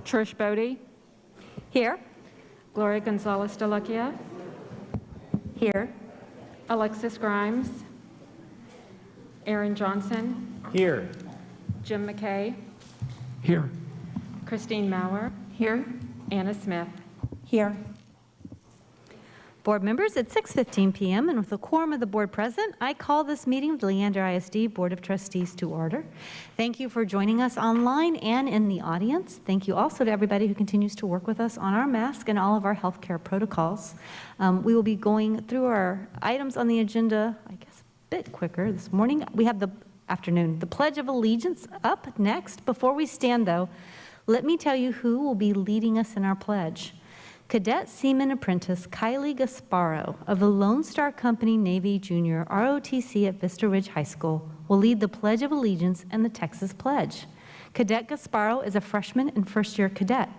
Trish Bodie. Here. Gloria Gonzalez de la Guia. Here. Alexis Grimes. Aaron Johnson. Here. Jim McKay. Here. Christine Mauer. Here. Anna Smith. Here. Board members, at 6:15 p.m. and with a quorum of the board present, I call this meeting of the Leander ISD Board of Trustees to order. Thank you for joining us online and in the audience. Thank you also to everybody who continues to work with us on our mask and all of our healthcare protocols. We will be going through our items on the agenda, I guess, a bit quicker this morning. We have the Pledge of Allegiance up next. Before we stand, though, let me tell you who will be leading us in our pledge. Cadet Seaman Apprentice Kylie Gasparo of the Lone Star Company Navy Junior ROTC at Vista Ridge High School will lead the Pledge of Allegiance and the Texas Pledge. Cadet Gasparo is a freshman and first-year cadet.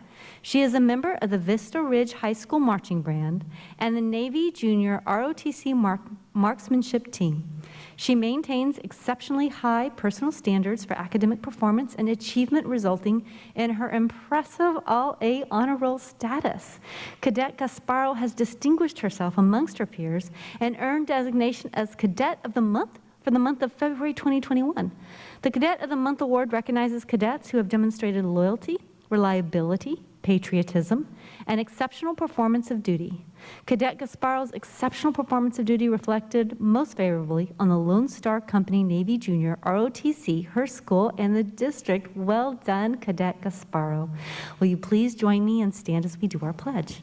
She is a member of the Vista Ridge High School Marching Band and the Navy Junior ROTC Marksmanship Team. She maintains exceptionally high personal standards for academic performance and achievement, resulting in her impressive All-A honor roll status. Cadet Gasparo has distinguished herself amongst her peers and earned designation as Cadet of the Month for the month of February 2021. The Cadet of the Month Award recognizes cadets who have demonstrated loyalty, reliability, patriotism, and exceptional performance of duty. Cadet Gasparo's exceptional performance of duty reflected most favorably on the Lone Star Company Navy Junior ROTC, her school, and the district. Well done, Cadet Gasparo. Will you please join me and stand as we do our pledge?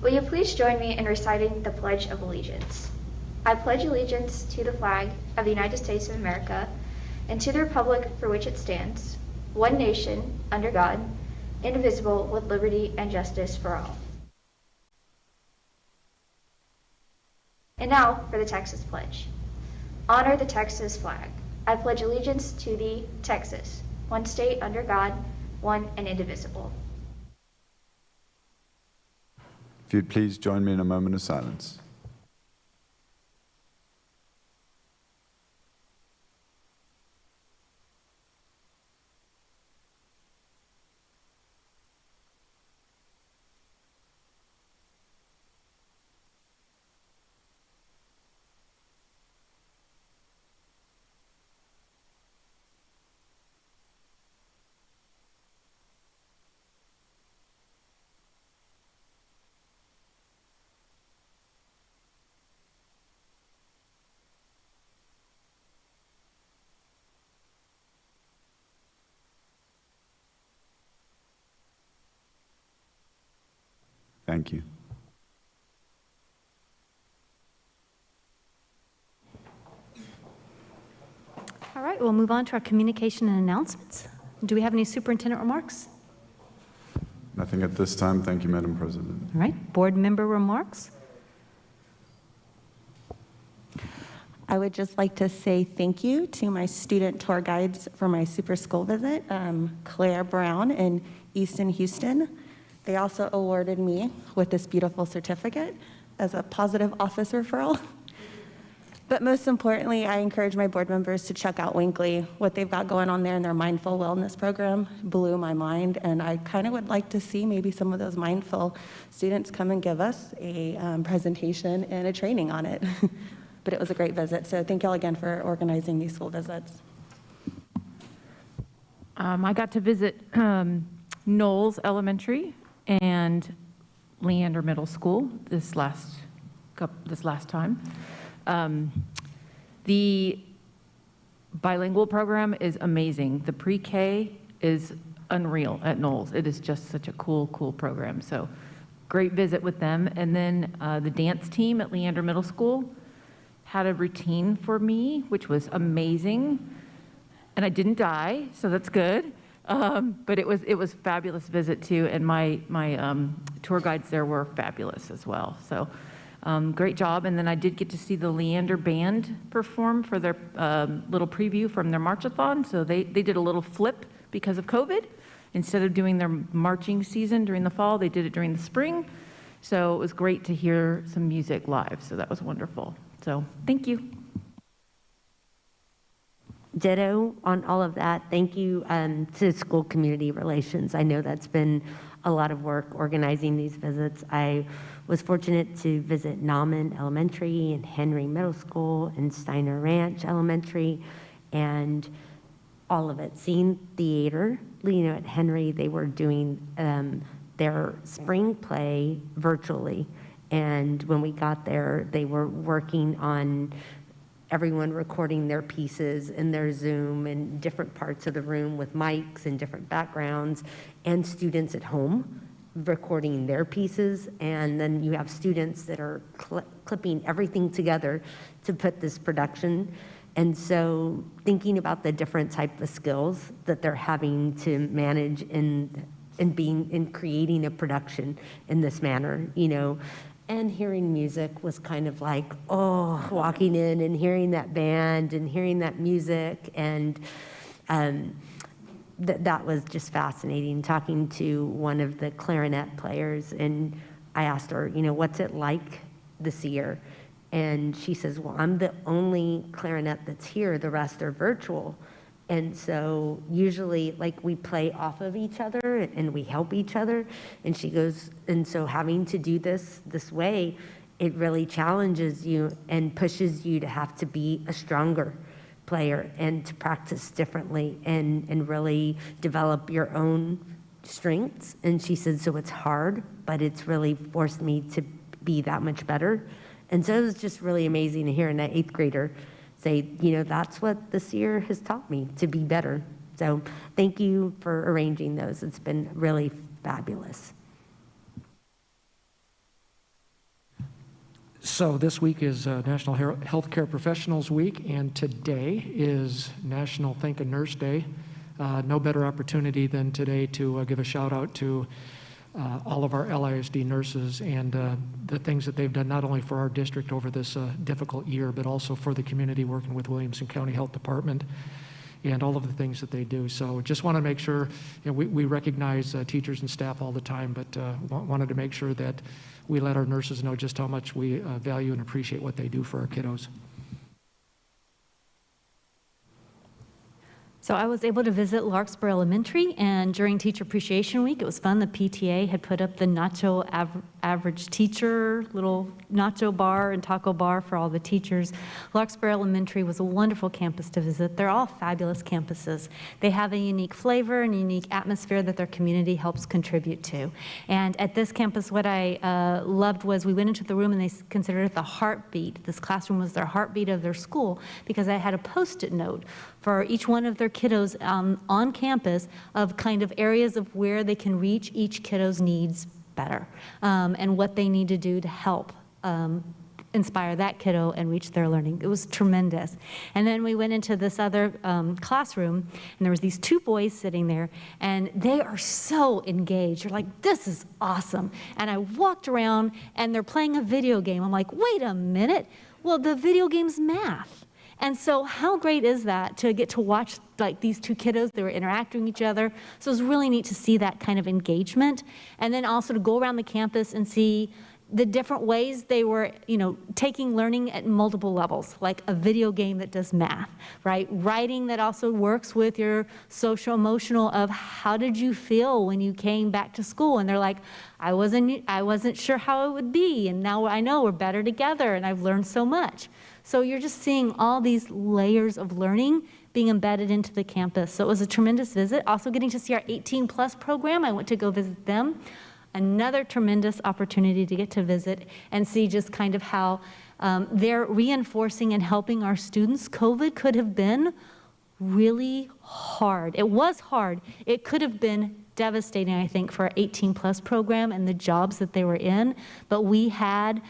Will you please join me in reciting the Pledge of Allegiance? I pledge allegiance to the flag of the United States of America and to the republic for which it stands, one nation, under God, indivisible, with liberty and justice for all. And now for the Texas Pledge. Honor the Texas flag. I pledge allegiance to thee, Texas, one state under God, one and indivisible. If you'd please join me in a moment of silence. Thank you. All right, we'll move on to our communication and announcements. Do we have any superintendent remarks? Nothing at this time. Thank you, Madam President. All right, board member remarks. I would just like to say thank you to my student tour guides for my super school visit, Claire Brown and Easton Houston. They also awarded me with this beautiful certificate as a positive office referral. But most importantly, I encourage my board members to check out Winkley. What they've got going on there in their mindful wellness program blew my mind, and I kind of would like to see maybe some of those mindful students come and give us a presentation and a training on it. But it was a great visit, so thank y'all again for organizing these school visits. I got to visit Knowles Elementary and Leander Middle School this last time. The bilingual program is amazing. The pre-K is unreal at Knowles. It is just such a cool program. So great visit with them. And then the dance team at Leander Middle School had a routine for me, which was amazing. And I didn't die, so that's good. But it was fabulous visit too, and my tour guides there were fabulous as well. So great job. And then I did get to see the Leander Band perform for their little preview from their marchathon. So they did a little flip because of COVID. Instead of doing their marching season during the fall, they did it during the spring. So it was great to hear some music live. So that was wonderful. So thank you. ditto on all of that. Thank you to School Community Relations. I know that's been a lot of work organizing these visits. I was fortunate to visit Nauman Elementary and Henry Middle School and Steiner Ranch Elementary, and all of it. Seeing theater, at Henry, they were doing their spring play virtually. And when we got there, they were working on everyone recording their pieces in their Zoom in different parts of the room with mics and different backgrounds, and students at home recording their pieces. And then you have students that are clipping everything together to put this production. And so thinking about the different type of skills that they're having to manage in creating a production in this manner, and hearing music was kind of like, walking in and hearing that band and hearing that music. And that was just fascinating, talking to one of the clarinet players. And I asked her, what's it like this year? And she says, well, I'm the only clarinet that's here. The rest are virtual. And so usually we play off of each other and we help each other. And she goes, and so having to do this way, it really challenges you and pushes you to have to be a stronger player and to practice differently and really develop your own strengths. And she said, so it's hard, but it's really forced me to be that much better. And so it was just really amazing to hear an 8th grader say, that's what this year has taught me, to be better. So thank you for arranging those. It's been really fabulous. So this week is National Healthcare Professionals Week, and today is National Thank a Nurse Day. No better opportunity than today to give a shout out to all of our LISD nurses and the things that they've done not only for our district over this difficult year, but also for the community, working with Williamson County Health Department and all of the things that they do. So just want to make sure, we recognize teachers and staff all the time, but wanted to make sure that we let our nurses know just how much we value and appreciate what they do for our kiddos. So I was able to visit Larkspur Elementary, and during Teacher Appreciation Week, it was fun. The PTA had put up the nacho average teacher, little nacho bar and taco bar for all the teachers. Larkspur Elementary was a wonderful campus to visit. They're all fabulous campuses. They have a unique flavor and unique atmosphere that their community helps contribute to. And at this campus, what I loved was we went into the room and they considered it the heartbeat. This classroom was their heartbeat of their school, because I had a Post-it note for each one of their kiddos on campus of kind of areas of where they can reach each kiddo's needs better, and what they need to do to help inspire that kiddo and reach their learning. It was tremendous. And then we went into this other classroom, and there was these 2 boys sitting there, and they are so engaged. You're like, this is awesome. And I walked around, and they're playing a video game. I'm like, wait a minute. Well, the video game's math. And so how great is that to get to watch these 2 kiddos? They were interacting with each other. So it was really neat to see that kind of engagement. And then also to go around the campus and see the different ways they were, taking learning at multiple levels, like a video game that does math, right? Writing that also works with your social emotional of how did you feel when you came back to school? And they're like, I wasn't sure how it would be. And now I know we're better together and I've learned so much. So you're just seeing all these layers of learning being embedded into the campus. So it was a tremendous visit. Also getting to see our 18+ program. I went to go visit them. Another tremendous opportunity to get to visit and see just kind of how they're reinforcing and helping our students. COVID could have been really hard. It was hard. It could have been devastating, I think, for our 18+ program and the jobs that they were in. But we had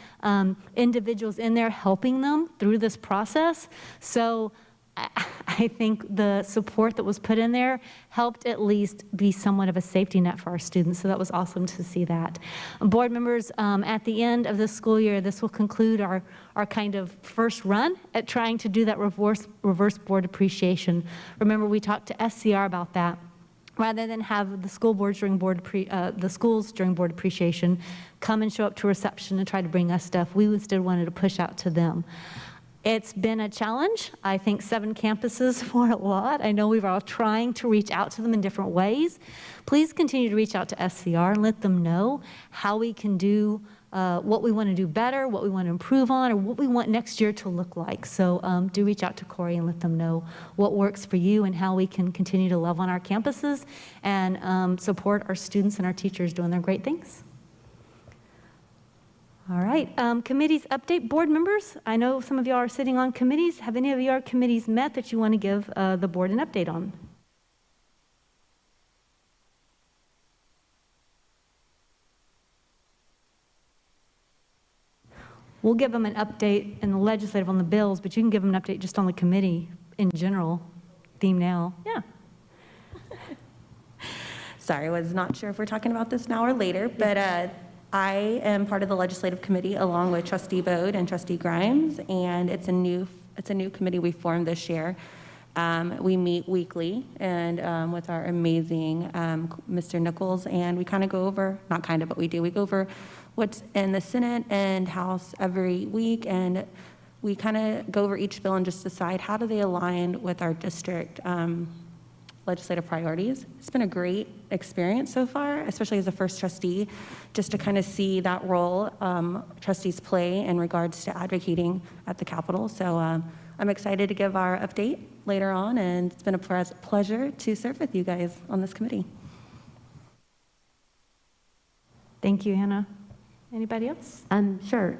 individuals in there helping them through this process. So I think the support that was put in there helped at least be somewhat of a safety net for our students. So that was awesome to see that. Board members, at the end of this school year, this will conclude our kind of first run at trying to do that reverse board appreciation. Remember, we talked to SCR about that. Rather than have the school boards during the schools during board appreciation come and show up to reception and try to bring us stuff, we instead wanted to push out to them. It's been a challenge. I think 7 campuses for a lot. I know we're all trying to reach out to them in different ways. Please continue to reach out to SCR and let them know how we can do what we want to do better, what we want to improve on, or what we want next year to look like. So do reach out to Corey and let them know what works for you and how we can continue to love on our campuses and support our students and our teachers doing their great things. All right, committees update. Board members, I know some of you are sitting on committees. Have any of your committees met that you want to give the board an update on? We'll give them an update in the legislative on the bills, but you can give them an update just on the committee in general. Theme now. Yeah. Sorry, I was not sure if we're talking about this now or later, but I am part of the legislative committee along with Trustee Bode and Trustee Grimes, and it's a new committee we formed this year. We meet weekly and with our amazing Mr. Nichols, and we kind of go over, not kind of, but we go over what's in the Senate and House every week, and we kind of go over each bill and just decide how do they align with our district legislative priorities. It's been a great experience so far, especially as a first trustee, just to kind of see that role trustees play in regards to advocating at the Capitol. So I'm excited to give our update later on, and it's been a pleasure to serve with you guys on this committee. Thank you, Hannah. Anybody else? Sure.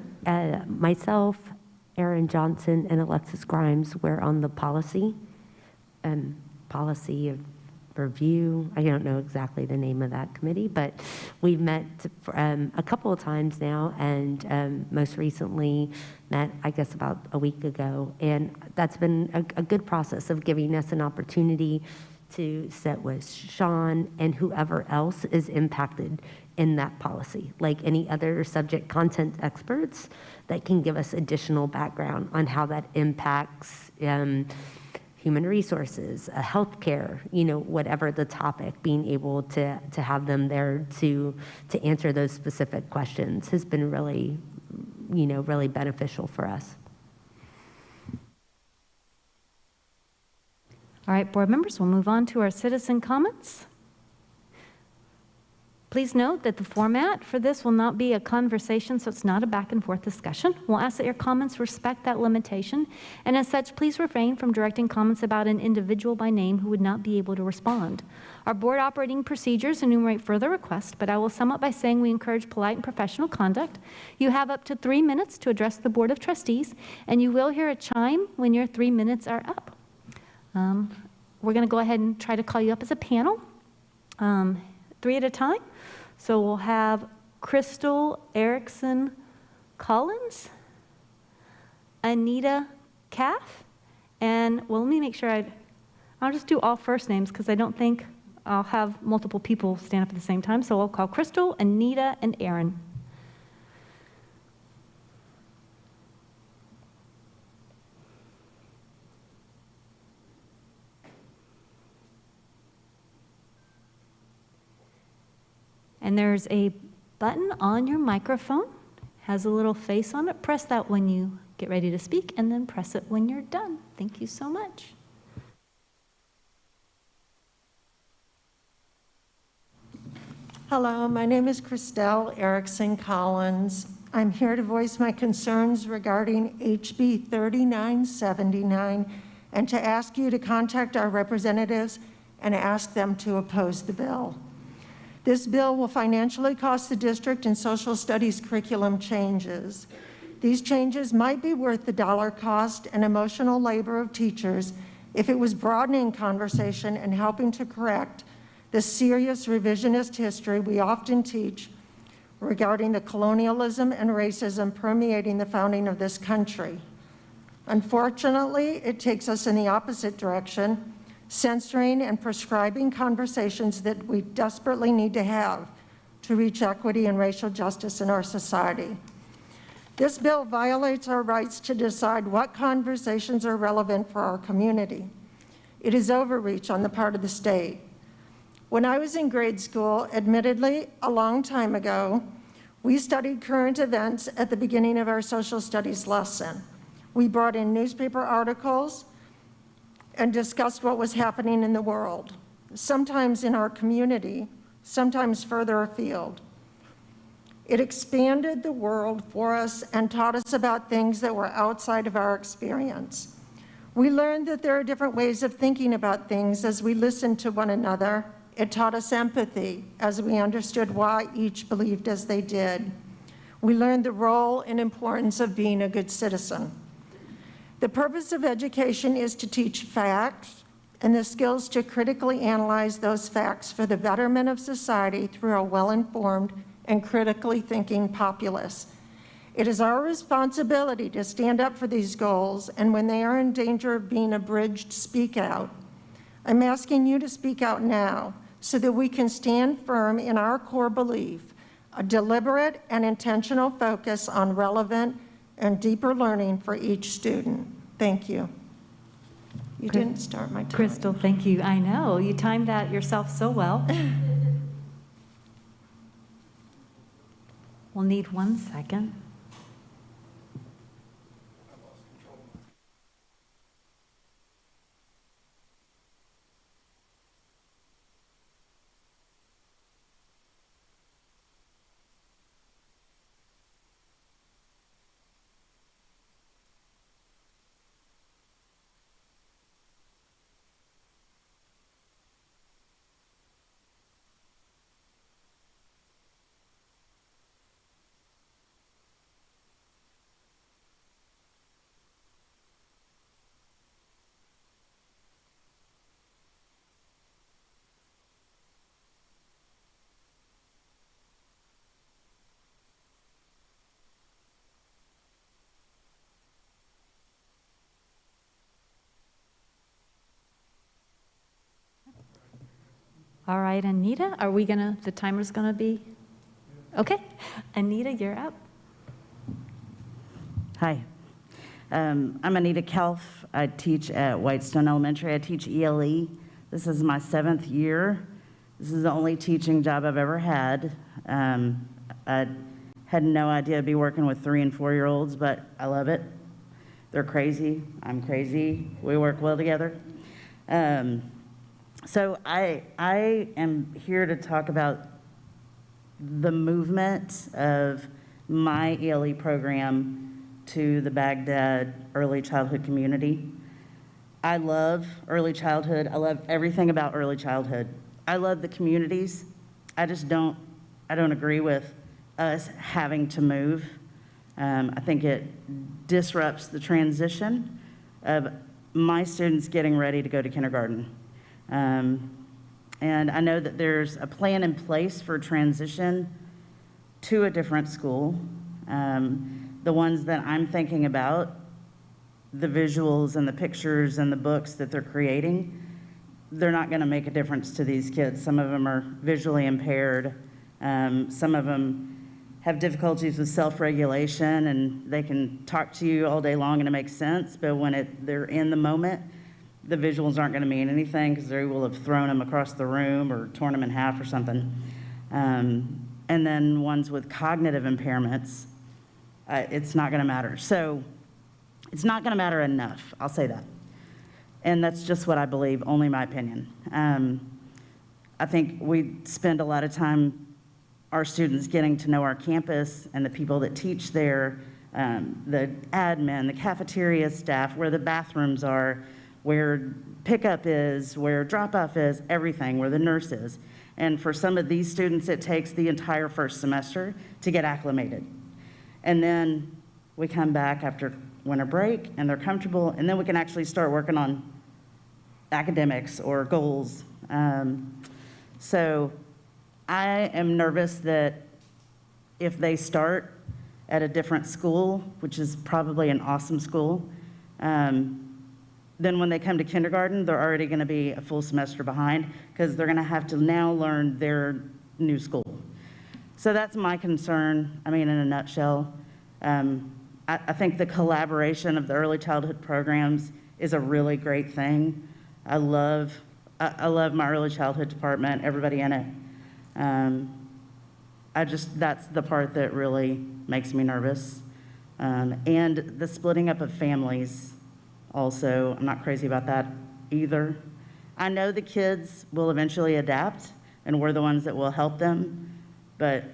Myself, Aaron Johnson, and Alexis Grimes, we're on the policy of review. I don't know exactly the name of that committee, but we've met a couple of times now, and most recently met, I guess, about a week ago. And that's been a good process of giving us an opportunity to sit with Sean and whoever else is impacted in that policy, like any other subject content experts that can give us additional background on how that impacts human resources, healthcare, whatever the topic, being able to have them there to answer those specific questions has been really, really beneficial for us. All right, board members, we'll move on to our citizen comments. Please note that the format for this will not be a conversation, so it's not a back and forth discussion. We'll ask that your comments respect that limitation, and as such, please refrain from directing comments about an individual by name who would not be able to respond. Our board operating procedures enumerate further requests, but I will sum up by saying we encourage polite and professional conduct. You have up to 3 minutes to address the Board of Trustees, and you will hear a chime when your 3 minutes are up. We're going to go ahead and try to call you up as a panel, 3 at a time. So we'll have Crystal Erickson Collins, Anita Caff, and, well, let me make sure I'll just do all first names because I don't think I'll have multiple people stand up at the same time. So I'll call Crystal, Anita, and Aaron. And there's a button on your microphone, has a little face on it. Press that when you get ready to speak, and then press it when you're done. Thank you so much. Hello, my name is Christelle Erickson Collins. I'm here to voice my concerns regarding HB 3979 and to ask you to contact our representatives and ask them to oppose the bill. This bill will financially cost the district in social studies curriculum changes. These changes might be worth the dollar cost and emotional labor of teachers if it was broadening conversation and helping to correct the serious revisionist history we often teach regarding the colonialism and racism permeating the founding of this country. Unfortunately, it takes us in the opposite direction, censoring and prescribing conversations that we desperately need to have to reach equity and racial justice in our society. This bill violates our rights to decide what conversations are relevant for our community. It is overreach on the part of the state. When I was in grade school, admittedly a long time ago, we studied current events at the beginning of our social studies lesson. We brought in newspaper articles and discussed what was happening in the world, sometimes in our community, sometimes further afield. It expanded the world for us and taught us about things that were outside of our experience. We learned that there are different ways of thinking about things as we listened to one another. It taught us empathy as we understood why each believed as they did. We learned the role and importance of being a good citizen. The purpose of education is to teach facts and the skills to critically analyze those facts for the betterment of society through a well-informed and critically thinking populace. It is our responsibility to stand up for these goals, and when they are in danger of being abridged, speak out. I'm asking you to speak out now so that we can stand firm in our core belief, a deliberate and intentional focus on relevant and deeper learning for each student. Thank you. You didn't start my time. Crystal, thank you. I know, you timed that yourself so well. We'll need 1 second. All right, Anita, the timer's gonna be? Okay, Anita, you're up. Hi, I'm Anita Kelf. I teach at Whitestone Elementary. I teach ELE. This is my 7th year. This is the only teaching job I've ever had. I had no idea I'd be working with 3- and 4-year-olds, but I love it. They're crazy. I'm crazy. We work well together. So I am here to talk about the movement of my ELE program to the Baghdad early childhood community. I love early childhood. I love everything about early childhood. I love the communities. I don't agree with us having to move. I think it disrupts the transition of my students getting ready to go to kindergarten. And I know that there's a plan in place for transition to a different school. The ones that I'm thinking about, the visuals and the pictures and the books that they're creating, they're not going to make a difference to these kids. Some of them are visually impaired. Some of them have difficulties with self-regulation, and they can talk to you all day long and it makes sense, but when they're in the moment, the visuals aren't going to mean anything because they will have thrown them across the room or torn them in half or something. And then ones with cognitive impairments, it's not going to matter. So it's not going to matter enough, I'll say that. And that's just what I believe, only my opinion. I think we spend a lot of time, our students, getting to know our campus and the people that teach there, the admin, the cafeteria staff, where the bathrooms are, where pickup is, where drop-off is, everything, where the nurse is. And for some of these students, it takes the entire first semester to get acclimated. And then we come back after winter break, and they're comfortable, and then we can actually start working on academics or goals. So I am nervous that if they start at a different school, which is probably an awesome school, then when they come to kindergarten, they're already going to be a full semester behind because they're going to have to now learn their new school. So that's my concern, I mean, in a nutshell. I think the collaboration of the early childhood programs is a really great thing. I love my early childhood department, everybody in it. That's the part that really makes me nervous. And the splitting up of families also, I'm not crazy about that either. I know the kids will eventually adapt, and we're the ones that will help them, but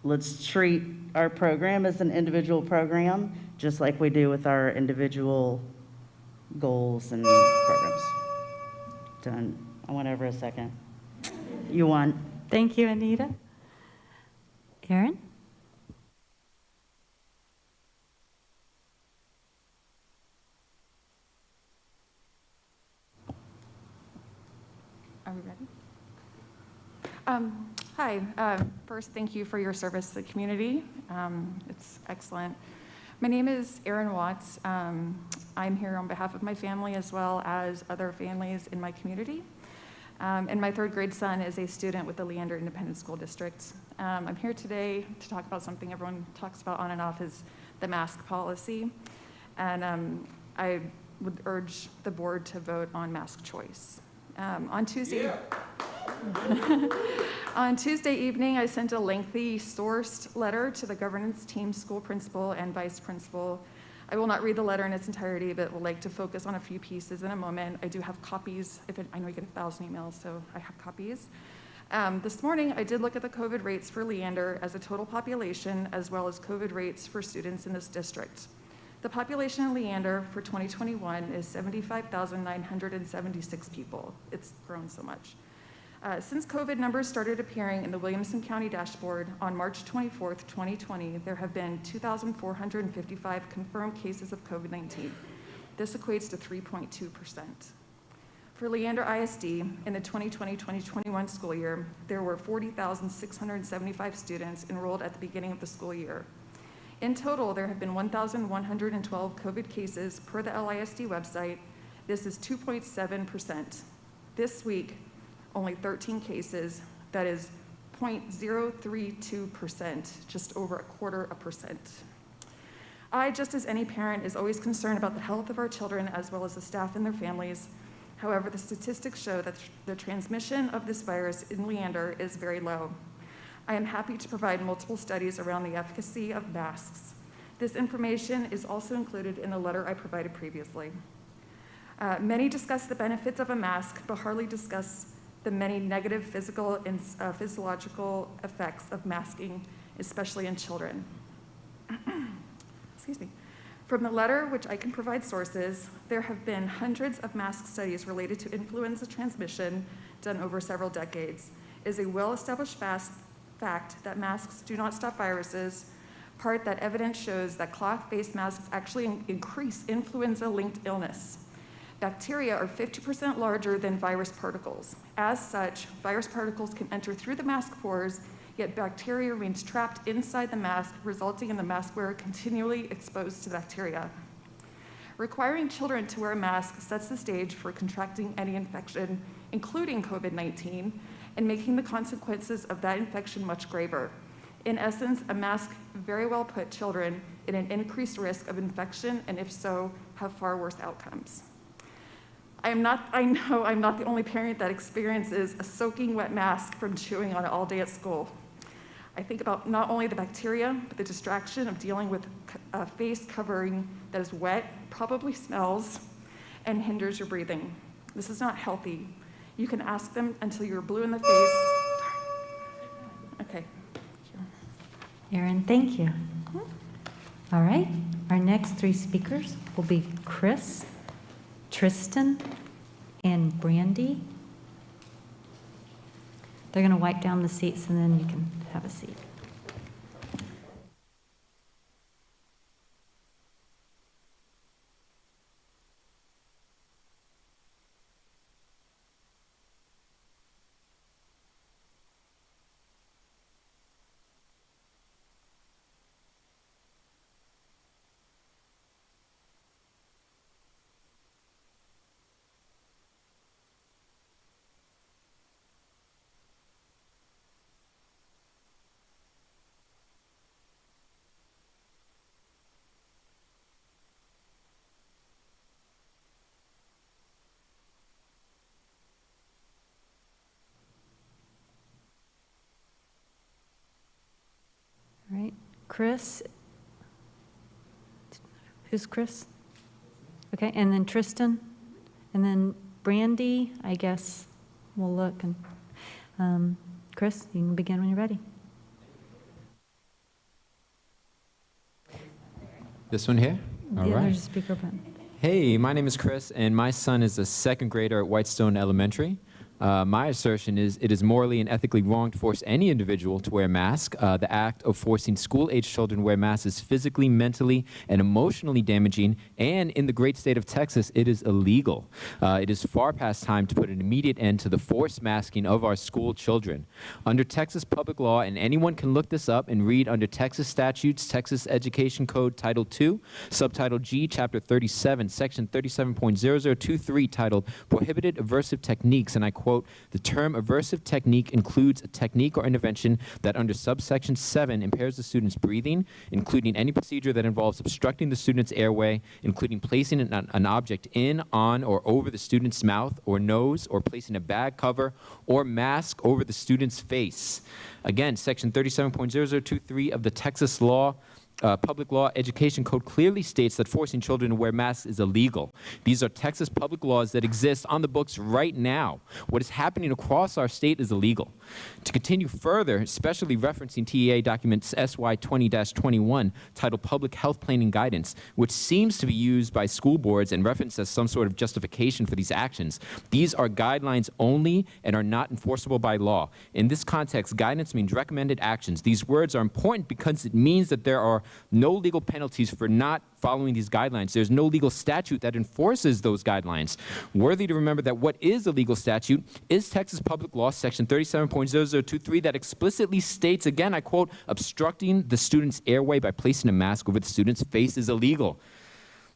let's treat our program as an individual program, just like we do with our individual goals and programs. Done. I went over a second. You won. Thank you, Anita. Aaron? Are we ready? Hi. First, thank you for your service to the community. It's excellent. My name is Erin Watts. I'm here on behalf of my family as well as other families in my community. And my third grade son is a student with the Leander Independent School District. I'm here today to talk about something everyone talks about on and off, is the mask policy. And I would urge the board to vote on mask choice. On Tuesday evening, I sent a lengthy sourced letter to the governance team, school principal, and vice principal. I will not read the letter in its entirety, but would like to focus on a few pieces in a moment. I do have copies. I know you get 1,000 emails, so I have copies. This morning, I did look at the COVID rates for Leander as a total population, as well as COVID rates for students in this district. The population in Leander for 2021 is 75,976 people. It's grown so much. Since COVID numbers started appearing in the Williamson County dashboard on March 24th, 2020, there have been 2,455 confirmed cases of COVID-19. This equates to 3.2%. For Leander ISD, in the 2020-2021 school year, there were 40,675 students enrolled at the beginning of the school year. In total, there have been 1,112 COVID cases per the LISD website. This is 2.7%. This week, only 13 cases, that is 0.032%, just over 0.25%. I, just as any parent, is always concerned about the health of our children as well as the staff and their families. However, the statistics show that the transmission of this virus in Leander is very low. I am happy to provide multiple studies around the efficacy of masks. This information is also included in the letter I provided previously. Many discuss the benefits of a mask, but hardly discuss the many negative physical and physiological effects of masking, especially in children. Excuse me. From the letter, which I can provide sources, there have been hundreds of mask studies related to influenza transmission done over several decades. It is a well-established fact that masks do not stop viruses, part that evidence shows that cloth-based masks actually increase influenza-linked illness. Bacteria are 50% larger than virus particles. As such, virus particles can enter through the mask pores, yet bacteria remains trapped inside the mask, resulting in the mask wearer continually exposed to bacteria. Requiring children to wear a mask sets the stage for contracting any infection, including COVID-19, and making the consequences of that infection much graver. In essence, a mask very well put children in an increased risk of infection, and if so, have far worse outcomes. I know I'm not the only parent that experiences a soaking wet mask from chewing on it all day at school. I think about not only the bacteria, but the distraction of dealing with a face covering that is wet, probably smells, and hinders your breathing. This is not healthy. You can ask them until you're blue in the face. Okay. Erin, thank you. All right, our next three speakers will be Chris, Tristan, and Brandy. They're going to wipe down the seats and then you can have a seat. All right, Chris, Who's Chris? Okay, and then Tristan, and then Brandy, I guess we'll look. And Chris, you can begin when you're ready. This one here? All Yeah, right. there's a speaker button. Hey, my name is Chris, and my son is a second grader at Whitestone Elementary. My assertion is it is morally and ethically wrong to force any individual to wear a mask. The act of forcing school-age children to wear masks is physically, mentally, and emotionally damaging, and in the great state of Texas, it is illegal. It is far past time to put an immediate end to the forced masking of our school children. Under Texas public law, and anyone can look this up and read under Texas statutes, Texas Education Code Title II, Subtitle G, Chapter 37, Section 37.0023, titled Prohibited Aversive Techniques, and I quote, the term aversive technique includes a technique or intervention that under subsection 7 impairs the student's breathing, including any procedure that involves obstructing the student's airway, including placing an object in, on, or over the student's mouth or nose, or placing a bag cover or mask over the student's face. Again, section 37.0023 of the Texas law, Public Law Education Code clearly states that forcing children to wear masks is illegal. These are Texas public laws that exist on the books right now. What is happening across our state is illegal. To continue further, especially referencing TEA documents SY 20-21 titled Public Health Planning Guidance, which seems to be used by school boards and referenced as some sort of justification for these actions. These are guidelines only and are not enforceable by law. In this context, guidance means recommended actions. These words are important because it means that there are no legal penalties for not following these guidelines. There's no legal statute that enforces those guidelines. Worthy to remember that what is a legal statute is Texas Public Law, Section 37.0023, that explicitly states, again, I quote, obstructing the student's airway by placing a mask over the student's face is illegal.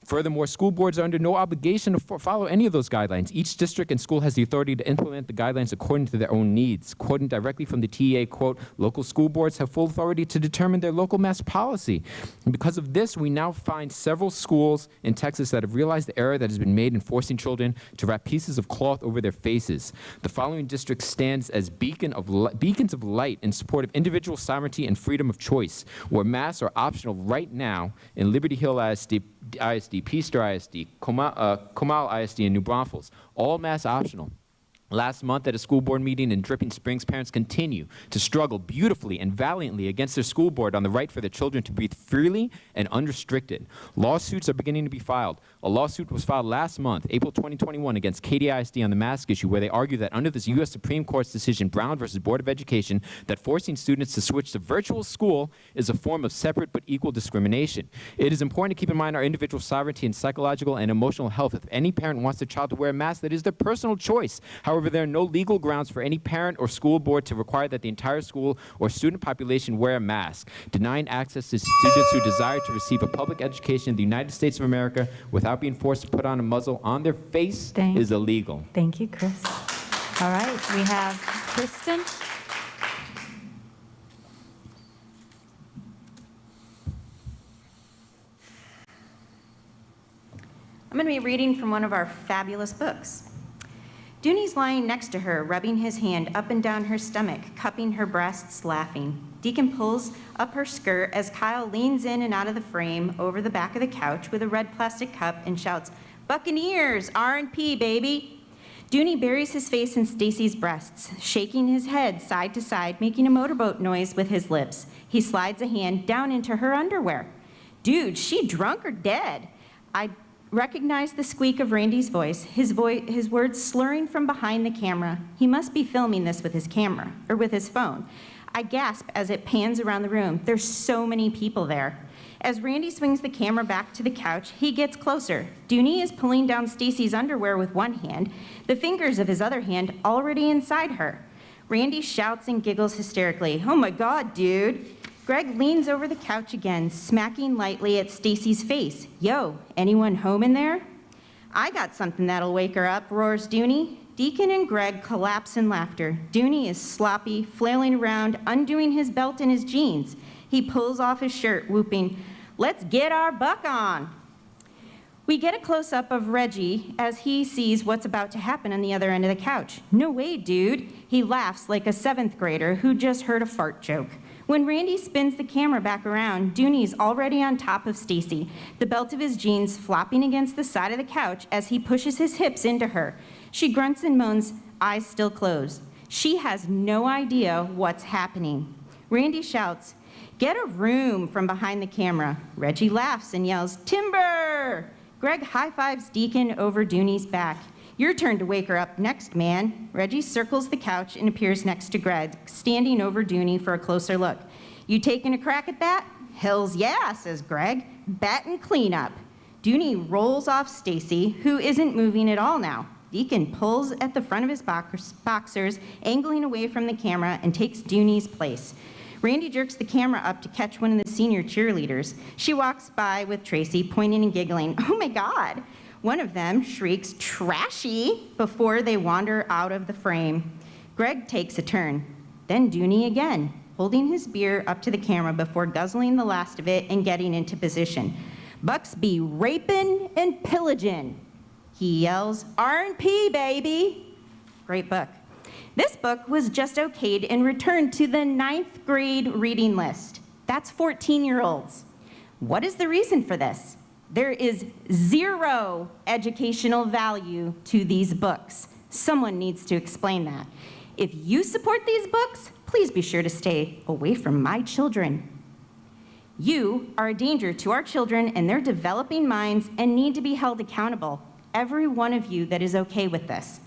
Furthermore, school boards are under no obligation to follow any of those guidelines. Each district and school has the authority to implement the guidelines according to their own needs. Quoting directly from the TEA, quote, local school boards have full authority to determine their local mask policy. And because of this, we now find several schools in Texas that have realized the error that has been made in forcing children to wrap pieces of cloth over their faces. The following district stands as beacons of light in support of individual sovereignty and freedom of choice, where masks are optional right now in Liberty Hill ISD, Peaster ISD, Comal ISD, and New Braunfels, all mask optional. Last month at a school board meeting in Dripping Springs, parents continue to struggle beautifully and valiantly against their school board on the right for their children to breathe freely and unrestricted. Lawsuits are beginning to be filed. A lawsuit was filed last month, April 2021, against KDISD on the mask issue, where they argue that under this U.S. Supreme Court's decision, Brown versus Board of Education, that forcing students to switch to virtual school is a form of separate but equal discrimination. It is important to keep in mind our individual sovereignty and psychological and emotional health. If any parent wants their child to wear a mask, that is their personal choice. However, there are no legal grounds for any parent or school board to require that the entire school or student population wear a mask. Denying access to students who desire to receive a public education in the United States of America without being forced to put on a muzzle on their face is illegal. Thank you, Chris. All right, we have Kristen. I'm going to be reading from one of our fabulous books. Dooney's lying next to her, rubbing his hand up and down her stomach, cupping her breasts, laughing. Deacon pulls up her skirt as Kyle leans in and out of the frame over the back of the couch with a red plastic cup and shouts, "Buccaneers, R&P, baby." Dooney buries his face in Stacy's breasts, shaking his head side to side, making a motorboat noise with his lips. He slides a hand down into her underwear. "Dude, she drunk or dead?" I recognized the squeak of Randy's voice, his words slurring from behind the camera. He must be filming this with his camera, or with his phone. I gasp as it pans around the room. There's so many people there. As Randy swings the camera back to the couch, he gets closer. Dooney is pulling down Stacy's underwear with one hand, the fingers of his other hand already inside her. Randy shouts and giggles hysterically. "Oh my God, dude." Greg leans over the couch again, smacking lightly at Stacy's face. "Yo, anyone home in there?" "I got something that'll wake her up," roars Dooney. Deacon and Greg collapse in laughter. Dooney is sloppy, flailing around, undoing his belt and his jeans. He pulls off his shirt, whooping, "Let's get our buck on." We get a close-up of Reggie as he sees what's about to happen on the other end of the couch. "No way, dude." He laughs like a 7th grader who just heard a fart joke. When Randy spins the camera back around, Dooney's already on top of Stacy, the belt of his jeans flopping against the side of the couch as he pushes his hips into her. She grunts and moans, eyes still closed. She has no idea what's happening. Randy shouts, "Get a room," from behind the camera. Reggie laughs and yells, "Timber!" Greg high-fives Deacon over Dooney's back. "Your turn to wake her up next, man." Reggie circles the couch and appears next to Greg, standing over Dooney for a closer look. "You taking a crack at that?" "Hells yeah," says Greg. "Bat and clean up." Dooney rolls off Stacy, who isn't moving at all now. Deacon pulls at the front of his boxers, angling away from the camera, and takes Dooney's place. Randy jerks the camera up to catch one of the senior cheerleaders. She walks by with Tracy, pointing and giggling. "Oh my God." One of them shrieks, "Trashy," before they wander out of the frame. Greg takes a turn. Then Dooney again, holding his beer up to the camera before guzzling the last of it and getting into position. "Bucks be rapin' and pillagin'." He yells, "R&P, baby." Great book. This book was just okayed and returned to the 9th grade reading list. That's 14-year-olds. What is the reason for this? There is zero educational value to these books. Someone needs to explain that. If you support these books, please be sure to stay away from my children. You are a danger to our children and their developing minds and need to be held accountable. Every one of you that is okay with this.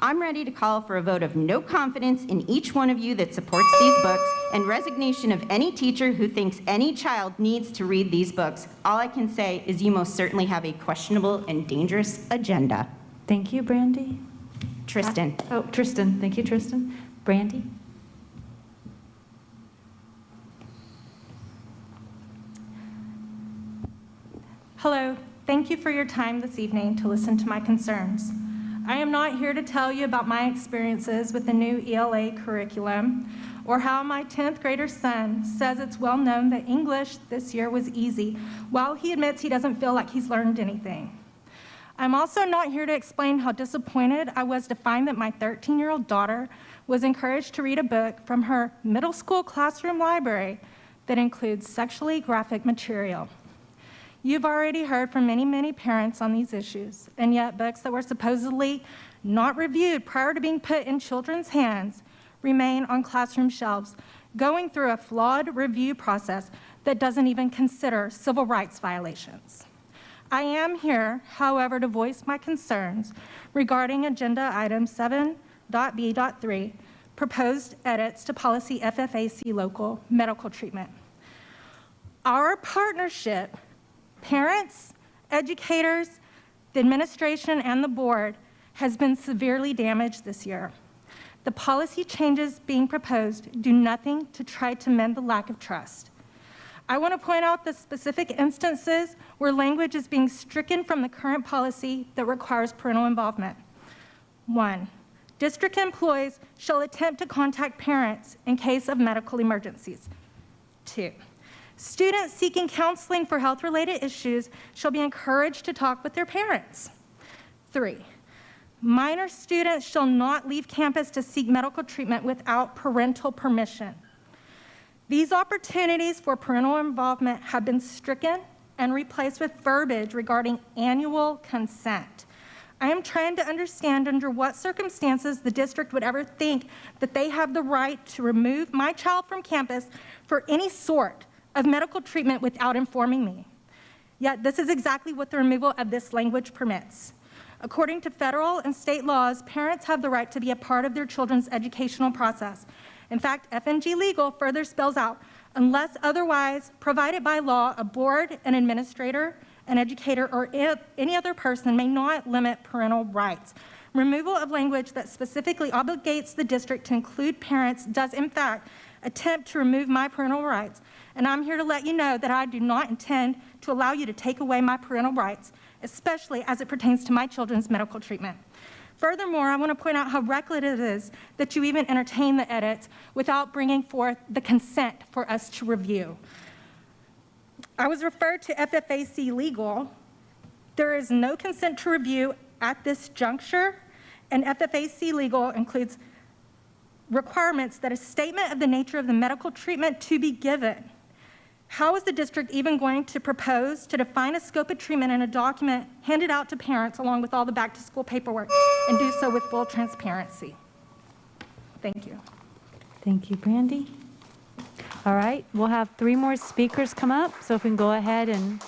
I'm ready to call for a vote of no confidence in each one of you that supports these books and resignation of any teacher who thinks any child needs to read these books. All I can say is you most certainly have a questionable and dangerous agenda. Thank you, Brandy. Tristan. Tristan. Thank you, Tristan. Brandy? Hello. Thank you for your time this evening to listen to my concerns. I am not here to tell you about my experiences with the new ELA curriculum or how my 10th grader son says it's well known that English this year was easy, while he admits he doesn't feel like he's learned anything. I'm also not here to explain how disappointed I was to find that my 13-year-old daughter was encouraged to read a book from her middle school classroom library that includes sexually graphic material. You've already heard from many, many parents on these issues, and yet books that were supposedly not reviewed prior to being put in children's hands remain on classroom shelves, going through a flawed review process that doesn't even consider civil rights violations. I am here, however, to voice my concerns regarding Agenda Item 7.B.3, proposed edits to Policy FFAC Local Medical Treatment. Our partnership, parents, educators, the administration, and the board has been severely damaged this year. The policy changes being proposed do nothing to try to mend the lack of trust. I want to point out the specific instances where language is being stricken from the current policy that requires parental involvement. 1, district employees shall attempt to contact parents in case of medical emergencies. 2, students seeking counseling for health-related issues shall be encouraged to talk with their parents. 3, minor students shall not leave campus to seek medical treatment without parental permission. These opportunities for parental involvement have been stricken and replaced with verbiage regarding annual consent. I am trying to understand under what circumstances the district would ever think that they have the right to remove my child from campus for any sort of medical treatment without informing me. Yet this is exactly what the removal of this language permits. According to federal and state laws, parents have the right to be a part of their children's educational process. In fact, FNG Legal further spells out, unless otherwise provided by law, a board, an administrator, an educator, or any other person may not limit parental rights. Removal of language that specifically obligates the district to include parents does, in fact, attempt to remove my parental rights. And I'm here to let you know that I do not intend to allow you to take away my parental rights, especially as it pertains to my children's medical treatment. Furthermore, I want to point out how reckless it is that you even entertain the edits without bringing forth the consent for us to review. I was referred to FFAC Legal. There is no consent to review at this juncture, and FFAC Legal includes requirements that a statement of the nature of the medical treatment to be given. How is the district even going to propose to define a scope of treatment in a document handed out to parents along with all the back-to-school paperwork and do so with full transparency? Thank you. Thank you, Brandy. All right, we'll have 3 more speakers come up, so if we can go ahead and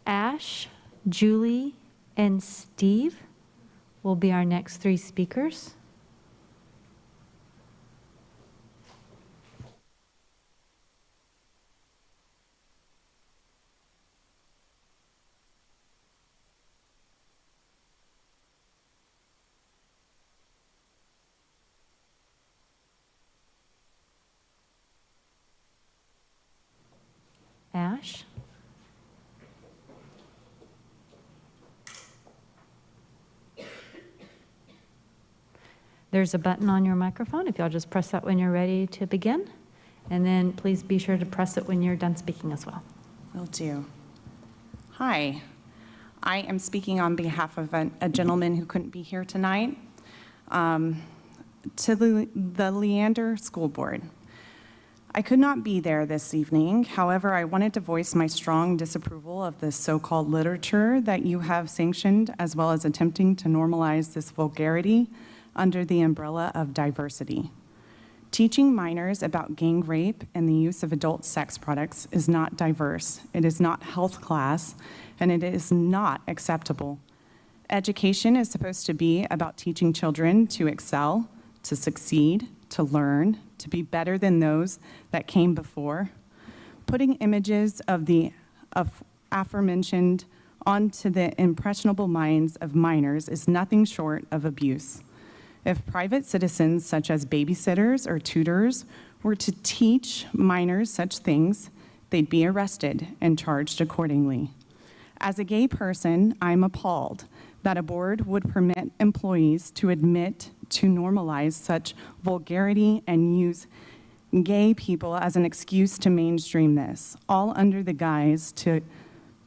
Ash, Julie, and Steve will be our next 3 speakers. Ash? There's a button on your microphone. If y'all just press that when you're ready to begin. And then please be sure to press it when you're done speaking as well. Will do. Hi. I am speaking on behalf of a gentleman who couldn't be here tonight, to the Leander School Board. I could not be there this evening. However, I wanted to voice my strong disapproval of this so-called literature that you have sanctioned, as well as attempting to normalize this vulgarity under the umbrella of diversity. Teaching minors about gang rape and the use of adult sex products is not diverse. It is not health class, and it is not acceptable. Education is supposed to be about teaching children to excel, to succeed, to learn, to be better than those that came before. Putting images of aforementioned onto the impressionable minds of minors is nothing short of abuse. If private citizens such as babysitters or tutors were to teach minors such things, they'd be arrested and charged accordingly. As a gay person, I'm appalled that a board would permit employees to admit to normalize such vulgarity and use gay people as an excuse to mainstream this, all under the guise to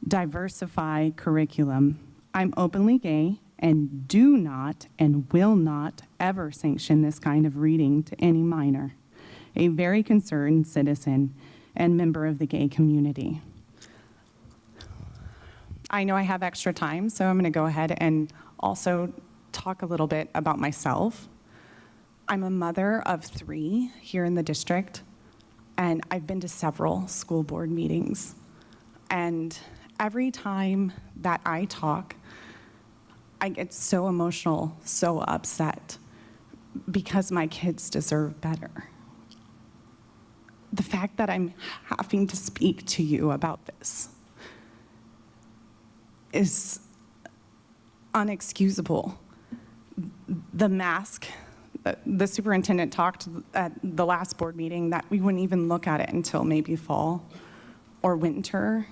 diversify curriculum. I'm openly gay and do not and will not ever sanction this kind of reading to any minor, a very concerned citizen and member of the gay community. I know I have extra time, so I'm going to go ahead and also talk a little bit about myself. I'm a mother of 3 here in the district, and I've been to several school board meetings. And every time that I talk, I get so emotional, so upset, because my kids deserve better. The fact that I'm having to speak to you about this is unexcusable. The mask, the superintendent talked at the last board meeting that we wouldn't even look at it until maybe fall or winter.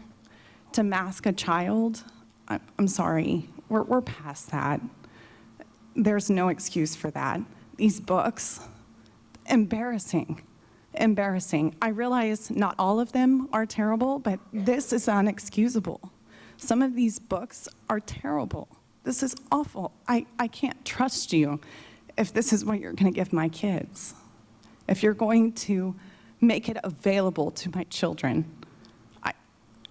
To mask a child, I'm sorry, we're past that. There's no excuse for that. These books, embarrassing, embarrassing. I realize not all of them are terrible, but this is unexcusable. Some of these books are terrible. This is awful. I can't trust you if this is what you're going to give my kids. If you're going to make it available to my children.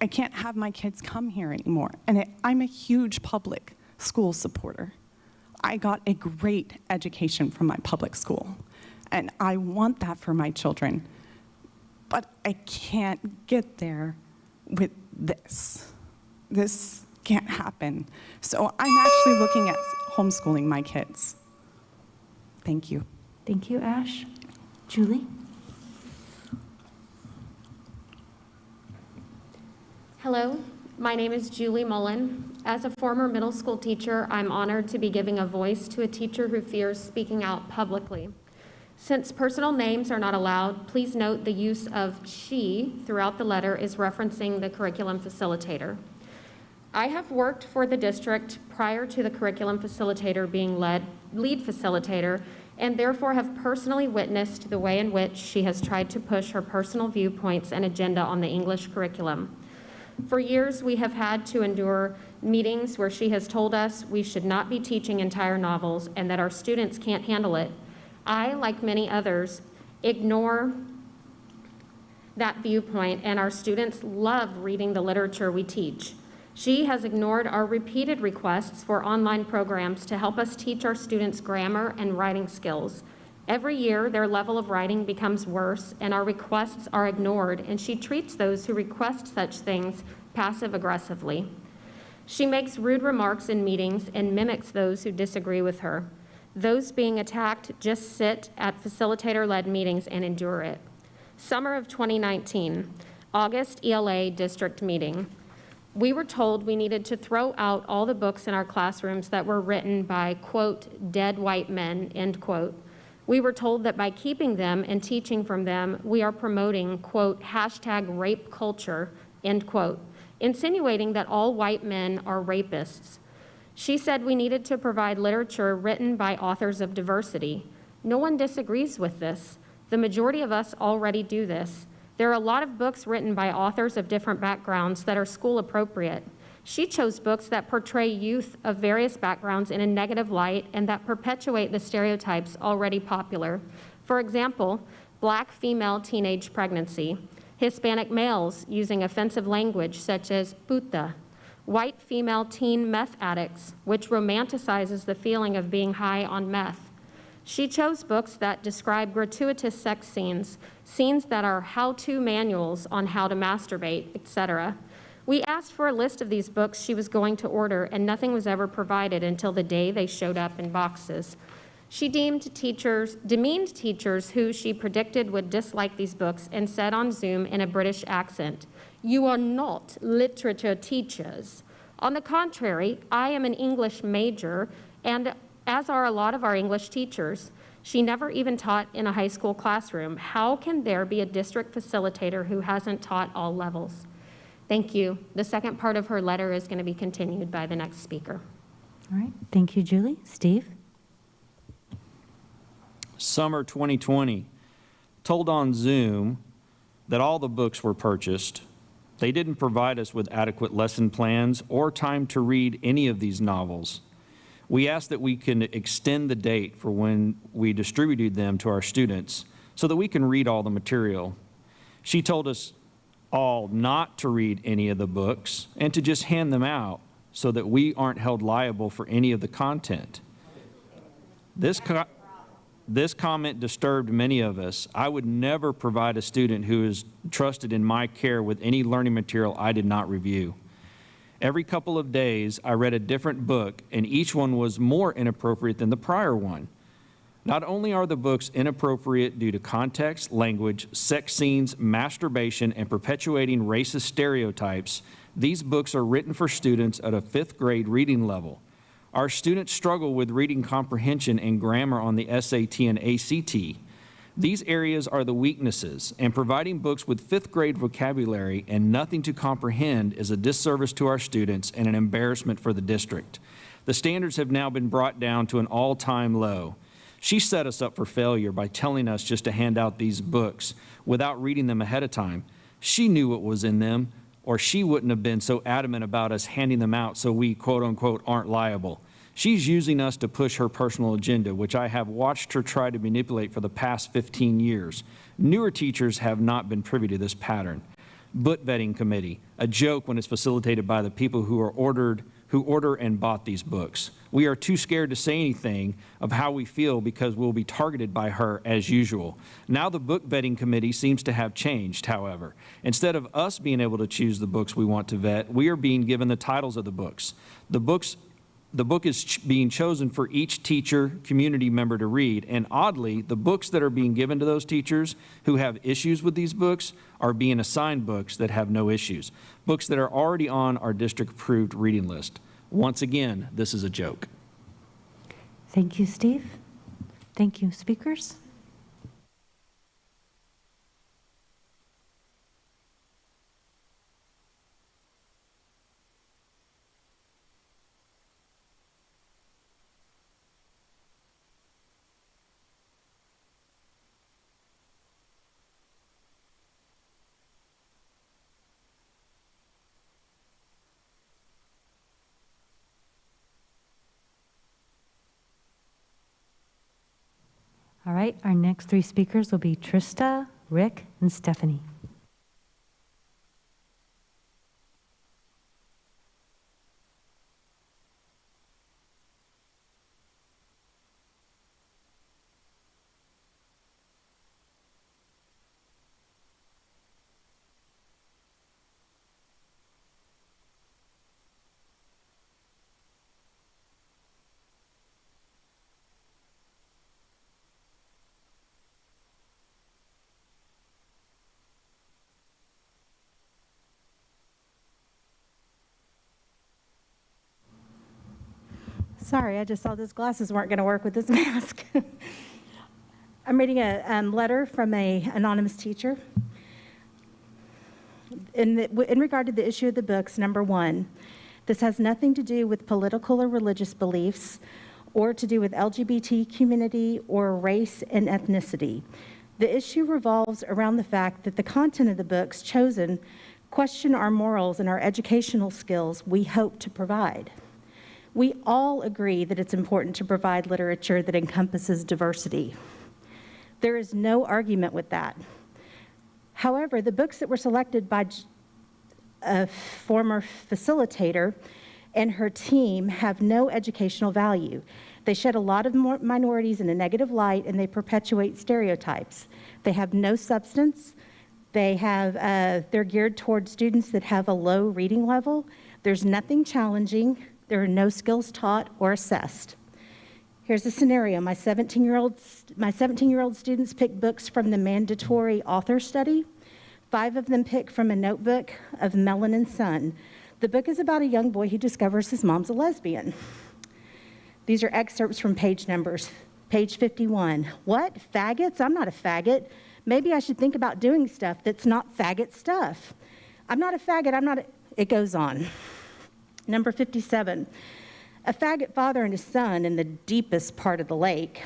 I can't have my kids come here anymore. And I'm a huge public school supporter. I got a great education from my public school, and I want that for my children. But I can't get there with this. This can't happen. So I'm actually looking at homeschooling my kids. Thank you. Thank you, Ash. Julie? Hello, my name is Julie Mullen. As a former middle school teacher, I'm honored to be giving a voice to a teacher who fears speaking out publicly. Since personal names are not allowed, please note the use of she throughout the letter is referencing the curriculum facilitator. I have worked for the district prior to the curriculum facilitator being lead facilitator and therefore have personally witnessed the way in which she has tried to push her personal viewpoints and agenda on the English curriculum. For years, we have had to endure meetings where she has told us we should not be teaching entire novels and that our students can't handle it. I, like many others, ignore that viewpoint, and our students love reading the literature we teach. She has ignored our repeated requests for online programs to help us teach our students grammar and writing skills. Every year, their level of writing becomes worse, and our requests are ignored, and she treats those who request such things passive-aggressively. She makes rude remarks in meetings and mimics those who disagree with her. Those being attacked just sit at facilitator-led meetings and endure it. Summer of 2019, August ELA district meeting. We were told we needed to throw out all the books in our classrooms that were written by, quote, dead white men, end quote. We were told that by keeping them and teaching from them, we are promoting, quote, hashtag rape culture, end quote, insinuating that all white men are rapists. She said we needed to provide literature written by authors of diversity. No one disagrees with this. The majority of us already do this. There are a lot of books written by authors of different backgrounds that are school appropriate. She chose books that portray youth of various backgrounds in a negative light and that perpetuate the stereotypes already popular. For example, Black female teenage pregnancy, Hispanic males using offensive language such as puta, white female teen meth addicts, which romanticizes the feeling of being high on meth. She chose books that describe gratuitous sex scenes, scenes that are how-to manuals on how to masturbate, etc. We asked for a list of these books she was going to order, and nothing was ever provided until the day they showed up in boxes. She demeaned teachers who she predicted would dislike these books and said on Zoom in a British accent, "You are not literature teachers. On the contrary, I am an English major, and as are a lot of our English teachers. She never even taught in a high school classroom. How can there be a district facilitator who hasn't taught all levels?" Thank you. The second part of her letter is going to be continued by the next speaker. All right, thank you, Julie. Steve? Summer 2020, told on Zoom that all the books were purchased. They didn't provide us with adequate lesson plans or time to read any of these novels. We asked that we can extend the date for when we distributed them to our students so that we can read all the material. She told us all not to read any of the books and to just hand them out so that we aren't held liable for any of the content. This comment disturbed many of us. I would never provide a student who is trusted in my care with any learning material I did not review. Every couple of days, I read a different book, and each one was more inappropriate than the prior one. Not only are the books inappropriate due to context, language, sex scenes, masturbation, and perpetuating racist stereotypes, these books are written for students at a 5th grade reading level. Our students struggle with reading comprehension and grammar on the SAT and ACT. These areas are the weaknesses, and providing books with 5th grade vocabulary and nothing to comprehend is a disservice to our students and an embarrassment for the district. The standards have now been brought down to an all-time low. She set us up for failure by telling us just to hand out these books without reading them ahead of time. She knew what was in them, or she wouldn't have been so adamant about us handing them out so we, quote-unquote, aren't liable. She's using us to push her personal agenda, which I have watched her try to manipulate for the past 15 years. Newer teachers have not been privy to this pattern. Book vetting committee, a joke when it's facilitated by the people who order and bought these books. We are too scared to say anything of how we feel because we'll be targeted by her as usual. Now the book vetting committee seems to have changed, however. Instead of us being able to choose the books we want to vet, we are being given the titles of the books. The book is being chosen for each teacher, community member to read, and oddly, the books that are being given to those teachers who have issues with these books are being assigned books that have no issues, books that are already on our district-approved reading list. Once again, this is a joke. Thank you, Steve. Thank you. Speakers? All right, our next three speakers will be Trista, Rick, and Stephanie. Sorry, I just saw those glasses weren't going to work with this mask. I'm reading a letter from an anonymous teacher. In regard to the issue of the books, number one, this has nothing to do with political or religious beliefs or to do with LGBT community or race and ethnicity. The issue revolves around the fact that the content of the books chosen question our morals and our educational skills we hope to provide. We all agree that it's important to provide literature that encompasses diversity. There is no argument with that. However, the books that were selected by a former facilitator and her team have no educational value. They shed a lot of minorities in a negative light, and they perpetuate stereotypes. They have no substance. They're geared toward students that have a low reading level. There's nothing challenging. There are no skills taught or assessed. Here's a scenario. My 17-year-old students pick books from the mandatory author study. 5 of them pick from a notebook of Melanin Sun. The book is about a young boy who discovers his mom's a lesbian. These are excerpts from page numbers. Page 51. What? Faggots? I'm not a faggot. Maybe I should think about doing stuff that's not faggot stuff. I'm not a faggot. It goes on. Number 57, a faggot father and his son in the deepest part of the lake.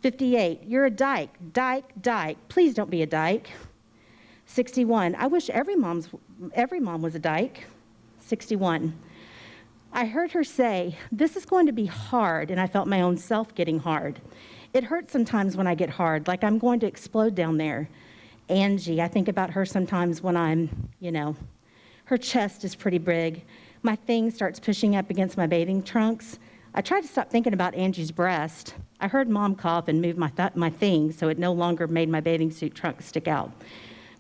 58, you're a dyke, dyke. Please don't be a dyke. 61, I wish every mom was a dyke. 61, I heard her say, this is going to be hard, and I felt my own self getting hard. It hurts sometimes when I get hard, like I'm going to explode down there. Angie, I think about her sometimes when I'm, her chest is pretty big. My thing starts pushing up against my bathing trunks. I try to stop thinking about Angie's breast. I heard Mom cough and move my thing so it no longer made my bathing suit trunk stick out.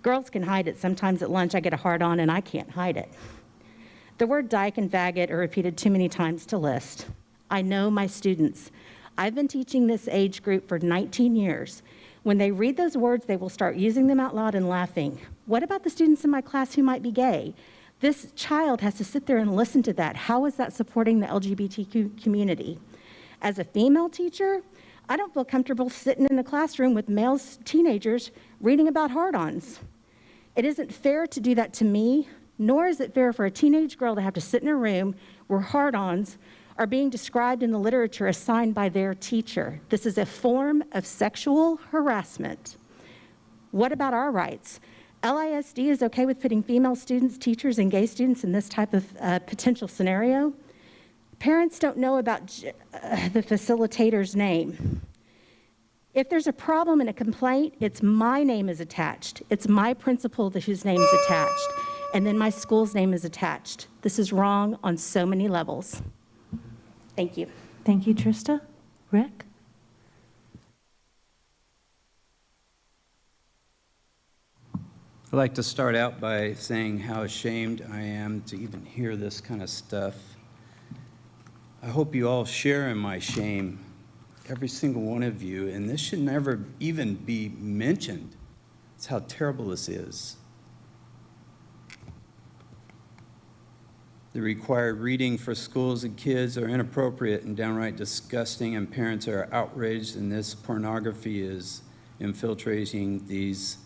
Girls can hide it. Sometimes at lunch I get a hard on and I can't hide it. The word dyke and faggot are repeated too many times to list. I know my students. I've been teaching this age group for 19 years. When they read those words, they will start using them out loud and laughing. What about the students in my class who might be gay? This child has to sit there and listen to that. How is that supporting the LGBTQ community? As a female teacher, I don't feel comfortable sitting in a classroom with male teenagers reading about hard-ons. It isn't fair to do that to me, nor is it fair for a teenage girl to have to sit in a room where hard-ons are being described in the literature assigned by their teacher. This is a form of sexual harassment. What about our rights? LISD is okay with putting female students, teachers, and gay students in this type of potential scenario. Parents don't know about the facilitator's name. If there's a problem and a complaint, it's my name is attached. It's my principal whose name is attached. And then my school's name is attached. This is wrong on so many levels. Thank you. Thank you, Trista. Rick? I'd like to start out by saying how ashamed I am to even hear this kind of stuff. I hope you all share in my shame, every single one of you, and this should never even be mentioned. It's how terrible this is. The required reading for schools and kids are inappropriate and downright disgusting, and parents are outraged, and this pornography is infiltrating these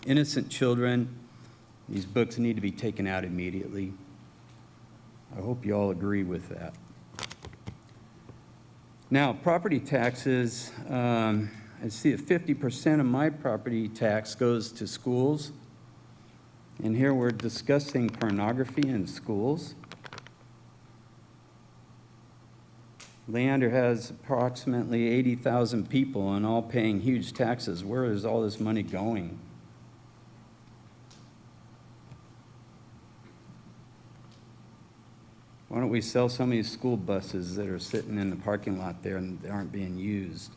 innocent children. These books need to be taken out immediately. I hope you all agree with that. Now, property taxes, I see that 50% of my property tax goes to schools. And here we're discussing pornography in schools. Leander has approximately 80,000 people and all paying huge taxes. Where is all this money going? Why don't we sell some of these school buses that are sitting in the parking lot there and they aren't being used?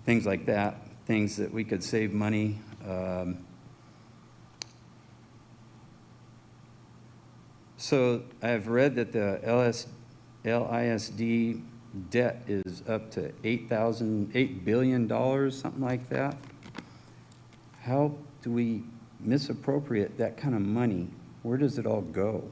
Things like that, things that we could save money. So I've read that the LISD debt is up to $8 billion, something like that. How do we misappropriate that kind of money? Where does it all go?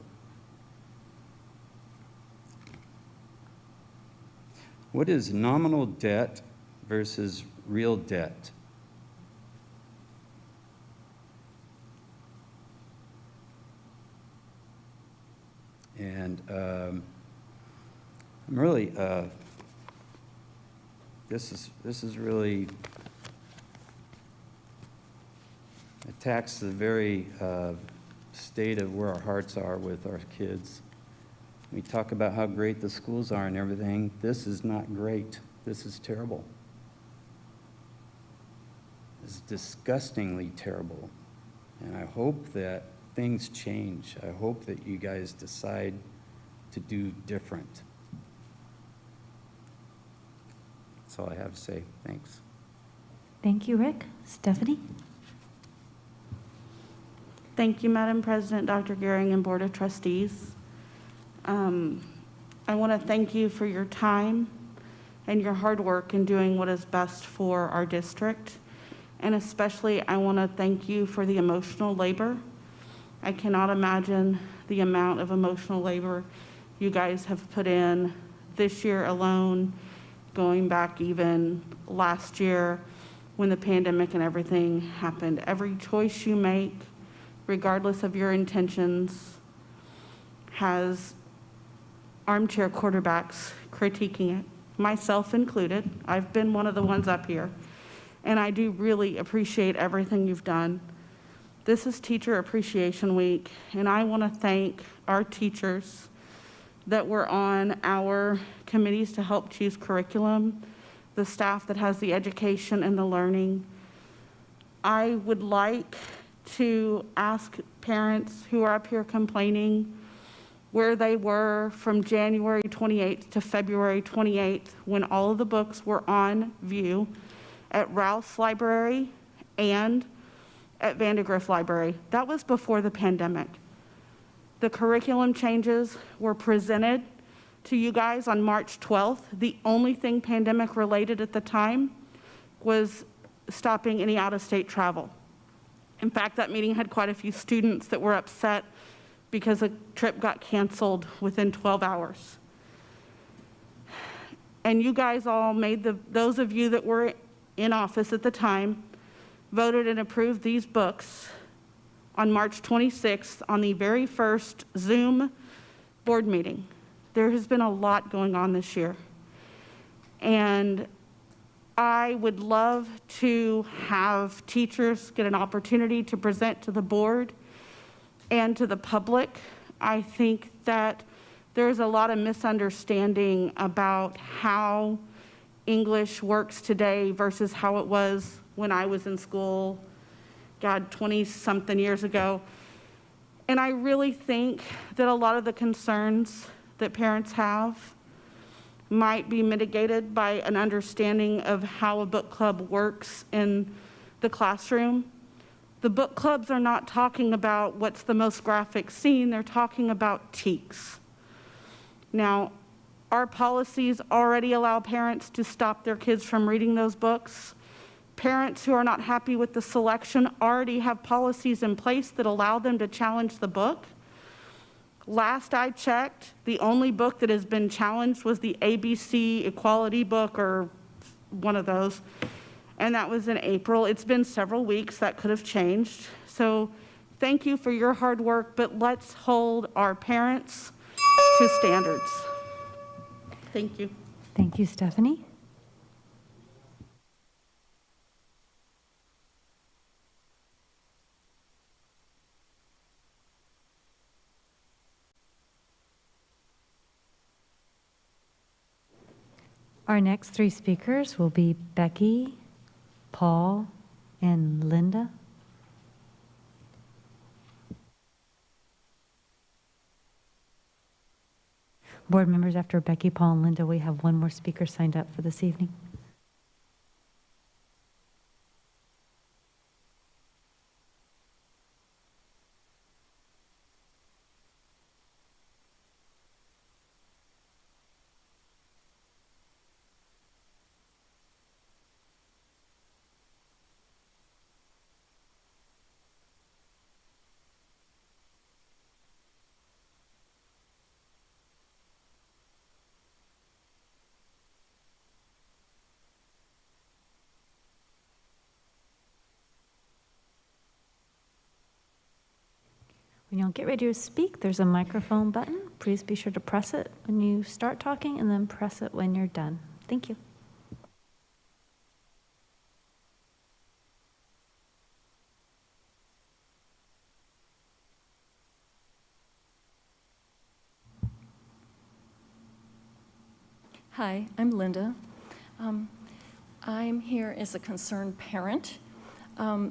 What is nominal debt versus real debt? And I'm really, this is really attacks the very state of where our hearts are with our kids. We talk about how great the schools are and everything. This is not great. This is terrible. It's disgustingly terrible. And I hope that things change. I hope that you guys decide to do different. That's all I have to say. Thanks. Thank you, Rick. Stephanie? Thank you, Madam President, Dr. Gehring, and Board of Trustees. I want to thank you for your time and your hard work in doing what is best for our district. And especially, I want to thank you for the emotional labor. I cannot imagine the amount of emotional labor you guys have put in this year alone, going back even last year when the pandemic and everything happened. Every choice you make, regardless of your intentions, has armchair quarterbacks critiquing it, myself included. I've been one of the ones up here, and I do really appreciate everything you've done. This is Teacher Appreciation Week, and I want to thank our teachers that were on our committees to help choose curriculum, the staff that has the education and the learning. I would like to ask parents who are up here complaining where they were from January 28th to February 28th when all of the books were on view at Rouse Library and at Vandegrift Library. That was before the pandemic. The curriculum changes were presented to you guys on March 12th. The only thing pandemic related at the time was stopping any out-of-state travel. In fact, that meeting had quite a few students that were upset because a trip got canceled within 12 hours. And you guys all made those of you that were in office at the time, voted and approved these books on March 26th on the very first Zoom board meeting. There has been a lot going on this year. And I would love to have teachers get an opportunity to present to the board and to the public. I think that there's a lot of misunderstanding about how English works today versus how it was when I was in school, God, 20-something years ago. And I really think that a lot of the concerns that parents have might be mitigated by an understanding of how a book club works in the classroom. The book clubs are not talking about what's the most graphic scene, they're talking about TEKS. Now, our policies already allow parents to stop their kids from reading those books. Parents who are not happy with the selection already have policies in place that allow them to challenge the book. Last I checked, the only book that has been challenged was the ABC Equality book, or one of those, and that was in April. It's been several weeks. That could have changed. So thank you for your hard work, but let's hold our parents to standards. Thank you. Thank you, Stephanie. Our next three speakers will be Becky, Paul, and Linda. Board members, after Becky, Paul, and Linda, we have one more speaker signed up for this evening. When you'll get ready to speak, there's a microphone button. Please be sure to press it when you start talking and then press it when you're done. Thank you. Hi, I'm Linda. I'm here as a concerned parent.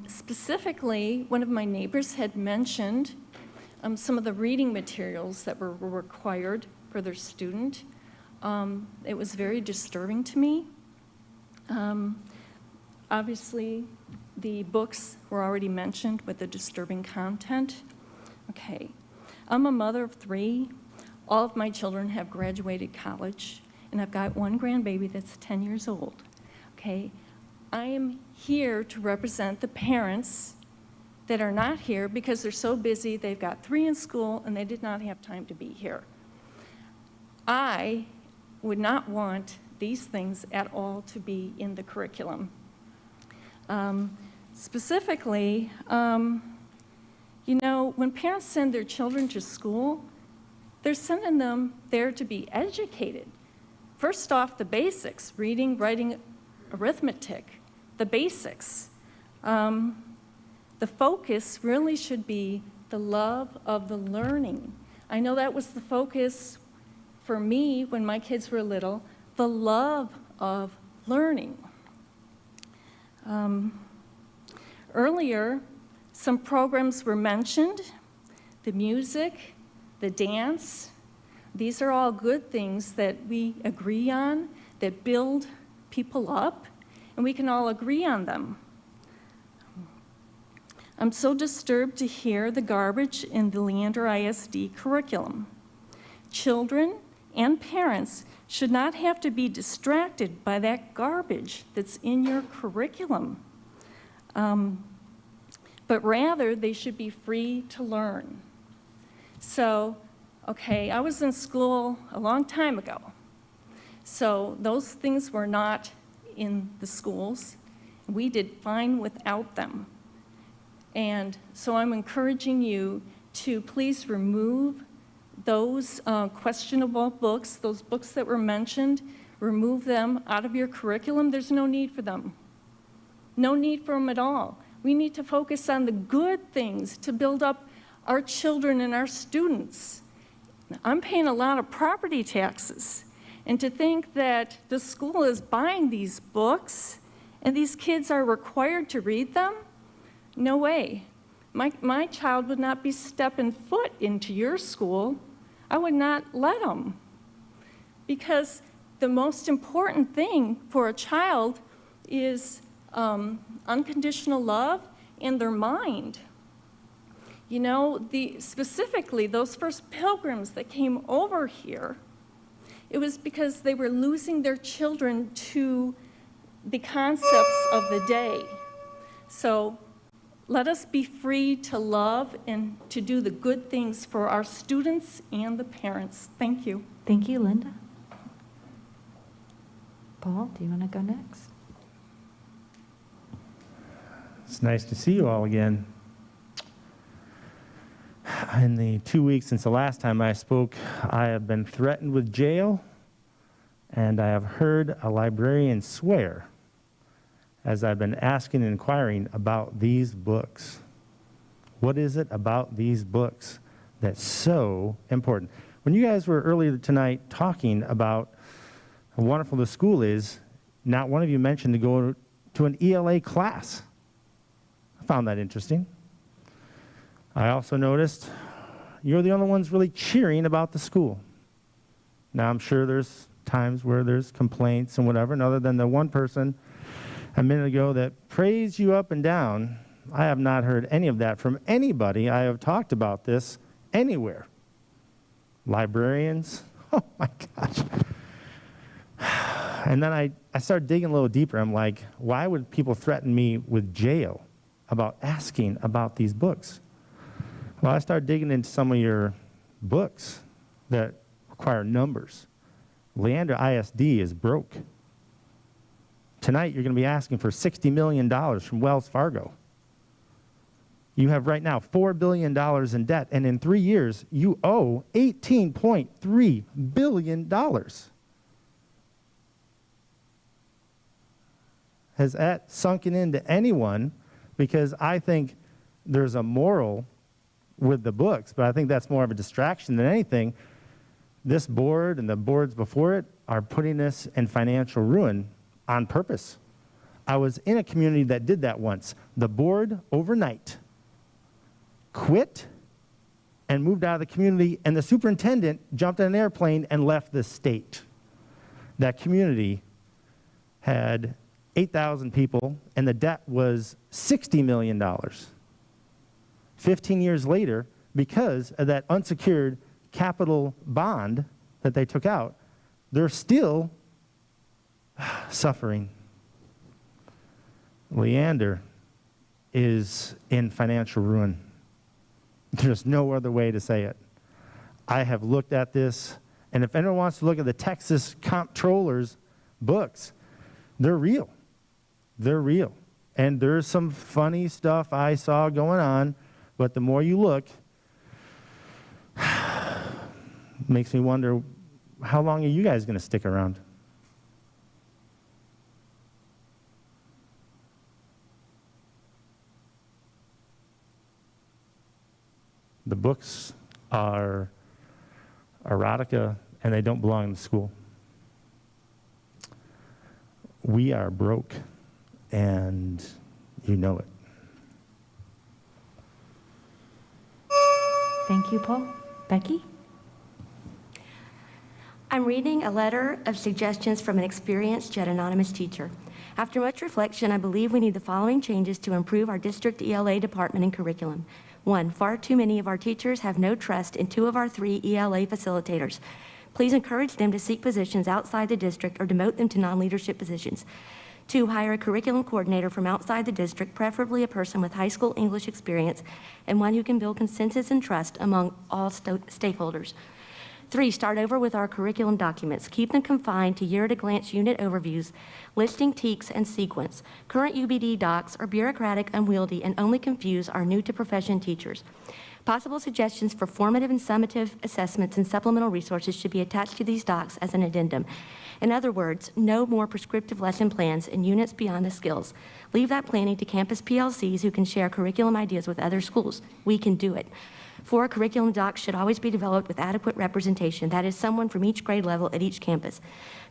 Specifically, one of my neighbors had mentioned some of the reading materials that were required for their student. It was very disturbing to me. Obviously, the books were already mentioned with the disturbing content. Okay, I'm a mother of 3. All of my children have graduated college, and I've got one grandbaby that's 10 years old. Okay, I am here to represent the parents that are not here because they're so busy. They've got 3 in school and they did not have time to be here. I would not want these things at all to be in the curriculum. Specifically, you know, when parents send their children to school, they're sending them there to be educated. First off, the basics, reading, writing, arithmetic, the basics. The focus really should be the love of the learning. I know that was the focus for me when my kids were little, the love of learning. Earlier, some programs were mentioned, the music, the dance. These are all good things that we agree on, that build people up, and we can all agree on them. I'm so disturbed to hear the garbage in the Leander ISD curriculum. Children and parents should not have to be distracted by that garbage that's in your curriculum, but rather they should be free to learn. So, okay, I was in school a long time ago, so those things were not in the schools. We did fine without them. And so I'm encouraging you to please remove those questionable books, those books that were mentioned, remove them out of your curriculum. There's no need for them. No need for them at all. We need to focus on the good things to build up our children and our students. I'm paying a lot of property taxes, and to think that the school is buying these books and these kids are required to read them, no way. My child would not be stepping foot into your school. I would not let them. Because the most important thing for a child is unconditional love and their mind. You know, specifically those first pilgrims that came over here, it was because they were losing their children to the concepts of the day. So let us be free to love and to do the good things for our students and the parents. Thank you. Thank you, Linda. Paul, do you want to go next? It's nice to see you all again. In the 2 weeks since the last time I spoke, I have been threatened with jail, and I have heard a librarian swear as I've been asking and inquiring about these books. What is it about these books that's so important? When you guys were earlier tonight talking about How wonderful the school is, not one of you mentioned to go to an ELA class. I found that interesting. I also noticed you're the only ones really cheering about the school. Now, I'm sure there's times where there's complaints and whatever, and other than the one person a minute ago that praised you up and down, I have not heard any of that from anybody I have talked about this anywhere. Librarians, oh my gosh. And then I started digging a little deeper. I'm like, why would people threaten me with jail about asking about these books? Well, I started digging into some of your books that require numbers. Leander ISD is broke. Tonight, you're going to be asking for $60 million from Wells Fargo. You have right now $4 billion in debt, and in 3 years, you owe $18.3 billion. Has that sunken into anyone? Because I think there's a moral with the books, but I think that's more of a distraction than anything. This board and the boards before it are putting us in financial ruin on purpose. I was in a community that did that once. The board overnight quit and moved out of the community, and the superintendent jumped in an airplane and left the state. That community had 8,000 people, and the debt was $60 million. 15 years later, because of that unsecured capital bond that they took out, they're still suffering. Leander is in financial ruin. There's no other way to say it. I have looked at this, and if anyone wants to look at the Texas comptroller's books, they're real. They're real. And there's some funny stuff I saw going on, but the more you look, makes me wonder, how long are you guys going to stick around? The books are erotica, and they don't belong in the school. We are broke, and you know it. Thank you, Paul. Becky? I'm reading a letter of suggestions from an experienced yet anonymous teacher. After much reflection, I believe we need the following changes to improve our district ELA department and curriculum. 1, far too many of our teachers have no trust in 2 of our 3 ELA facilitators. Please encourage them to seek positions outside the district or demote them to non-leadership positions. 2, hire a curriculum coordinator from outside the district, preferably a person with high school English experience and one who can build consensus and trust among all stakeholders. 3, start over with our curriculum documents. Keep them confined to year-at-a-glance unit overviews, listing TEKS and sequence. Current UBD docs are bureaucratic, unwieldy, and only confuse our new-to-profession teachers. Possible suggestions for formative and summative assessments and supplemental resources should be attached to these docs as an addendum. In other words, no more prescriptive lesson plans and units beyond the skills. Leave that planning to campus PLCs who can share curriculum ideas with other schools. We can do it. 4, curriculum docs should always be developed with adequate representation, that is, someone from each grade level at each campus.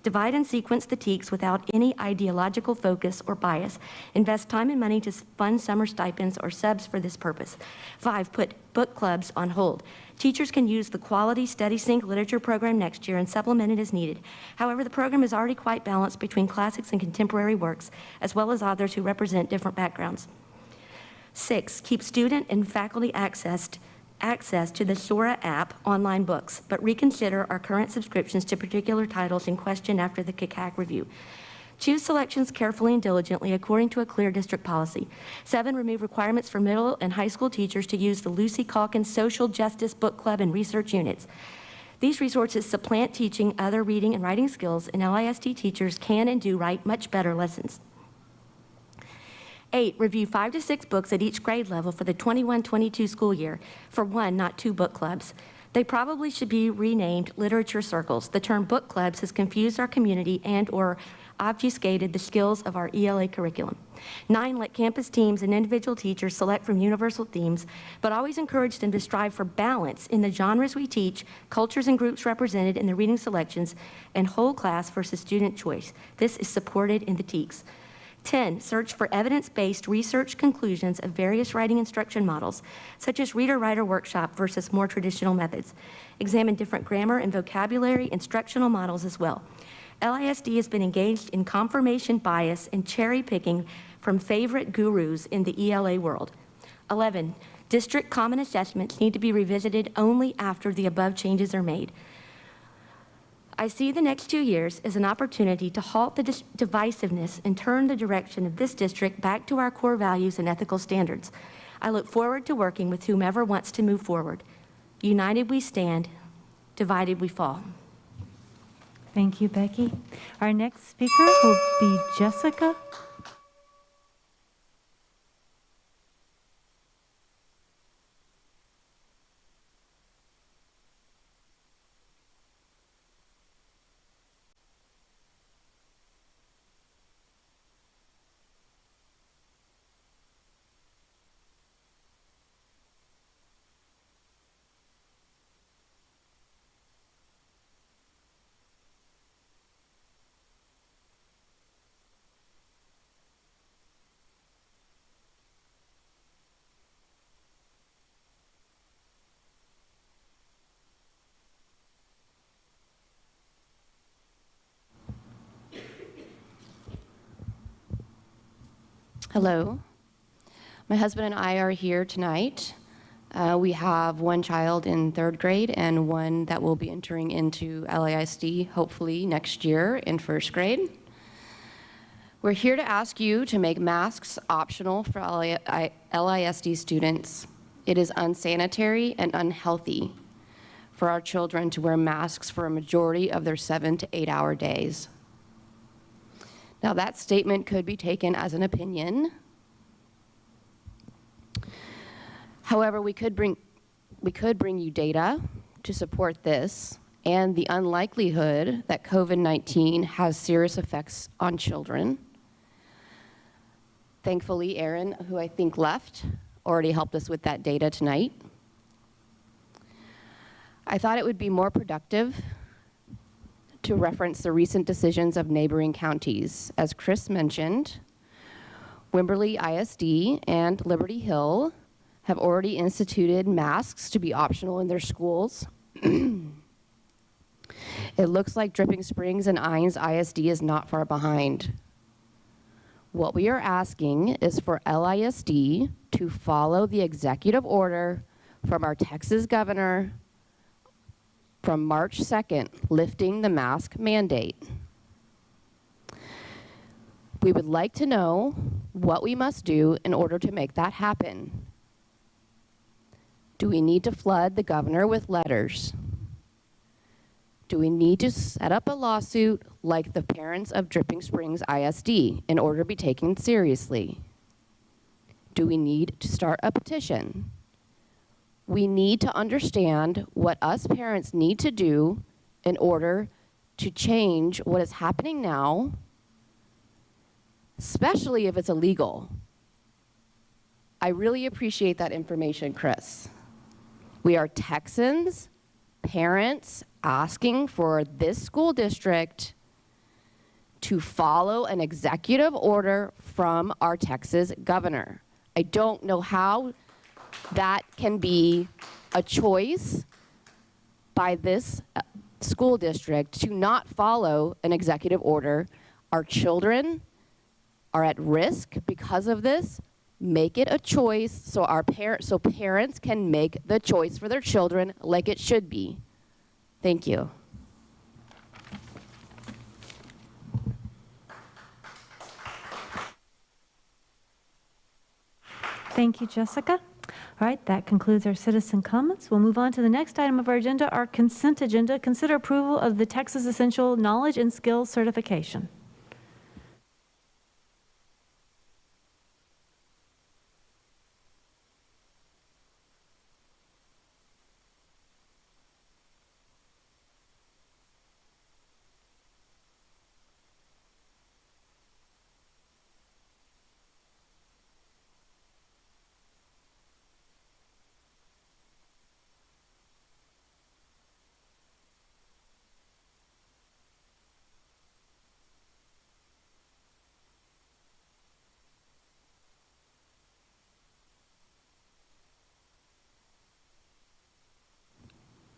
Divide and sequence the TEKS without any ideological focus or bias. Invest time and money to fund summer stipends or subs for this purpose. 5, put book clubs on hold. Teachers can use the Quality Study Sync literature program next year and supplement it as needed. However, the program is already quite balanced between classics and contemporary works, as well as authors who represent different backgrounds. 6, keep student and faculty access to the Sora app online books, but reconsider our current subscriptions to particular titles in question after the KCAC review. Choose selections carefully and diligently according to a clear district policy. 7, remove requirements for middle and high school teachers to use the Lucy Calkins Social Justice Book Club and research units. These resources supplant teaching other reading and writing skills, and LISD teachers can and do write much better lessons. 8, review 5 to 6 books at each grade level for the 21-22 school year for 1, not 2 book clubs. They probably should be renamed literature circles. The term book clubs has confused our community and/or obfuscated the skills of our ELA curriculum. 9, let campus teams and individual teachers select from universal themes, but always encourage them to strive for balance in the genres we teach, cultures and groups represented in the reading selections, and whole class versus student choice. This is supported in the TEKS. 10, search for evidence-based research conclusions of various writing instruction models, such as reader-writer workshop versus more traditional methods. Examine different grammar and vocabulary instructional models as well. LISD has been engaged in confirmation bias and cherry-picking from favorite gurus in the ELA world. 11, district common assessments need to be revisited only after the above changes are made. I see the next 2 years as an opportunity to halt the divisiveness and turn the direction of this district back to our core values and ethical standards. I look forward to working with whomever wants to move forward. United we stand, divided we fall. Thank you, Becky. Our next speaker will be Jessica. Hello. My husband and I are here tonight. We have one child in 3rd grade and one that will be entering into LISD hopefully next year in 1st grade. We're here to ask you to make masks optional for LISD students. It is unsanitary and unhealthy for our children to wear masks for a majority of their 7 to 8 hour days. Now, that statement could be taken as an opinion. However, we could bring you data to support this and the unlikelihood that COVID-19 has serious effects on children. Thankfully, Aaron, who I think left, already helped us with that data tonight. I thought it would be more productive to reference the recent decisions of neighboring counties. As Chris mentioned, Wimberley ISD and Liberty Hill have already instituted masks to be optional in their schools. It looks like Dripping Springs and Ines ISD is not far behind. What we are asking is for LISD to follow the executive order from our Texas governor from March 2nd, lifting the mask mandate. We would like to know what we must do in order to make that happen. Do we need to flood the governor with letters? Do we need to set up a lawsuit like the parents of Dripping Springs ISD in order to be taken seriously? Do we need to start a petition? We need to understand what us parents need to do in order to change what is happening now, especially if it's illegal. I really appreciate that information, Chris. We are Texans, parents, asking for this school district to follow an executive order from our Texas governor. I don't know how that can be a choice by this school district to not follow an executive order. Our children are at risk because of this. Make it a choice so parents can make the choice for their children like it should be. Thank you. Thank you, Jessica. All right, that concludes our citizen comments. We'll move on to the next item of our agenda, our consent agenda. Consider approval of the Texas Essential Knowledge and Skills Certification.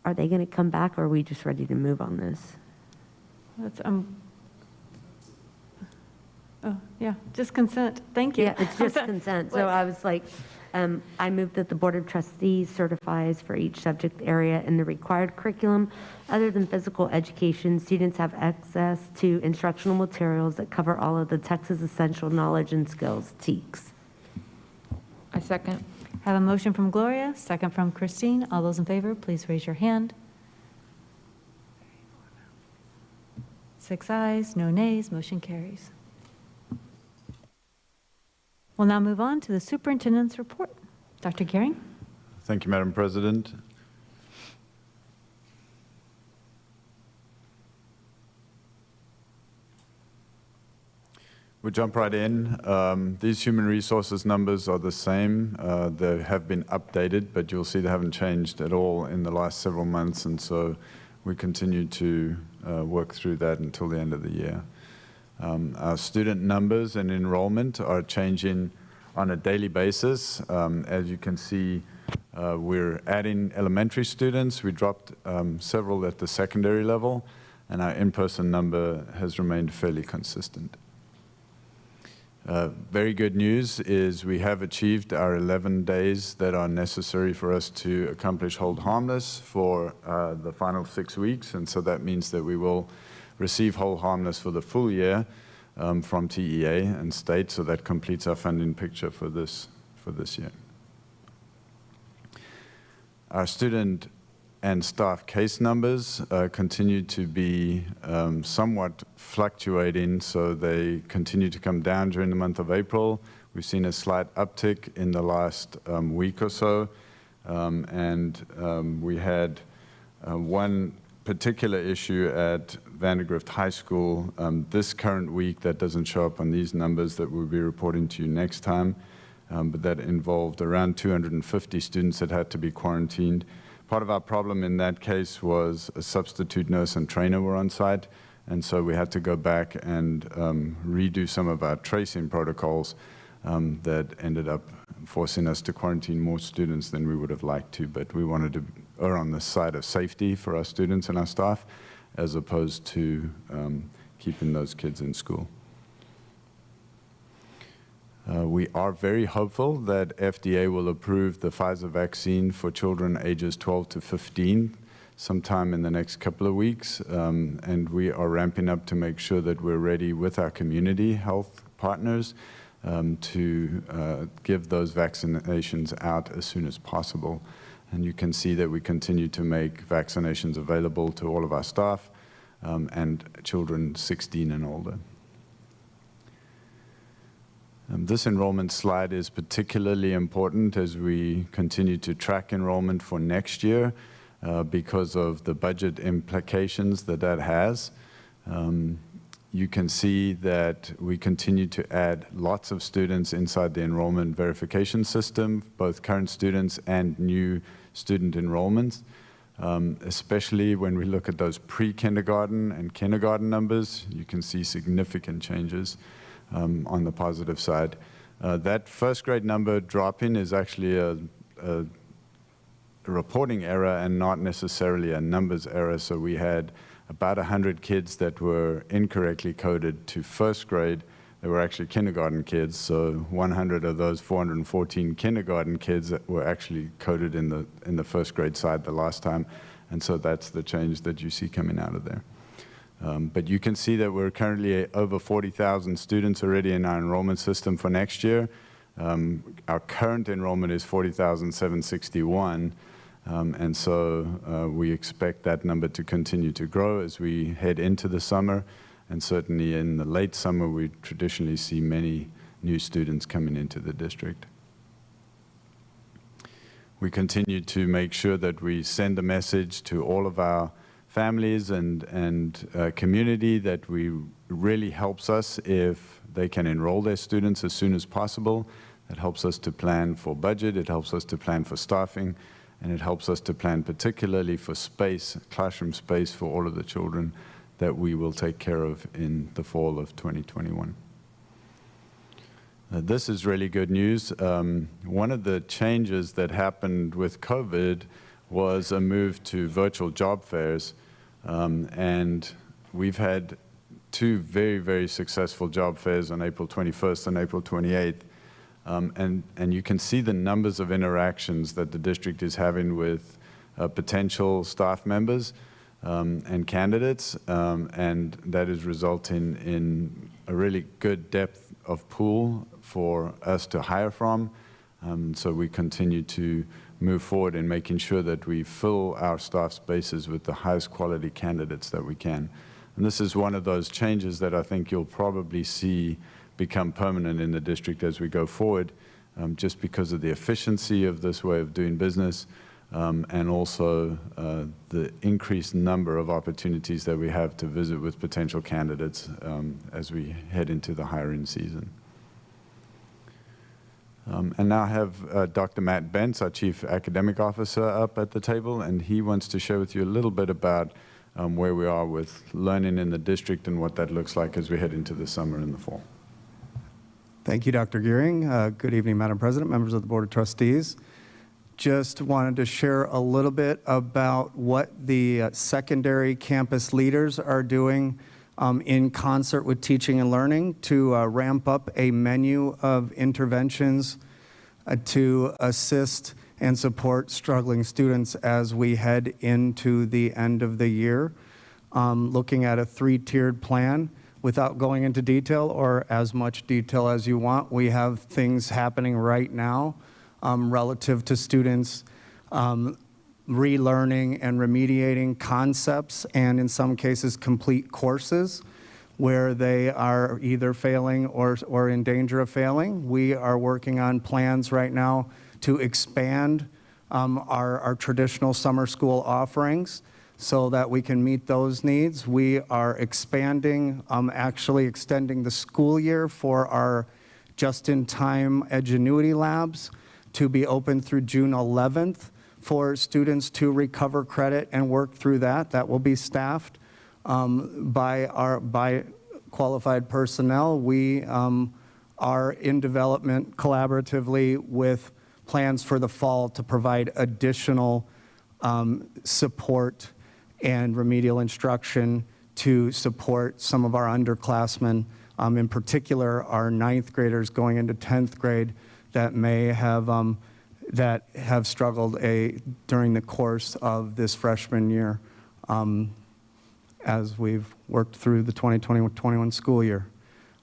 are they going to come back, or are we just ready to move on this? That's, oh, yeah, just consent. Thank you. Yeah, it's just consent. So I was like, I move that the Board of Trustees certifies for each subject area in the required curriculum, other than physical education, students have access to instructional materials that cover all of the Texas Essential Knowledge and Skills, TEKS. I second. Have a motion from Gloria, second from Christine. All those in favor, please raise your hand. 6 ayes, no nays, motion carries. We'll now move on to the superintendent's report. Dr. Gehring? Thank you, Madam President. We'll jump right in. These human resources numbers are the same. They have been updated, but you'll see they haven't changed at all in the last several months, and so we continue to work through that until the end of the year. Our student numbers and enrollment are changing on a daily basis. As you can see, we're adding elementary students. We dropped several at the secondary level, and our in-person number has remained fairly consistent. Very good news is we have achieved our 11 days that are necessary for us to accomplish hold harmless for the final 6 weeks, and so that means that we will receive hold harmless for the full year from TEA and state, so that completes our funding picture for this year. Our student and staff case numbers continue to be somewhat fluctuating, so they continue to come down during the month of April. We've seen a slight uptick in the last week or so, and we had one particular issue at Vandergrift High School this current week that doesn't show up on these numbers that we'll be reporting to you next time, but that involved around 250 students that had to be quarantined. Part of our problem in that case was a substitute nurse and trainer were on site, and so we had to go back and redo some of our tracing protocols that ended up forcing us to quarantine more students than we would have liked to, but we wanted to err on the side of safety for our students and our staff as opposed to keeping those kids in school. We are very hopeful that FDA will approve the Pfizer vaccine for children ages 12 to 15 sometime in the next couple of weeks, and we are ramping up to make sure that we're ready with our community health partners to give those vaccinations out as soon as possible. And you can see that we continue to make vaccinations available to all of our staff and children 16 and older. This enrollment slide is particularly important as we continue to track enrollment for next year because of the budget implications that that has. You can see that we continue to add lots of students inside the enrollment verification system, both current students and new student enrollments, especially when we look at those pre-kindergarten and kindergarten numbers. You can see significant changes on the positive side. That first grade number dropping is actually a reporting error and not necessarily a numbers error. So we had about 100 kids that were incorrectly coded to first grade. They were actually kindergarten kids. So 100 of those 414 kindergarten kids that were actually coded in the first grade side the last time. And so that's the change that you see coming out of there. But you can see that we're currently over 40,000 students already in our enrollment system for next year. Our current enrollment is 40,761, and so we expect that number to continue to grow as we head into the summer, and certainly in the late summer we traditionally see many new students coming into the district. We continue to make sure that we send a message to all of our families and community that really helps us if they can enroll their students as soon as possible. It helps us to plan for budget, it helps us to plan for staffing, and it helps us to plan particularly for space, classroom space for all of the children that we will take care of in the fall of 2021. This is really good news. One of the changes that happened with COVID was a move to virtual job fairs. And we've had 2 very, very successful job fairs on April 21st and April 28th. And you can see the numbers of interactions that the district is having with potential staff members and candidates, and that is resulting in a really good depth of pool for us to hire from. So we continue to move forward in making sure that we fill our staff spaces with the highest quality candidates that we can. And this is one of those changes that I think you'll probably see become permanent in the district as we go forward, just because of the efficiency of this way of doing business, and also the increased number of opportunities that we have to visit with potential candidates as we head into the hiring season. And now I have Dr. Matt Bentz, our Chief Academic Officer, up at the table, and he wants to share with you a little bit about where we are with learning in the district and what that looks like as we head into the summer and the fall. Thank you, Dr. Gearing. Good evening, Madam President, members of the Board of Trustees. Just wanted to share a little bit about what the secondary campus leaders are doing in concert with teaching and learning to ramp up a menu of interventions to assist and support struggling students as we head into the end of the year. Looking at a 3-tiered plan. Without going into detail or as much detail as you want, we have things happening right now relative to students relearning and remediating concepts, and in some cases complete courses where they are either failing or in danger of failing. We are working on plans right now to expand our traditional summer school offerings so that we can meet those needs. We are expanding, actually extending the school year for our just-in-time Edgenuity labs to be open through June 11th for students to recover credit and work through that. That will be staffed by qualified personnel. We are in development collaboratively with plans for the fall to provide additional support and remedial instruction to support some of our underclassmen, in particular our 9th graders going into 10th grade that may have struggled during the course of this freshman year as we've worked through the 2020-21 school year.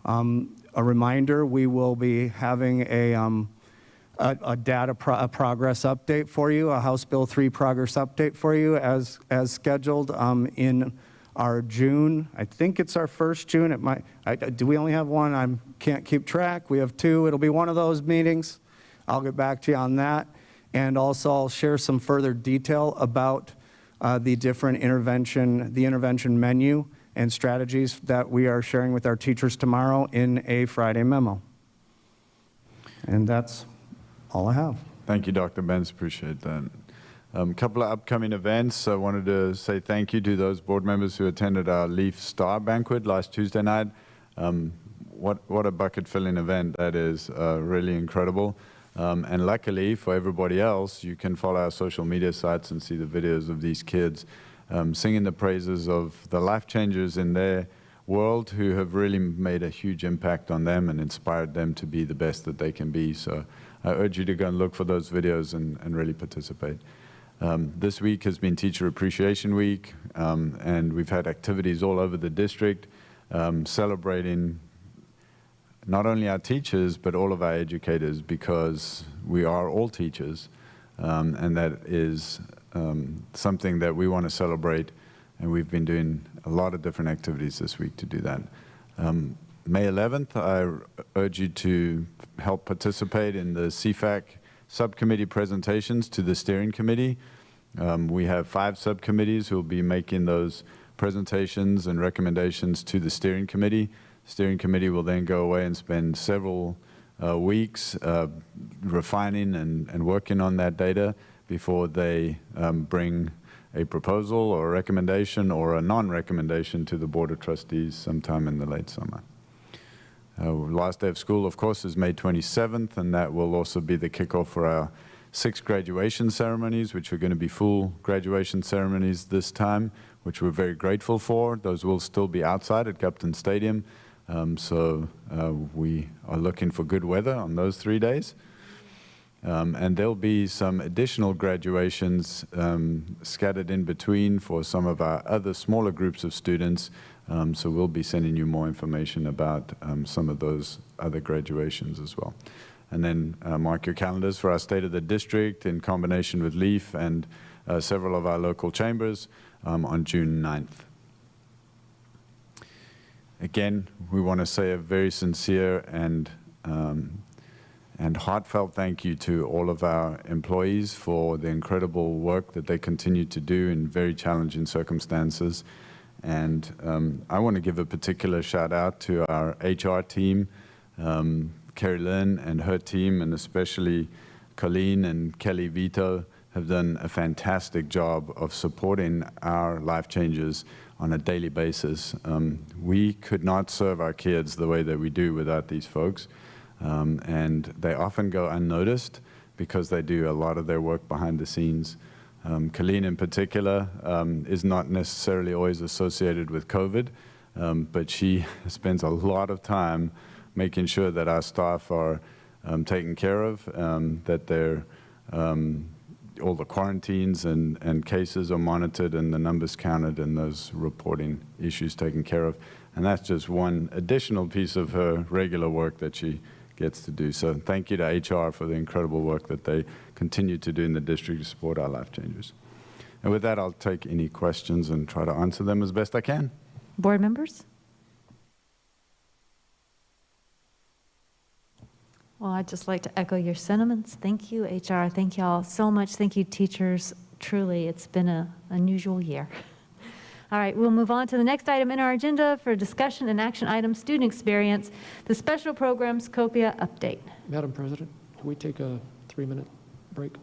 A reminder, we will be having a data progress update for you, a House Bill 3 progress update for you as scheduled in our June. I think it's our first June. It might. Do we only have one? I can't keep track. We have 2. It'll be one of those meetings. I'll get back to you on that. And also I'll share some further detail about the intervention menu and strategies that we are sharing with our teachers tomorrow in a Friday memo. And that's all I have. Thank you, Dr. Benz. Appreciate that. A couple of upcoming events. I wanted to say thank you to those board members who attended our Leaf Star banquet last Tuesday night. What a bucket-filling event that is, really incredible. And luckily for everybody else, you can follow our social media sites and see the videos of these kids singing the praises of the life changers in their world who have really made a huge impact on them and inspired them to be the best that they can be. So I urge you to go and look for those videos and really participate. This week has been Teacher Appreciation Week, and we've had activities all over the district celebrating not only our teachers, but all of our educators, because we are all teachers, and that is something that we want to celebrate, and we've been doing a lot of different activities this week to do that. May 11th, I urge you to help participate in the CFAC subcommittee presentations to the steering committee. We have 5 subcommittees who will be making those presentations and recommendations to the steering committee. Steering committee will then go away and spend several weeks refining and working on that data before they bring a proposal or a recommendation or a non-recommendation to the Board of Trustees sometime in the late summer. Last day of school, of course, is May 27th, and that will also be the kickoff for our 6 graduation ceremonies, which are going to be full graduation ceremonies this time, which we're very grateful for. Those will still be outside at Gupton Stadium. So we are looking for good weather on those 3 days. And there'll be some additional graduations scattered in between for some of our other smaller groups of students. So we'll be sending you more information about some of those other graduations as well. And then mark your calendars for our State of the District in combination with LEAF and several of our local chambers on June 9th. Again, we want to say a very sincere and heartfelt thank you to all of our employees for the incredible work that they continue to do in very challenging circumstances. And I want to give a particular shout out to our HR team, Carrie Lynn and her team, and especially Colleen and Kelly Vito have done a fantastic job of supporting our life changers on a daily basis. We could not serve our kids the way that we do without these folks. And they often go unnoticed because they do a lot of their work behind the scenes. Colleen in particular is not necessarily always associated with COVID, but she spends a lot of time making sure that our staff are taken care of, that they're, all the quarantines and cases are monitored and the numbers counted and those reporting issues taken care of. And that's just one additional piece of her regular work that she gets to do. So thank you to HR for the incredible work that they continue to do in the district to support our life changers. And with that, I'll take any questions and try to answer them as best I can. Board members? Well, I'd just like to echo your sentiments. Thank you, HR. Thank you all so much. Thank you, teachers. Truly, it's been an unusual year. All right, we'll move on to the next item in our agenda for discussion and action item, student experience, the special programs COPIA update. Madam President, can we take a 3-minute break?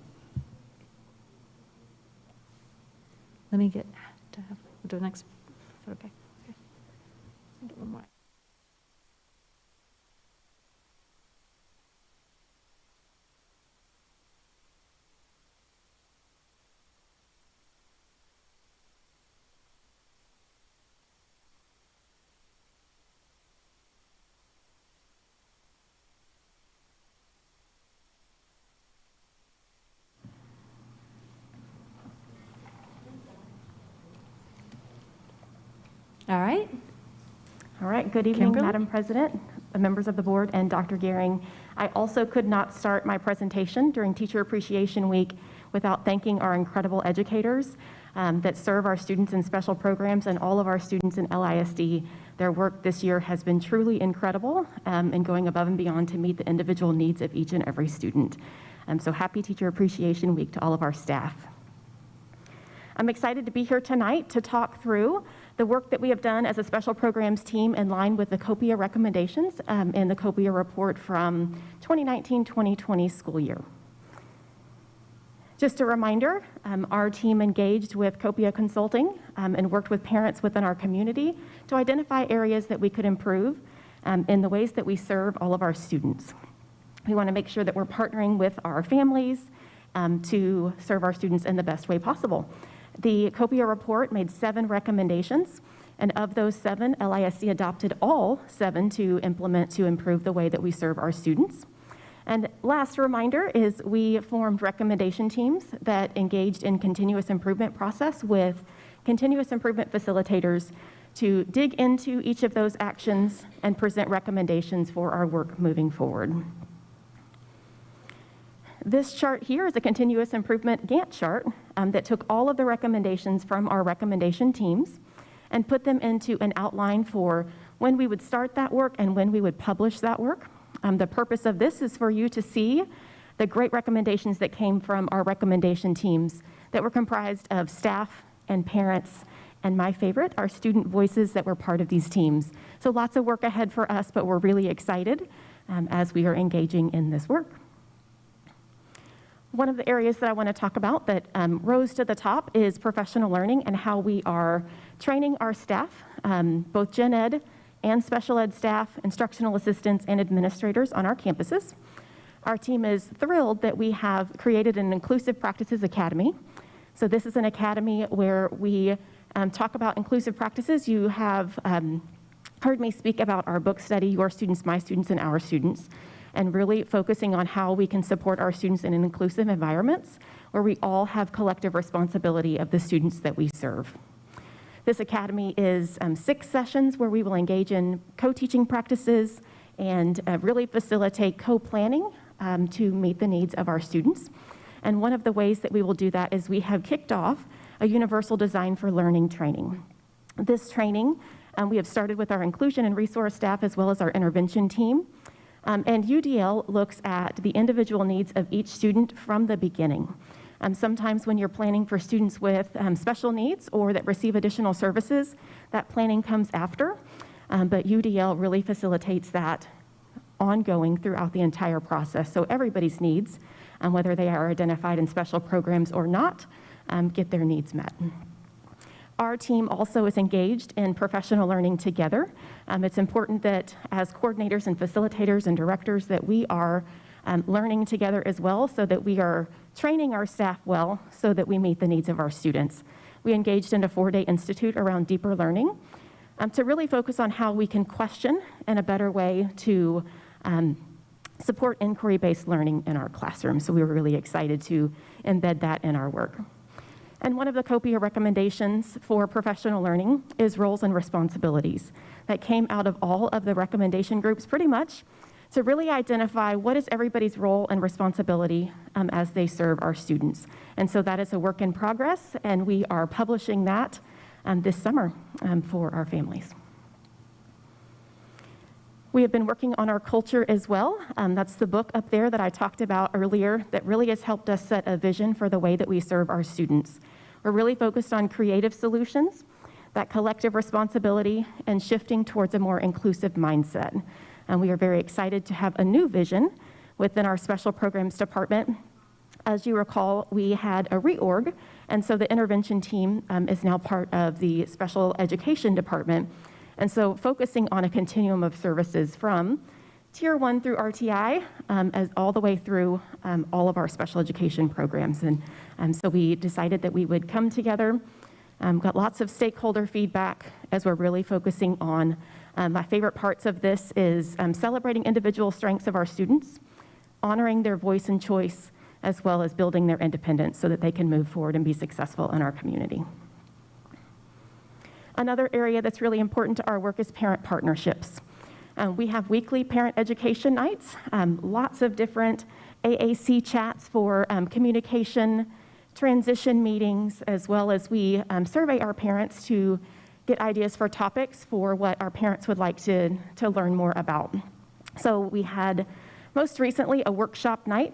Let me get to have, we'll do the next, is that okay? Okay. I'll do one more. All right. All right. Good evening, Kimberly? Madam President, members of the board, and Dr. Gehring. I also could not start my presentation during Teacher Appreciation Week without thanking our incredible educators that serve our students in special programs and all of our students in LISD. Their work this year has been truly incredible and going above and beyond to meet the individual needs of each and every student. So happy Teacher Appreciation Week to all of our staff. I'm excited to be here tonight to talk through the work that we have done as a special programs team in line with the COPIA recommendations in the COPIA report from 2019-2020 school year. Just a reminder, our team engaged with COPIA Consulting and worked with parents within our community to identify areas that we could improve in the ways that we serve all of our students. We want to make sure that we're partnering with our families to serve our students in the best way possible. The COPIA report made 7 recommendations, and of those 7, LISD adopted all 7 to implement to improve the way that we serve our students. And last reminder is we formed recommendation teams that engaged in continuous improvement process with continuous improvement facilitators to dig into each of those actions and present recommendations for our work moving forward. This chart here is a continuous improvement Gantt chart that took all of the recommendations from our recommendation teams and put them into an outline for when we would start that work and when we would publish that work. The purpose of this is for you to see the great recommendations that came from our recommendation teams that were comprised of staff and parents, and my favorite, our student voices that were part of these teams. So lots of work ahead for us, but we're really excited as we are engaging in this work. One of the areas that I want to talk about that rose to the top is professional learning and how we are training our staff, both gen ed and special ed staff, instructional assistants, and administrators on our campuses. Our team is thrilled that we have created an Inclusive Practices Academy. So this is an academy where we talk about inclusive practices. You have heard me speak about our book study, Your Students, My Students, and Our Students, and really focusing on how we can support our students in inclusive environments where we all have collective responsibility of the students that we serve. This academy is 6 sessions where we will engage in co-teaching practices and really facilitate co-planning to meet the needs of our students. And one of the ways that we will do that is we have kicked off a Universal Design for Learning training. This training we have started with our inclusion and resource staff as well as our intervention team. And UDL looks at the individual needs of each student from the beginning. Sometimes when you're planning for students with special needs or that receive additional services, that planning comes after. But UDL really facilitates that ongoing throughout the entire process. So everybody's needs, whether they are identified in special programs or not, get their needs met. Our team also is engaged in professional learning together. It's important that as coordinators and facilitators and directors that we are learning together as well so that we are training our staff well so that we meet the needs of our students. We engaged in a 4-day institute around deeper learning to really focus on how we can question in a better way to support inquiry-based learning in our classroom. So we were really excited to embed that in our work. And one of the COPIA recommendations for professional learning is roles and responsibilities. That came out of all of the recommendation groups pretty much to really identify what is everybody's role and responsibility as they serve our students. And so that is a work in progress, and we are publishing that this summer for our families. We have been working on our culture as well. That's the book up there that I talked about earlier that really has helped us set a vision for the way that we serve our students. We're really focused on creative solutions, that collective responsibility, and shifting towards a more inclusive mindset. And we are very excited to have a new vision within our special programs department. As you recall, we had a reorg, and so the intervention team is now part of the special education department. And so focusing on a continuum of services from Tier 1 through RTI, as all the way through all of our special education programs. And so we decided that we would come together, got lots of stakeholder feedback as we're really focusing on my favorite parts of this is celebrating individual strengths of our students, honoring their voice and choice, as well as building their independence so that they can move forward and be successful in our community. Another area that's really important to our work is parent partnerships. We have weekly parent education nights, lots of different AAC chats for communication, transition meetings, as well as we survey our parents to get ideas for topics for what our parents would like to learn more about. So we had most recently a workshop night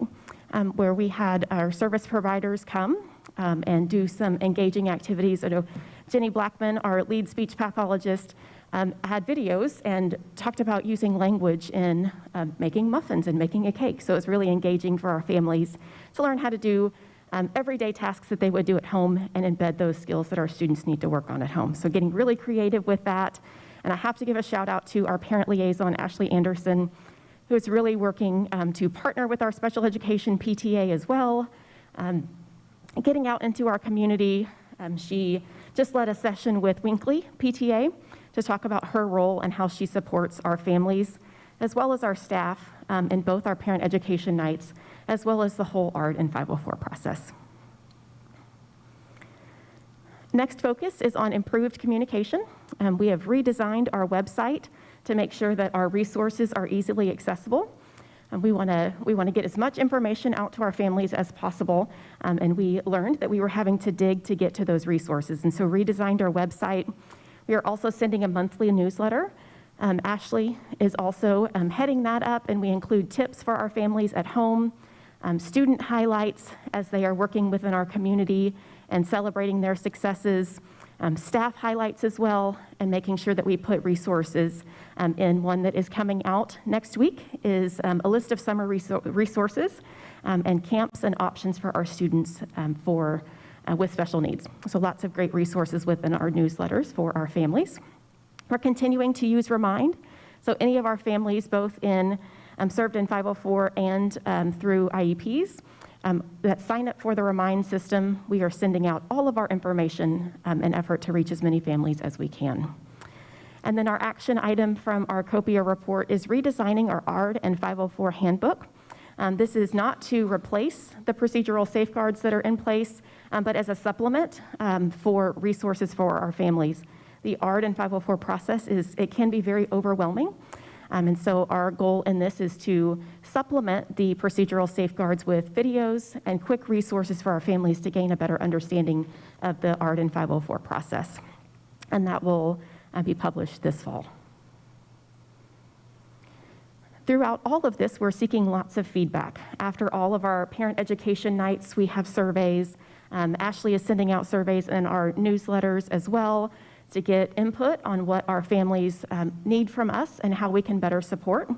where we had our service providers come and do some engaging activities. I know Jenny Blackman, our lead speech pathologist, had videos and talked about using language in making muffins and making a cake. So it was really engaging for our families to learn how to do everyday tasks that they would do at home and embed those skills that our students need to work on at home. So getting really creative with that. And I have to give a shout out to our parent liaison, Ashley Anderson, who is really working to partner with our special education PTA as well. Getting out into our community, she just led a session with Winkley PTA to talk about her role and how she supports our families, as well as our staff in both our parent education nights, as well as the whole ARD and 504 process. Next focus is on improved communication. We have redesigned our website to make sure that our resources are easily accessible. We want to get as much information out to our families as possible, and we learned that we were having to dig to get to those resources, and so redesigned our website. We are also sending a monthly newsletter. Ashley is also heading that up, and we include tips for our families at home, student highlights as they are working within our community and celebrating their successes, staff highlights as well, and making sure that we put resources in. One that is coming out next week is a list of summer resources and camps and options for our students with special needs. So lots of great resources within our newsletters for our families. We're continuing to use Remind. So any of our families, both in served in 504 and through IEPs. That sign up for the Remind system, we are sending out all of our information in an effort to reach as many families as we can. And then our action item from our COPIA report is redesigning our ARD and 504 handbook. This is not to replace the procedural safeguards that are in place, but as a supplement for resources for our families. The ARD and 504 process it can be very overwhelming. And so our goal in this is to supplement the procedural safeguards with videos and quick resources for our families to gain a better understanding of the ARD and 504 process. And that will be published this fall. Throughout all of this, we're seeking lots of feedback. After all of our parent education nights, we have surveys. Ashley is sending out surveys in our newsletters as well to get input on what our families need from us and how we can better support.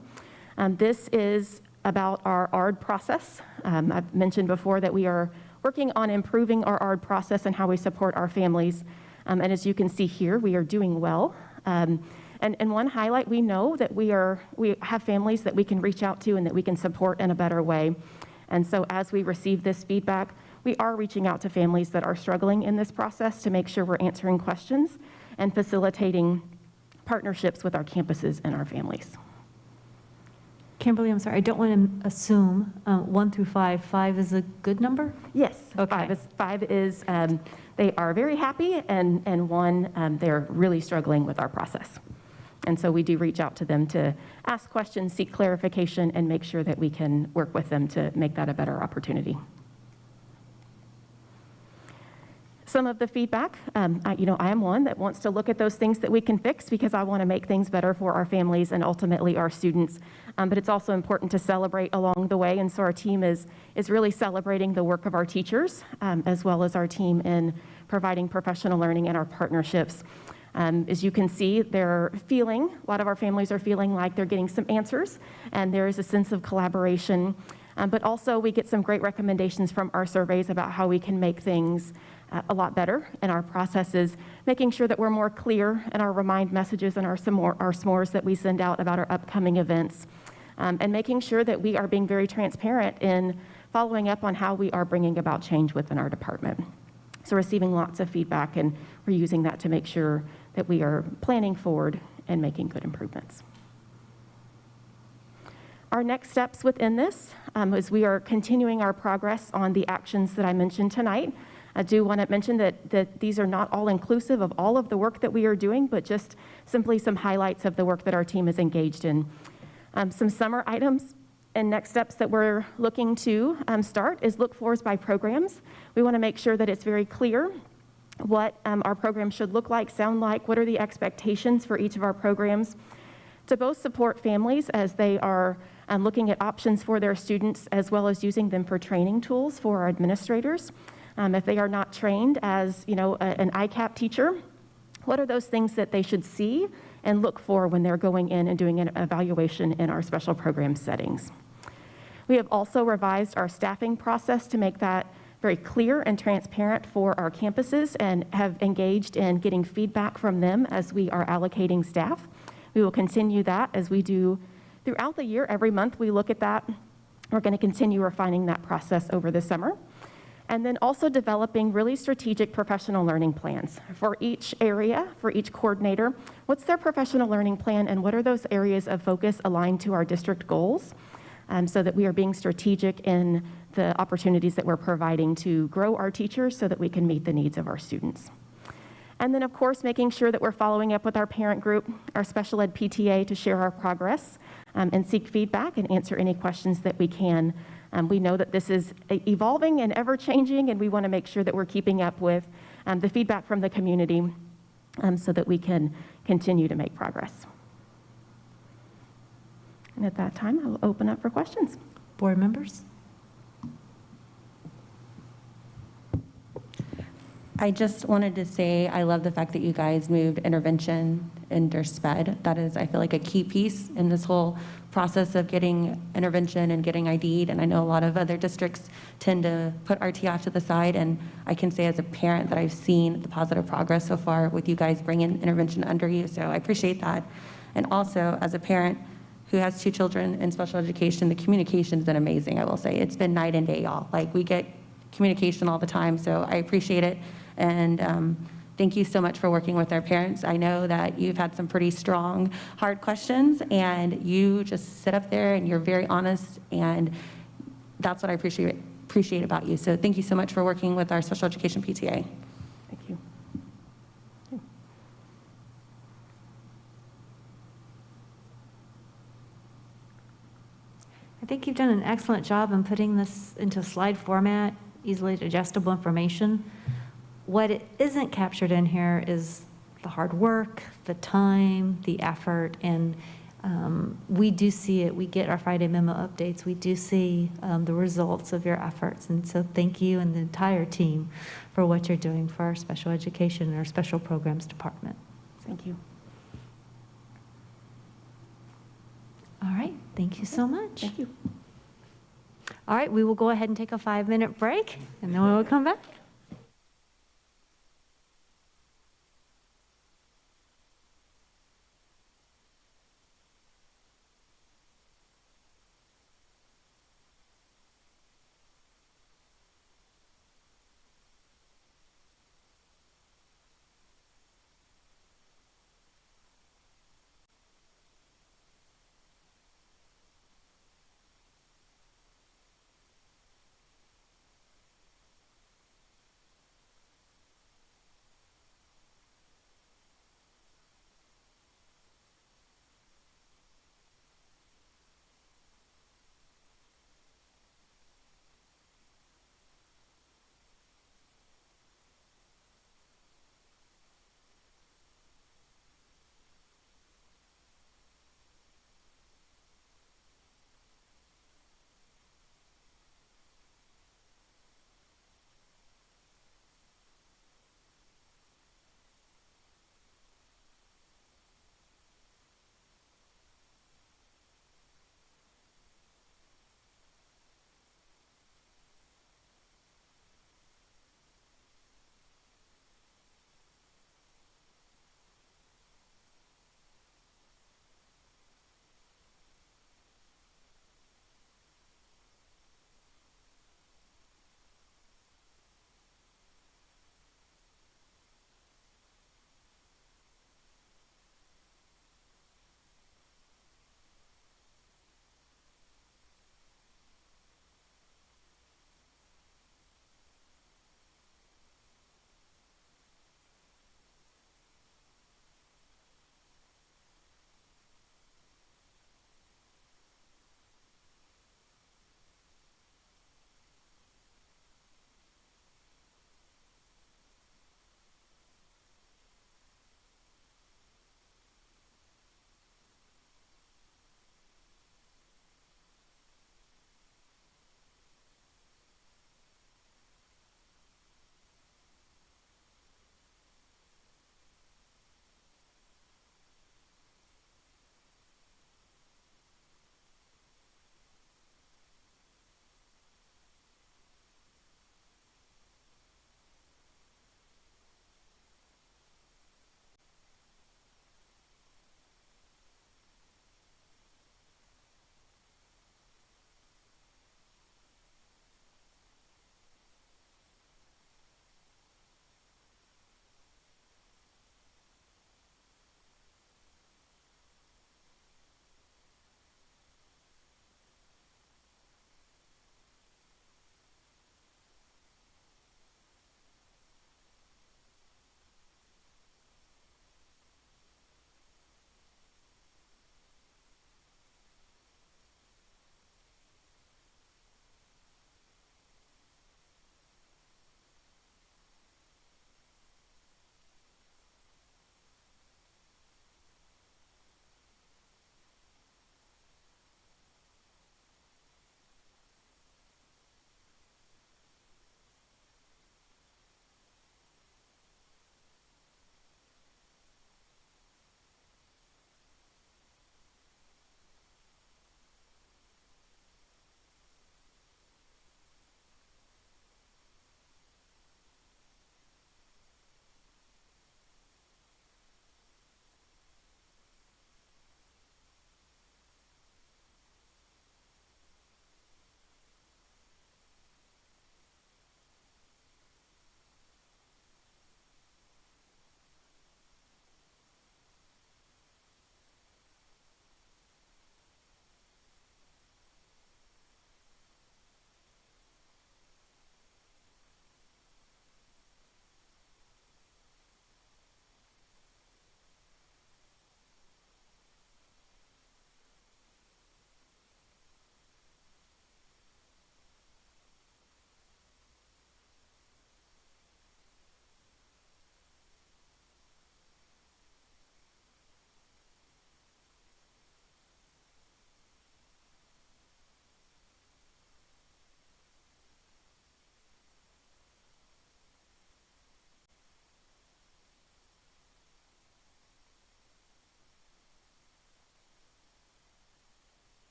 This is about our ARD process. I've mentioned before that we are working on improving our ARD process and how we support our families. And as you can see here, we are doing well. And one highlight, we know that we have families that we can reach out to and that we can support in a better way. And so as we receive this feedback, we are reaching out to families that are struggling in this process to make sure we're answering questions and facilitating partnerships with our campuses and our families. Kimberly, I'm sorry, I don't want to assume 1 through 5. 5 is a good number? Yes, okay. Five is they are very happy, and 1, they're really struggling with our process. And so we do reach out to them to ask questions, seek clarification, and make sure that we can work with them to make that a better opportunity. Some of the feedback, I am one that wants to look at those things that we can fix because I want to make things better for our families and ultimately our students. But it's also important to celebrate along the way. And so our team is really celebrating the work of our teachers as well as our team in providing professional learning and our partnerships. As you can see, a lot of our families are feeling like they're getting some answers and there is a sense of collaboration. But also we get some great recommendations from our surveys about how we can make things a lot better in our processes, making sure that we're more clear in our remind messages and our s'mores that we send out about our upcoming events, and making sure that we are being very transparent in following up on how we are bringing about change within our department. So receiving lots of feedback, and we're using that to make sure that we are planning forward and making good improvements. Our next steps within this is we are continuing our progress on the actions that I mentioned tonight. I do want to mention that these are not all inclusive of all of the work that we are doing, but just simply some highlights of the work that our team is engaged in. Some summer items and next steps that we're looking to start is look fors by programs. We want to make sure that it's very clear what our program should look like, sound like, what are the expectations for each of our programs to both support families as they are looking at options for their students, as well as using them for training tools for our administrators. If they are not trained as an ICAP teacher, what are those things that they should see and look for when they're going in and doing an evaluation in our special program settings? We have also revised our staffing process to make that very clear and transparent for our campuses and have engaged in getting feedback from them as we are allocating staff. We will continue that as we do throughout the year. Every month we look at that. We're going to continue refining that process over the summer. And then also developing really strategic professional learning plans for each area, for each coordinator. What's their professional learning plan and what are those areas of focus aligned to our district goals, so that we are being strategic in the opportunities that we're providing to grow our teachers so that we can meet the needs of our students. And then of course, making sure that we're following up with our parent group, our special ed PTA to share our progress and seek feedback and answer any questions that we can. We know that this is evolving and ever-changing, and we want to make sure that we're keeping up with the feedback from the community so that we can continue to make progress. And at that time, I will open up for questions. Board members? I just wanted to say I love the fact that you guys moved intervention into SPED. That is, I feel like, a key piece in this whole process of getting intervention and getting ID'd. And I know a lot of other districts tend to put RT off to the side. And I can say as a parent that I've seen the positive progress so far with you guys bringing intervention under you. So I appreciate that. And also, as a parent, who has 2 children in special education, the communication's been amazing, I will say. It's been night and day, y'all. Like, we get communication all the time, so I appreciate it. And thank you so much for working with our parents. I know that you've had some pretty strong, hard questions, and you just sit up there and you're very honest, and that's what I appreciate about you. So thank you so much for working with our special education PTA. Thank you. I think you've done an excellent job in putting this into slide format, easily digestible information. What it isn't captured in here is the hard work, the time, the effort, and we do see it. We get our Friday memo updates. We do see the results of your efforts. And so thank you and the entire team for what you're doing for our special education and our special programs department. Thank you. All right, thank you so much. Thank you. All right, we will go ahead and take a 5-minute break, and then we will come back.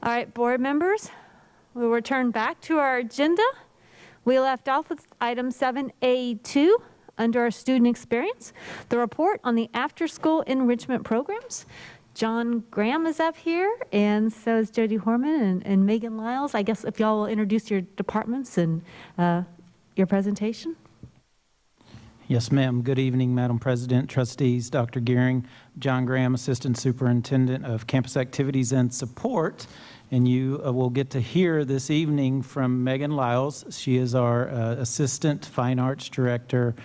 All right, board members, we'll return back to our agenda. We left off with item 7A2 under our student experience, the report on the after-school enrichment programs. John Graham is up here, and so is Jody Horman and Megan Lyles. I guess if y'all will introduce your departments and your presentation. Yes, ma'am. Good evening, Madam President, trustees, Dr. Gearing, John Graham, Assistant Superintendent of Campus Activities and Support. And you will get to hear this evening from Megan Lyles. She is our Assistant Fine Arts Director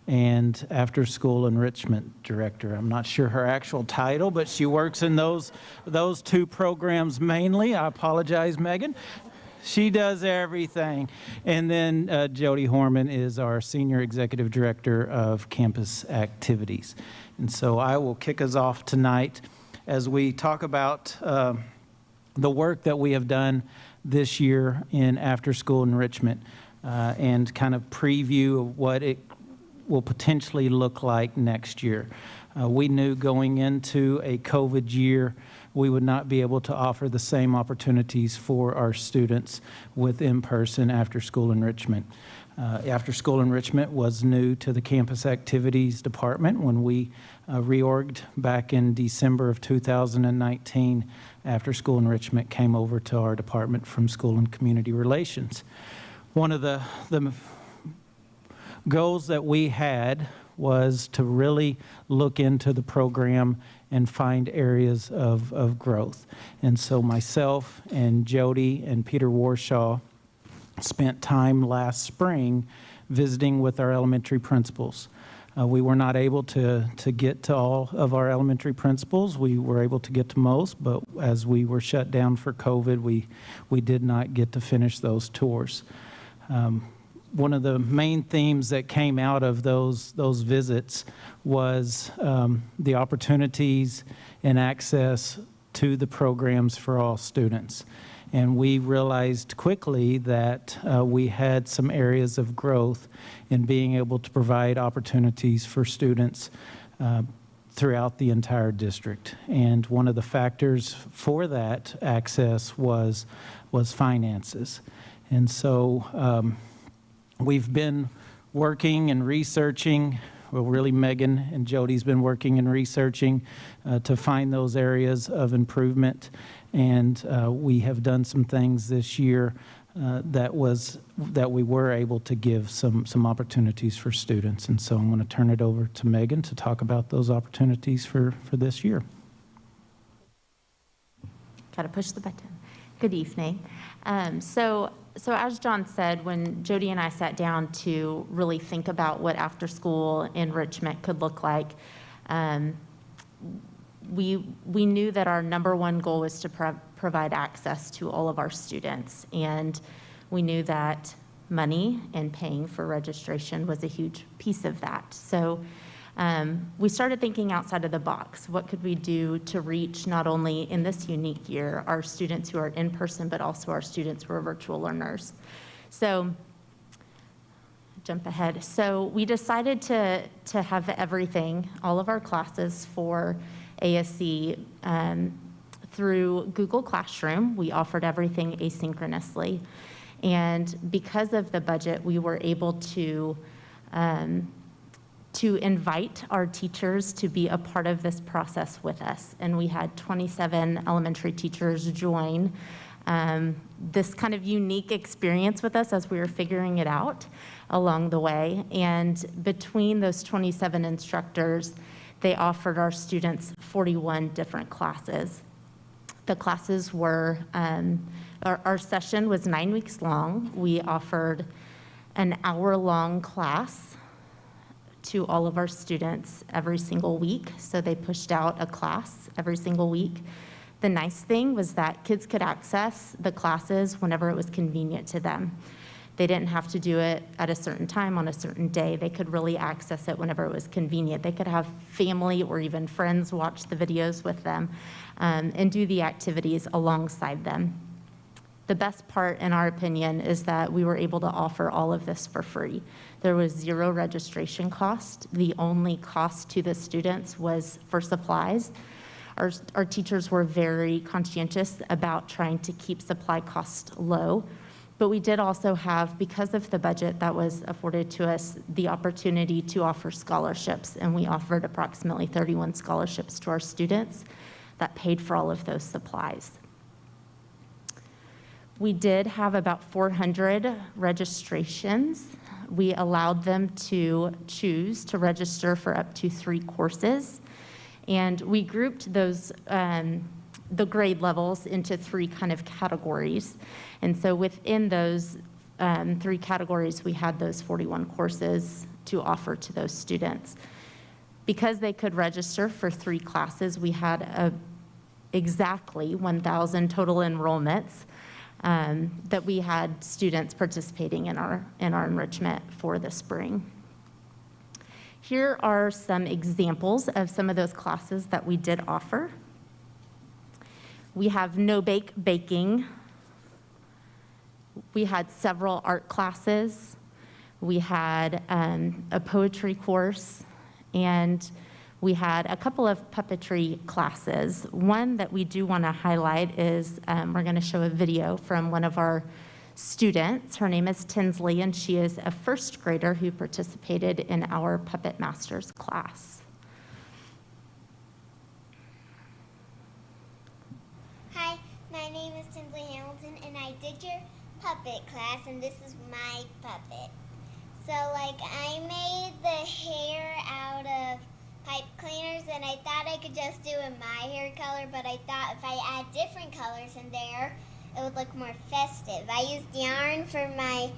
and After School Enrichment Director. I'm not sure her actual title, but she works in those two programs mainly. I apologize, Megan. She does everything. And then Jody Horman is our Senior Executive Director of Campus Activities. And so I will kick us off tonight as we talk about the work that we have done this year in after-school enrichment and kind of preview of what it will potentially look like next year. We knew going into a COVID year we would not be able to offer the same opportunities for our students with in-person after-school enrichment. After-school enrichment was new to the Campus Activities Department when we reorged back in December of 2019. After-school enrichment came over to our department from School and Community Relations. One of the goals that we had was to really look into the program and find areas of growth. And so myself and Jody and Peter Warshaw spent time last spring visiting with our elementary principals. We were not able to get to all of our elementary principals. We were able to get to most, but as we were shut down for COVID, we did not get to finish those tours. One of the main themes that came out of those visits was the opportunities and access to the programs for all students. And we realized quickly that we had some areas of growth in being able to provide opportunities for students throughout the entire district. And one of the factors for that access was finances. And so we've been working and researching, well, really Megan and Jody's been working and researching to find those areas of improvement. And we have done some things this year that we were able to give some opportunities for students. And so I'm going to turn it over to Megan to talk about those opportunities for this year. Got to push the button. Good evening. So as John said, when Jody and I sat down to really think about what after-school enrichment could look like, we knew that our number one goal was to provide access to all of our students. And we knew that money and paying for registration was a huge piece of that. So we started thinking outside of the box. What could we do to reach not only in this unique year our students who are in person, but also our students who are virtual learners? So jump ahead. So we decided to have everything, all of our classes for ASC through Google Classroom. We offered everything asynchronously. And because of the budget, we were able to invite our teachers to be a part of this process with us. And we had 27 elementary teachers join this kind of unique experience with us as we were figuring it out along the way. And between those 27 instructors, they offered our students 41 different classes. The classes were, our session was 9 weeks long. We offered an hour-long class to all of our students every single week. So they pushed out a class every single week. The nice thing was that kids could access the classes whenever it was convenient to them. They didn't have to do it at a certain time on a certain day. They could really access it whenever it was convenient. They could have family or even friends watch the videos with them and do the activities alongside them. The best part, in our opinion, is that we were able to offer all of this for free. There was zero registration cost. The only cost to the students was for supplies. Our teachers were very conscientious about trying to keep supply costs low. But we did also have, because of the budget that was afforded to us, the opportunity to offer scholarships. And we offered approximately 31 scholarships to our students that paid for all of those supplies. We did have about 400 registrations. We allowed them to choose to register for up to 3 courses. And we grouped those, the grade levels into 3 kind of categories. And so within those 3 categories, we had those 41 courses to offer to those students. Because they could register for 3 classes, we had exactly 1,000 total enrollments that we had students participating in our enrichment for the spring. Here are some examples of some of those classes that we did offer. We have no-bake baking. We had several art classes. We had a poetry course, and we had a couple of puppetry classes. One that we do want to highlight is we're going to show a video from one of our students. Her name is Tinsley, and she is a 1st grader who participated in our Puppet Masters class. Hi, my name is Tinsley Hamilton, and I did your puppet class, and this is my puppet. So, like, I made the hair out of pipe cleaners, and I thought I could just do in my hair color, but I thought if I add different colors in there, it would look more festive. I used yarn for my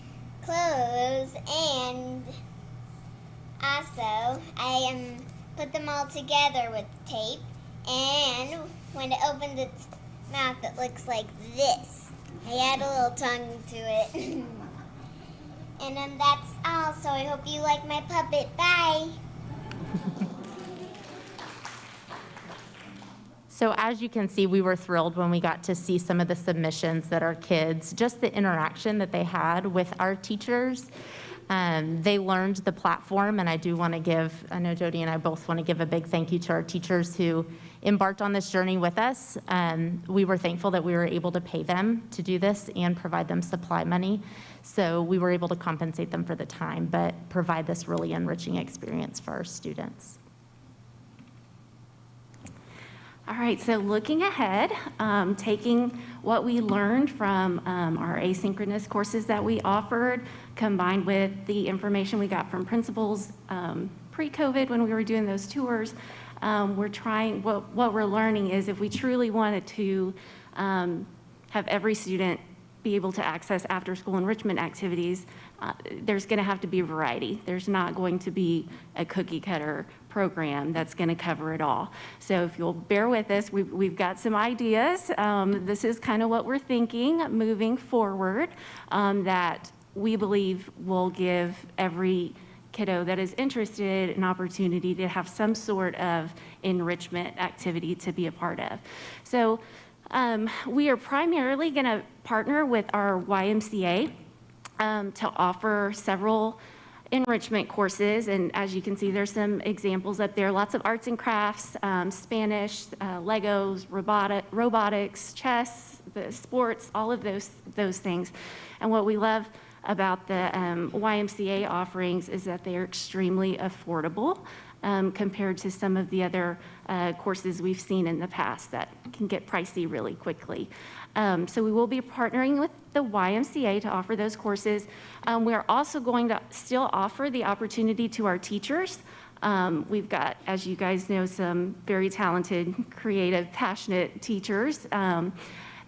clothes, and also I put them all together with tape, and when it opens its mouth, it looks like this. I add a little tongue to it. And then that's all, so I hope you like my puppet. Bye! So as you can see, we were thrilled when we got to see some of the submissions that our kids, just the interaction that they had with our teachers. They learned the platform, and I do want to give, I know Jody and I both want to give a big thank you to our teachers who embarked on this journey with us. We were thankful that we were able to pay them to do this and provide them supply money. So we were able to compensate them for the time, but provide this really enriching experience for our students. All right, so looking ahead, taking what we learned from our asynchronous courses that we offered, combined with the information we got from principals pre-COVID when we were doing those tours, we're trying, what we're learning is if we truly wanted to have every student be able to access after-school enrichment activities, there's going to have to be variety. There's not going to be a cookie-cutter program that's going to cover it all. So if you'll bear with us, we've got some ideas. This is kind of what we're thinking moving forward, that we believe will give every kiddo that is interested an opportunity to have some sort of enrichment activity to be a part of. So we are primarily going to partner with our YMCA to offer several enrichment courses, and as you can see, there's some examples up there, lots of arts and crafts, Spanish, Legos, robotics, chess, the sports, all of those things. And what we love about the YMCA offerings is that they are extremely affordable compared to some of the other courses we've seen in the past that can get pricey really quickly. So we will be partnering with the YMCA to offer those courses. We're also going to still offer the opportunity to our teachers. We've got, as you guys know, some very talented, creative, passionate teachers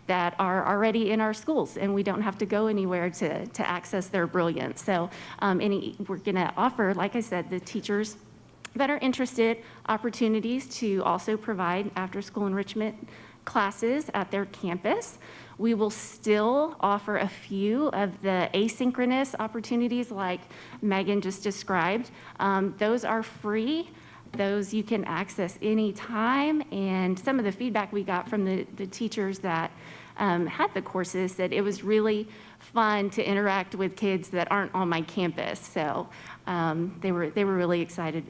that are already in our schools, and we don't have to go anywhere to access their brilliance. So we're going to offer, like I said, the teachers that are interested opportunities to also provide after-school enrichment classes at their campus. We will still offer a few of the asynchronous opportunities like Megan just described. Those are free. Those you can access anytime. And some of the feedback we got from the teachers that had the courses said it was really fun to interact with kids that aren't on my campus. So they were really excited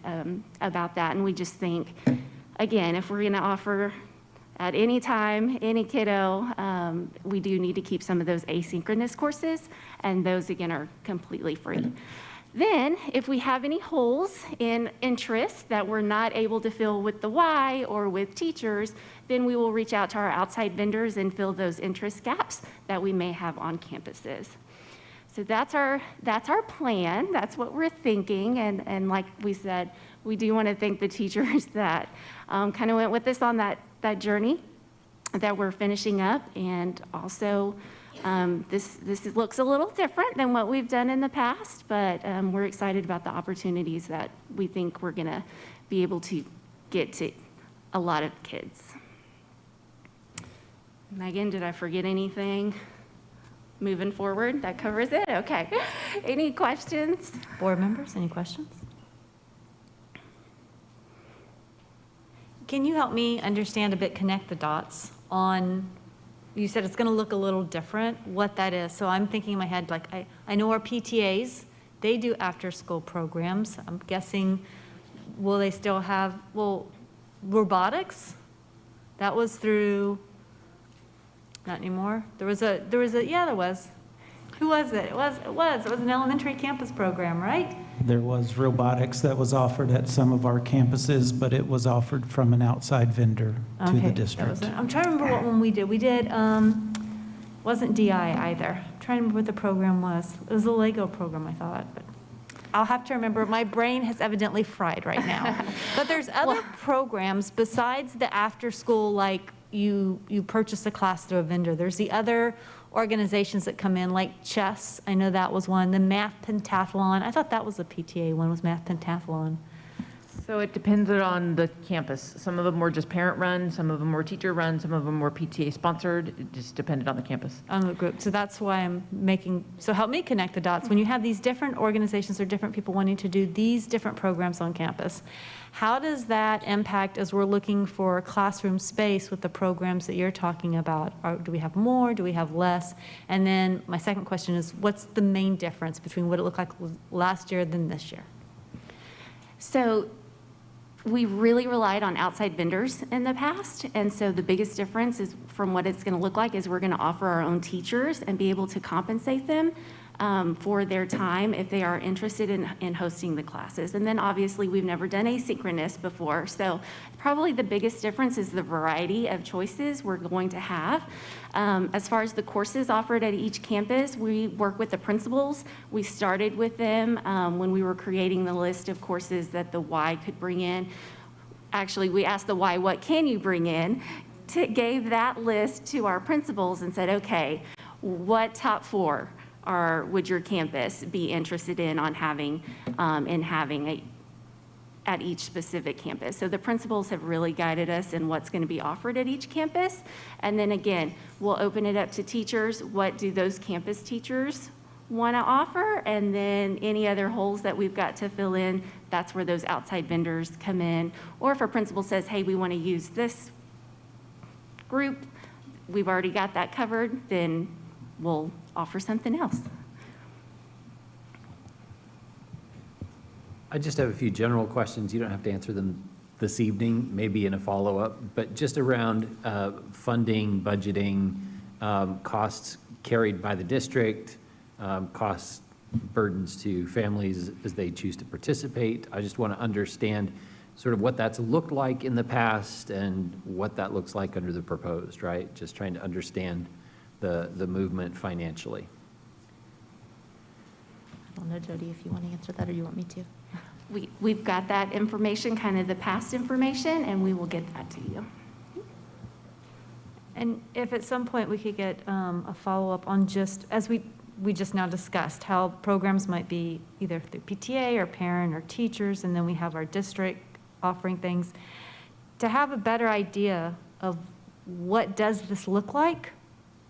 about that. And we just think, again, if we're going to offer at any time, any kiddo. We do need to keep some of those asynchronous courses, and those, again, are completely free. Then, if we have any holes in interest that we're not able to fill with the Y or with teachers, then we will reach out to our outside vendors and fill those interest gaps that we may have on campuses. So that's our plan. That's what we're thinking. And like we said, we do want to thank the teachers that kind of went with us on that journey that we're finishing up. And also, this looks a little different than what we've done in the past, but we're excited about the opportunities that we think we're going to be able to get to a lot of kids. Megan, did I forget anything? Moving forward, that covers it? Okay. Any questions? Board members, any questions? Can you help me understand a bit, connect the dots on, you said it's going to look a little different, what that is. So I'm thinking in my head, like, I know our PTAs, they do after-school programs. I'm guessing, will they still have, robotics? That was through, not anymore. There was, yeah, there was. Who was it? It was an elementary campus program, right? There was robotics that was offered at some of our campuses, but it was offered from an outside vendor to the district. I'm trying to remember what one we did. We did, wasn't DI either. I'm trying to remember what the program was. It was a Lego program, I thought. But I'll have to remember. My brain has evidently fried right now. But there's other programs besides the after school, like you purchase a class through a vendor. There's the other organizations that come in, like chess. I know that was one. The math pentathlon. I thought that was a PTA one, was math pentathlon. So it depended on the campus. Some of them were just parent-run, some of them were teacher-run, some of them were PTA-sponsored. It just depended on the campus. On the group. So that's why I'm making, so help me connect the dots. When you have these different organizations or different people wanting to do these different programs on campus, how does that impact as we're looking for classroom space with the programs that you're talking about? Do we have more? Do we have less? And then my second question is, what's the main difference between what it looked like last year than this year? So we really relied on outside vendors in the past, and so the biggest difference is from what it's going to look like is we're going to offer our own teachers and be able to compensate them for their time if they are interested in hosting the classes. And then obviously we've never done asynchronous before, so probably the biggest difference is the variety of choices we're going to have. As far as the courses offered at each campus, we work with the principals. We started with them when we were creating the list of courses that the Y could bring in. Actually, we asked the Y, what can you bring in? Gave that list to our principals and said, okay, what top 4 would your campus be interested in having at each specific campus? So the principals have really guided us in what's going to be offered at each campus. And then again, we'll open it up to teachers. What do those campus teachers want to offer? And then any other holes that we've got to fill in, that's where those outside vendors come in. Or if a principal says, hey, we want to use this group, we've already got that covered, then we'll offer something else. I just have a few general questions. You don't have to answer them this evening, maybe in a follow-up, but just around funding, budgeting, costs carried by the district, cost burdens to families as they choose to participate. I just want to understand sort of what that's looked like in the past and what that looks like under the proposed, right? Just trying to understand the movement financially. I don't know, Jody, if you want to answer that or you want me to. We've got that information, kind of the past information, and we will get that to you. And if at some point we could get a follow-up on just, as we just now discussed, how programs might be either through PTA or parent or teachers, and then we have our district offering things, to have a better idea of what does this look like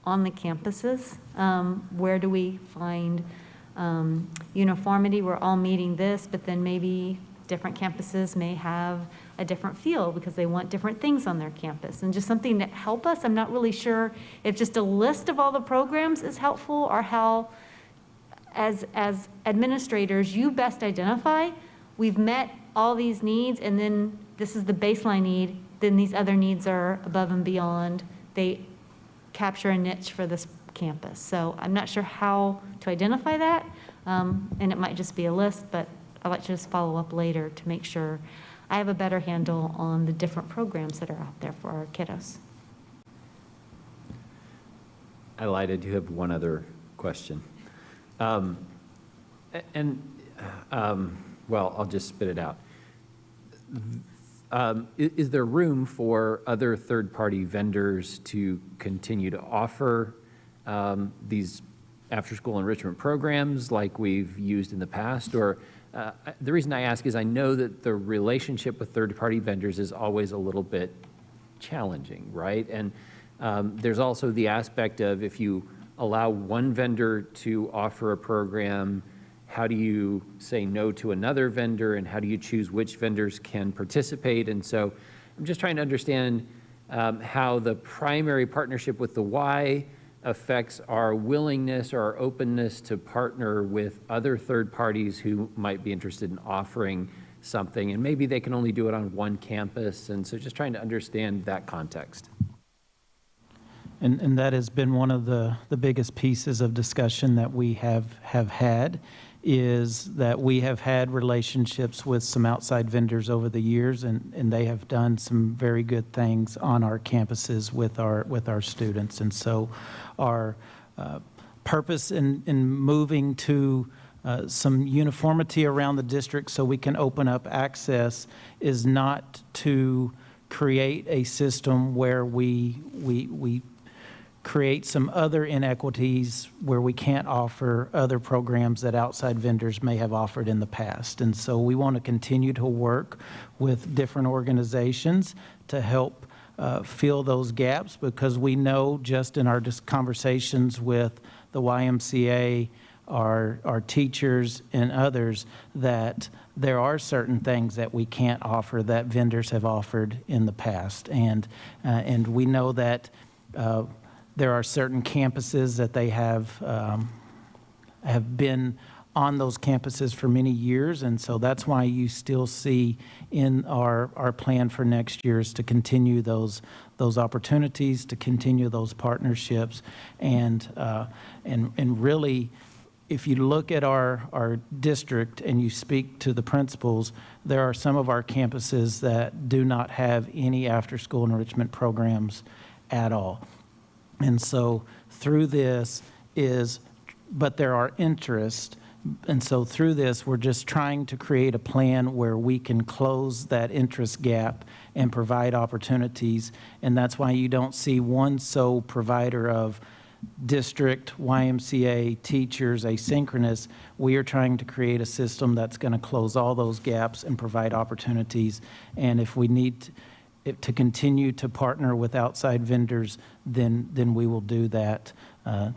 on the campuses? Where do we find uniformity? We're all meeting this, but then maybe different campuses may have a different feel because they want different things on their campus. And just something to help us. I'm not really sure if just a list of all the programs is helpful or how, as administrators, you best identify, we've met all these needs and then this is the baseline need. then these other needs are above and beyond. They capture a niche for this campus. So I'm not sure how to identify that, and it might just be a list, but I'd like to just follow up later to make sure I have a better handle on the different programs that are out there for our kiddos. I lied, I do have one other question. Well, I'll just spit it out. Is there room for other third-party vendors to continue to offer these after-school enrichment programs like we've used in the past? Or the reason I ask is I know that the relationship with third-party vendors is always a little bit challenging, right? And there's also the aspect of if you allow one vendor to offer a program, how do you say no to another vendor, and how do you choose which vendors can participate? And so I'm just trying to understand how the primary partnership with the Y affects our willingness or our openness to partner with other third parties who might be interested in offering something, and maybe they can only do it on one campus. And so just trying to understand that context. And that has been one of the biggest pieces of discussion that we have had, is that we have had relationships with some outside vendors over the years, and they have done some very good things on our campuses with our students. And so our purpose in moving to some uniformity around the district so we can open up access is not to create a system where we create some other inequities where we can't offer other programs that outside vendors may have offered in the past. And so we want to continue to work with different organizations to help fill those gaps, because we know just in our conversations with the YMCA, our teachers and others, that there are certain things that we can't offer that vendors have offered in the past. And we know that there are certain campuses that they have been on those campuses for many years, and so that's why you still see in our plan for next year is to continue those opportunities, to continue those partnerships, and really, if you look at our district and you speak to the principals, there are some of our campuses that do not have any after-school enrichment programs at all. And so through this but there are interests, and so through this, we're just trying to create a plan where we can close that interest gap and provide opportunities. And that's why you don't see one sole provider of district, YMCA, teachers, asynchronous. We are trying to create a system that's going to close all those gaps and provide opportunities. And if we need to continue to partner with outside vendors, then we will do that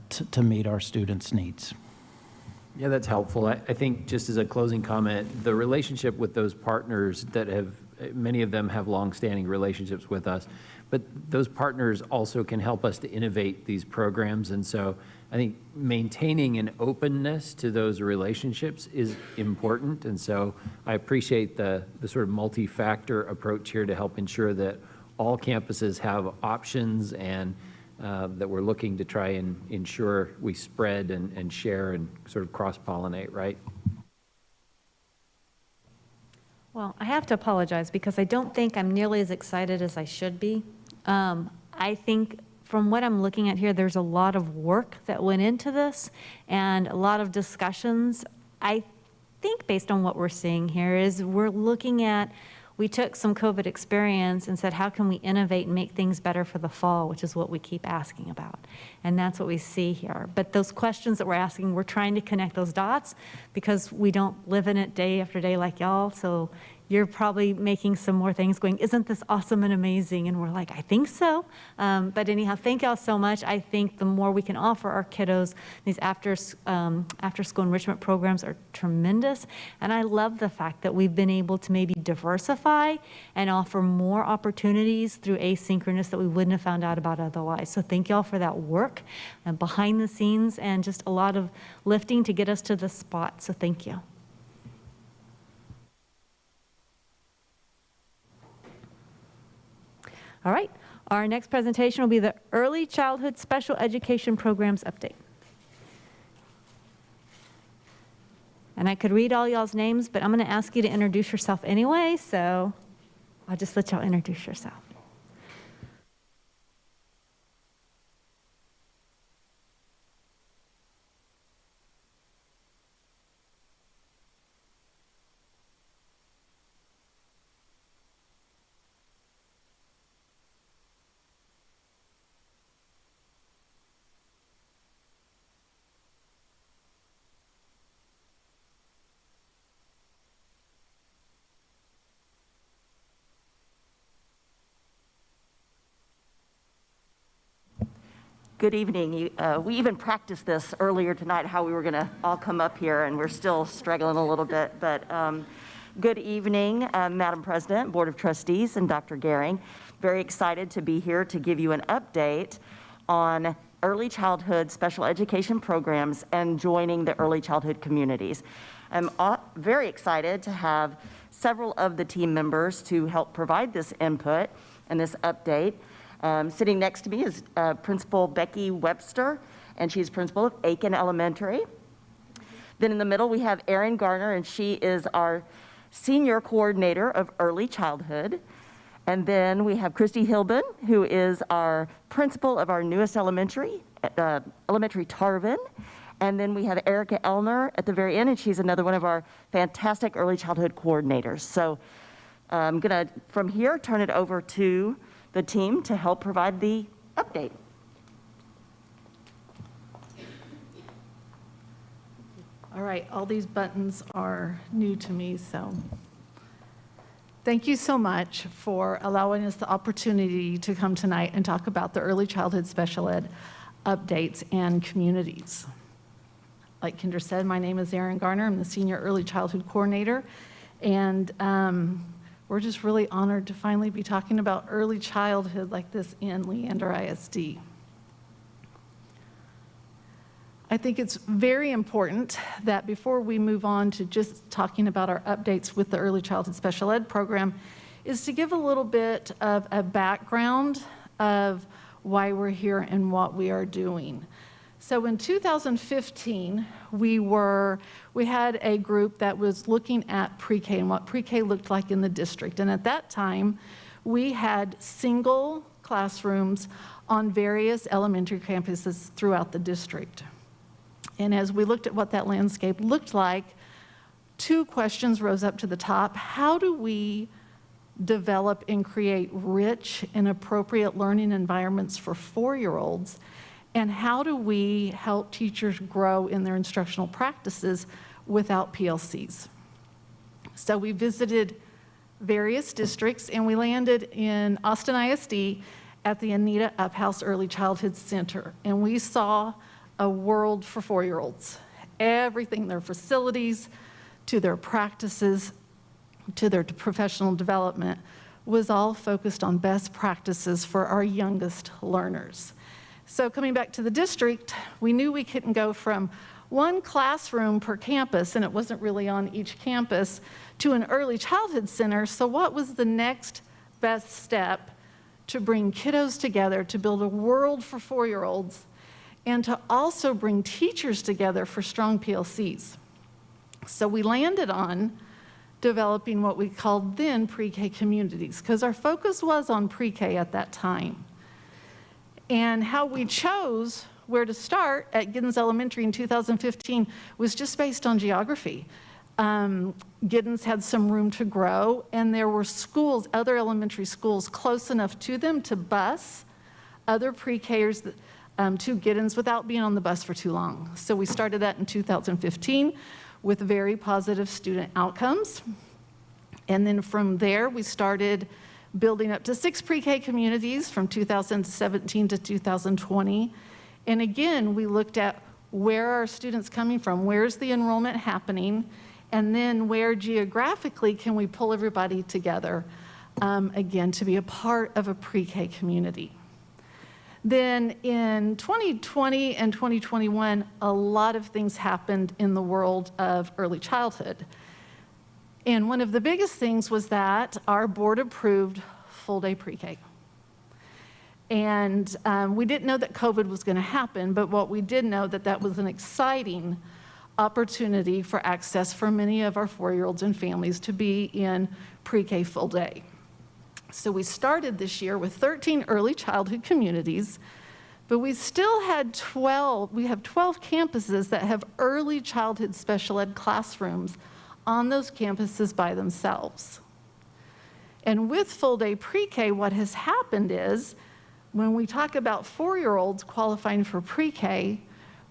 to meet our students' needs. Yeah, that's helpful. I think just as a closing comment, the relationship with those partners that many of them have longstanding relationships with us, but those partners also can help us to innovate these programs. And so I think maintaining an openness to those relationships is important. And so I appreciate the sort of multi-factor approach here to help ensure that all campuses have options, and that we're looking to try and ensure we spread and share and sort of cross-pollinate, right? Well, I have to apologize because I don't think I'm nearly as excited as I should be. I think from what I'm looking at here, there's a lot of work that went into this and a lot of discussions. I think based on what we're seeing here is we took some COVID experience and said, how can we innovate and make things better for the fall, which is what we keep asking about. And that's what we see here. But those questions that we're asking, we're trying to connect those dots because we don't live in it day after day like y'all. So you're probably making some more things going, isn't this awesome and amazing? And we're like, I think so. But anyhow, thank y'all so much. I think the more we can offer our kiddos, these after-school enrichment programs are tremendous. And I love the fact that we've been able to maybe diversify and offer more opportunities through asynchronous that we wouldn't have found out about otherwise. So thank y'all for that work and behind the scenes and just a lot of lifting to get us to this spot. So thank you. All right, our next presentation will be the Early Childhood Special Education Programs Update. And I could read all y'all's names, but I'm going to ask you to introduce yourself anyway, so I'll just let y'all introduce yourself. Good evening. We even practiced this earlier tonight, how we were going to all come up here, and we're still struggling a little bit. But good evening, Madam President, Board of Trustees, and Dr. Gehring. Very excited to be here to give you an update on early childhood special education programs and joining the early childhood communities. I'm very excited to have several of the team members to help provide this input and this update. Sitting next to me is Principal Becky Webster, and she's principal of Aiken Elementary. Then in the middle, we have Erin Garner, and she is our senior coordinator of early childhood. And then we have Christy Hilbin, who is our principal of our newest elementary, Elementary Tarvin. And then we have Erica Elner at the very end, and she's another one of our fantastic early childhood coordinators. So I'm gonna, from here, turn it over to the team to help provide the update. All right, all these buttons are new to me, so thank you so much for allowing us the opportunity to come tonight and talk about the early childhood special ed updates and communities. Like Kendra said, my name is Erin Garner. I'm the Senior Early Childhood Coordinator, and we're just really honored to finally be talking about early childhood like this in Leander ISD. I think it's very important that before we move on to just talking about our updates with the early childhood special ed program, is to give a little bit of a background of why we're here and what we are doing. So in 2015, we had a group that was looking at pre-K and what pre-K looked like in the district. And at that time, we had single classrooms on various elementary campuses throughout the district. And as we looked at what that landscape looked like, two questions rose up to the top. How do we develop and create rich and appropriate learning environments for 4-year-olds? And how do we help teachers grow in their instructional practices without PLCs? So we visited various districts, and we landed in Austin ISD at the Anita Uphouse Early Childhood Center. And we saw a world for 4-year-olds. Everything, their facilities, to their practices, to their professional development, was all focused on best practices for our youngest learners. So coming back to the district, we knew we couldn't go from one classroom per campus, and it wasn't really on each campus, to an early childhood center. So what was the next best step to bring kiddos together, to build a world for 4-year-olds, and to also bring teachers together for strong PLCs? So we landed on developing what we called then pre-K communities, because our focus was on pre-K at that time. And how we chose where to start at Giddens Elementary in 2015 was just based on geography. Giddens had some room to grow, and there were schools, other elementary schools, close enough to them to bus other pre-Kers to Giddens without being on the bus for too long. So we started that in 2015 with very positive student outcomes. And then from there, we started building up to 6 pre-K communities from 2017 to 2020. And again, we looked at where are students coming from, where's the enrollment happening, and then where geographically can we pull everybody together, again, to be a part of a pre-K community. Then in 2020 and 2021, a lot of things happened in the world of early childhood. And one of the biggest things was that our board approved full-day pre-K. And we didn't know that COVID was going to happen, but what we did know that was an exciting opportunity for access for many of our 4-year-olds and families to be in pre-K full day. So we started this year with 13 early childhood communities, but we still had 12 campuses that have early childhood special ed classrooms on those campuses by themselves. And with full day pre-K, what has happened is when we talk about 4-year-olds qualifying for pre-K,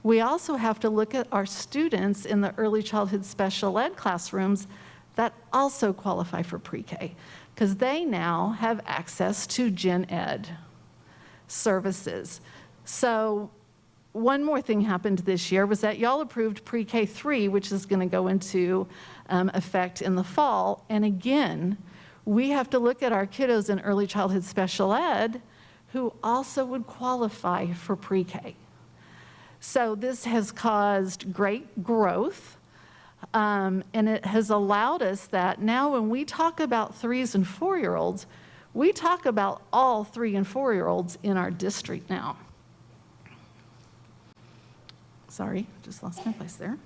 we also have to look at our students in the early childhood special ed classrooms that also qualify for pre-K, because they now have access to gen ed services. So one more thing happened this year was that y'all approved pre-K 3, which is going to go into effect in the fall. And again, we have to look at our kiddos in early childhood special ed who also would qualify for pre-K. So this has caused great growth, and it has allowed us that now when we talk about 3s and 4-year-olds, we talk about all 3 and 4-year-olds in our district now. Sorry, just lost my place there.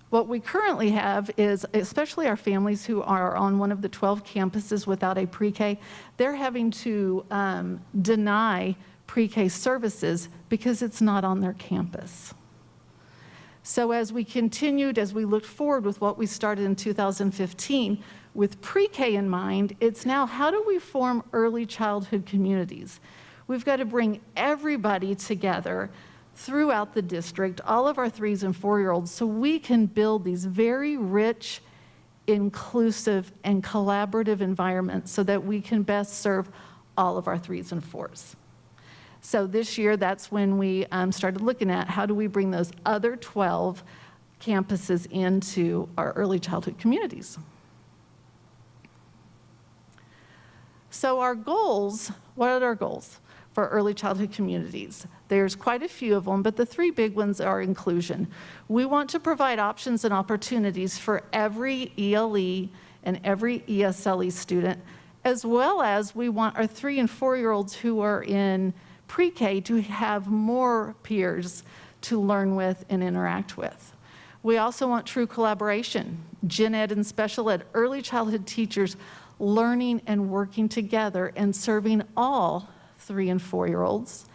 What we currently have is, especially our families who are on one of the 12 campuses without a pre-K, they're having to deny pre-K services because it's not on their campus. So as we continued, as we looked forward with what we started in 2015, with pre-K in mind, it's now how do we form early childhood communities? We've got to bring everybody together throughout the district, all of our 3s and 4-year-olds, so we can build these very rich, inclusive, and collaborative environments so that we can best serve all of our 3s and 4s. So this year, that's when we started looking at how do we bring those other 12 campuses into our early childhood communities. So our goals, what are our goals for early childhood communities? There's quite a few of them, but the 3 big ones are inclusion. We want to provide options and opportunities for every ELE and every ESLE student, as well as we want our 3 and 4-year-olds who are in pre-K to have more peers to learn with and interact with. We also want true collaboration, gen ed and special ed, early childhood teachers learning and working together and serving all 3 and 4-year-olds.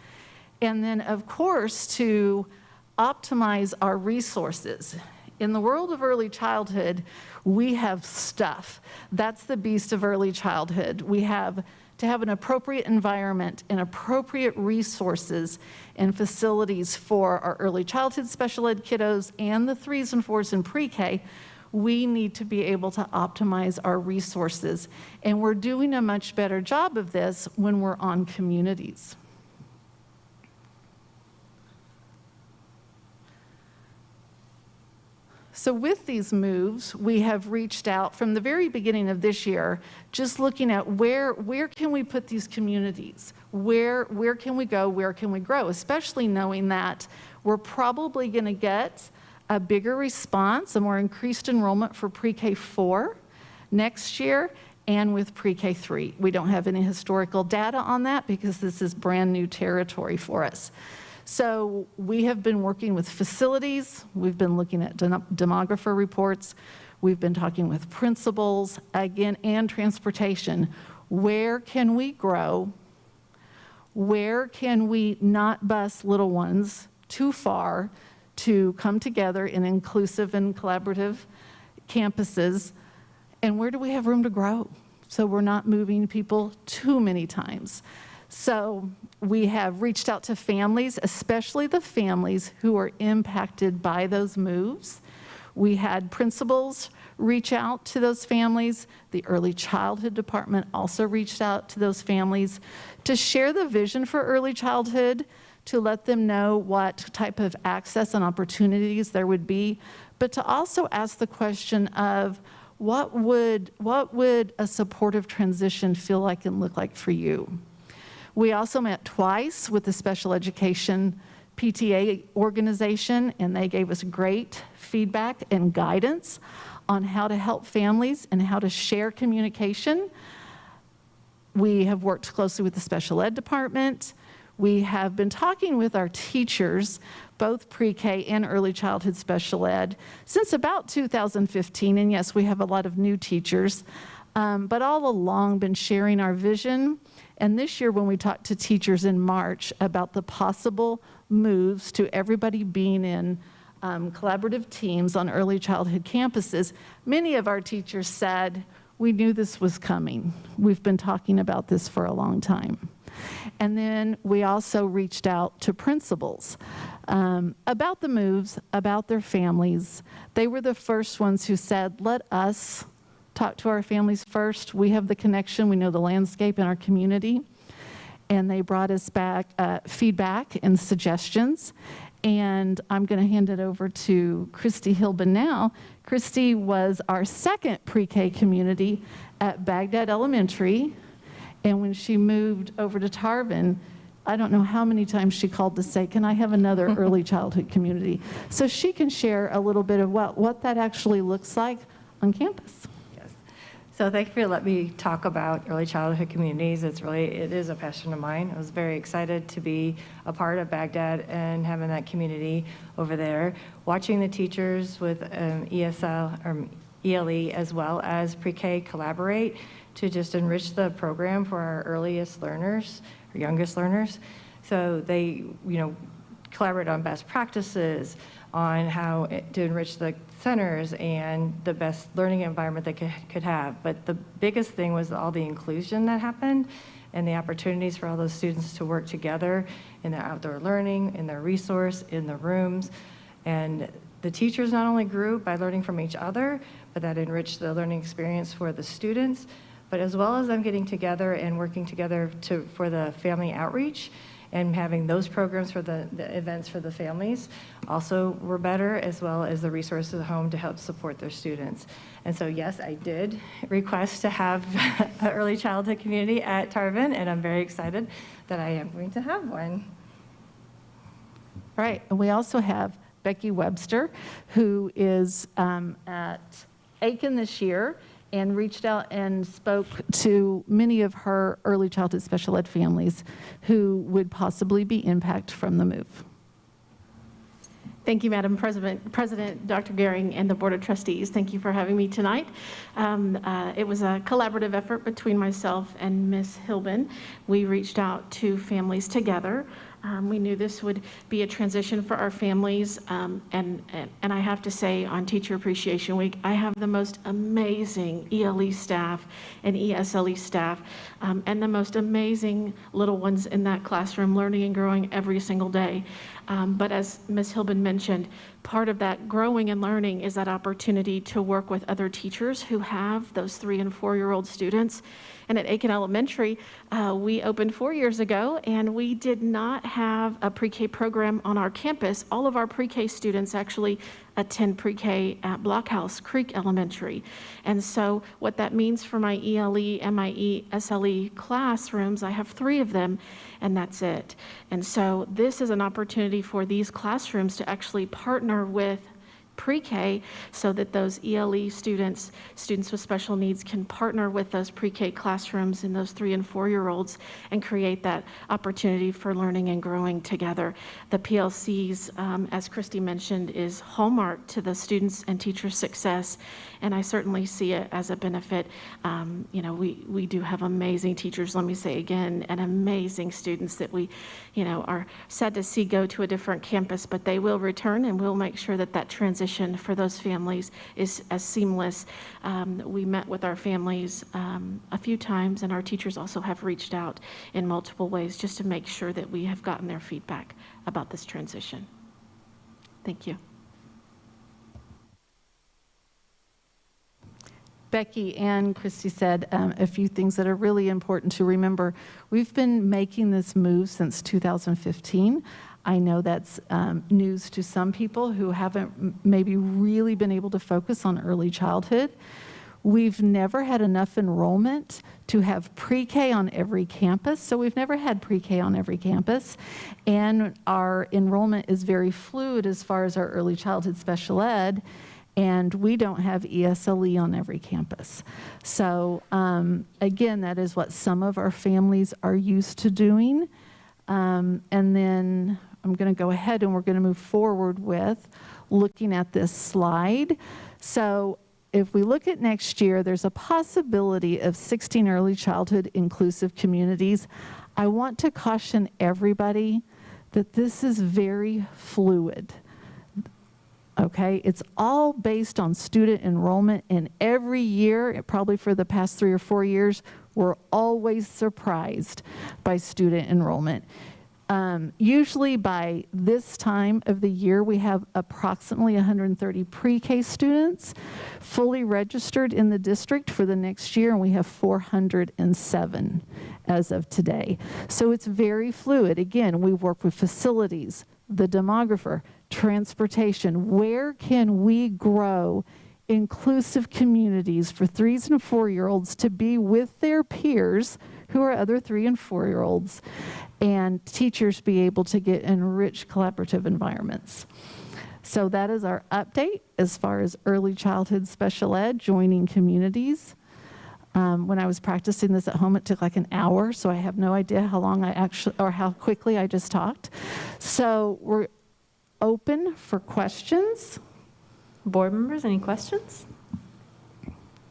And then, of course, to optimize our resources. In the world of early childhood, we have stuff. That's the beast of early childhood. We have to have an appropriate environment and appropriate resources and facilities for our early childhood special ed kiddos and the 3s and 4s in pre-K. We need to be able to optimize our resources. And we're doing a much better job of this when we're on communities. So with these moves, we have reached out from the very beginning of this year, just looking at where can we put these communities? Where can we go? Where can we grow? Especially knowing that we're probably going to get a bigger response, a more increased enrollment for pre-K 4 next year and with pre-K 3. We don't have any historical data on that because this is brand new territory for us. So we have been working with facilities, we've been looking at demographer reports, we've been talking with principals, again, and transportation. Where can we grow? Where can we not bus little ones too far to come together in inclusive and collaborative campuses? And where do we have room to grow? So we're not moving people too many times. So we have reached out to families, especially the families who are impacted by those moves. We had principals reach out to those families. The early childhood department also reached out to those families to share the vision for early childhood, to let them know what type of access and opportunities there would be, but to also ask the question of what would a supportive transition feel like and look like for you? We also met twice with the special education PTA organization, and they gave us great feedback and guidance on how to help families and how to share communication. We have worked closely with the special ed department. We have been talking with our teachers, both pre-K and early childhood special ed, since about 2015. And yes, we have a lot of new teachers, but all along been sharing our vision. And this year, when we talked to teachers in March about the possible moves to everybody being in collaborative teams on early childhood campuses, many of our teachers said, we knew this was coming. We've been talking about this for a long time. And then we also reached out to principals about the moves, about their families. They were the first ones who said, let us talk to our families first. We have the connection. We know the landscape in our community. And they brought us back feedback and suggestions. And I'm going to hand it over to Christy Hilbin now. Christy was our second pre-K community at Baghdad Elementary. And when she moved over to Tarvin, I don't know how many times she called to say, can I have another early childhood community? So she can share a little bit of what that actually looks like on campus. So thank you for letting me talk about early childhood communities. It is a passion of mine. I was very excited to be a part of Baghdad and having that community over there. Watching the teachers with ESL or ELE as well as pre-K collaborate to just enrich the program for our earliest learners, or youngest learners. So they, collaborate on best practices, on how to enrich the centers and the best learning environment they could have. But the biggest thing was all the inclusion that happened and the opportunities for all those students to work together in their outdoor learning, in their resource, in the rooms. And the teachers not only grew by learning from each other, but that enriched the learning experience for the students, but as well as them getting together and working together for the family outreach and having those programs for the events for the families also were better, as well as the resources at home to help support their students. And so yes, I did request to have an early childhood community at Tarvin, and I'm very excited that I am going to have one. All right, and we also have Becky Webster, who is at Aiken this year, and reached out and spoke to many of her early childhood special ed families who would possibly be impacted from the move. Thank you, Madam President, Dr. Gehring, and the Board of Trustees. Thank you for having me tonight. It was a collaborative effort between myself and Ms. Hilbin. We reached out to families together. We knew this would be a transition for our families, and I have to say, on Teacher Appreciation Week, I have the most amazing ELE staff and ESLE staff, and the most amazing little ones in that classroom, learning and growing every single day. But as Ms. Hilbin mentioned, part of that growing and learning is that opportunity to work with other teachers who have those 3- and 4-year-old students. And at Aiken Elementary, we opened 4 years ago, and we did not have a pre-K program on our campus. All of our pre-K students actually attend pre-K at Blockhouse Creek Elementary. And so what that means for my ELE and my ESLE classrooms, I have 3 of them, and that's it. And so this is an opportunity for these classrooms to actually partner with pre-K so that those ELE students with special needs, can partner with those pre-K classrooms and those 3- and 4-year-olds and create that opportunity for learning and growing together. The PLCs, as Christy mentioned, is hallmark to the students and teacher success, and I certainly see it as a benefit. We do have amazing teachers, let me say again, and amazing students that we, are sad to see go to a different campus, but they will return, and we'll make sure that that transition for those families is as seamless. We met with our families a few times, and our teachers also have reached out in multiple ways just to make sure that we have gotten their feedback about this transition. Thank you. Becky and Christy said a few things that are really important to remember. We've been making this move since 2015. I know that's news to some people who haven't maybe really been able to focus on early childhood. We've never had enough enrollment to have pre-K on every campus, so we've never had pre-K on every campus. And our enrollment is very fluid as far as our early childhood special ed. and we don't have ESLE on every campus. So again, that is what some of our families are used to doing. And then I'm going to go ahead and we're going to move forward with looking at this slide. So if we look at next year, there's a possibility of 16 early childhood inclusive communities. I want to caution everybody that this is very fluid. Okay, it's all based on student enrollment, and every year, probably for the past 3 or 4 years, we're always surprised by student enrollment. Usually by this time of the year, we have approximately 130 pre-K students fully registered in the district for the next year, and we have 407 as of today. So it's very fluid. Again, we work with facilities, the demographer, transportation. Where can we grow inclusive communities for 3s and 4-year-olds to be with their peers who are other 3 and 4-year-olds, and teachers be able to get enriched collaborative environments. So that is our update as far as early childhood special ed joining communities. When I was practicing this at home, it took like an hour, so I have no idea how long I actually, or how quickly I just talked. So we're open for questions. Board members, any questions?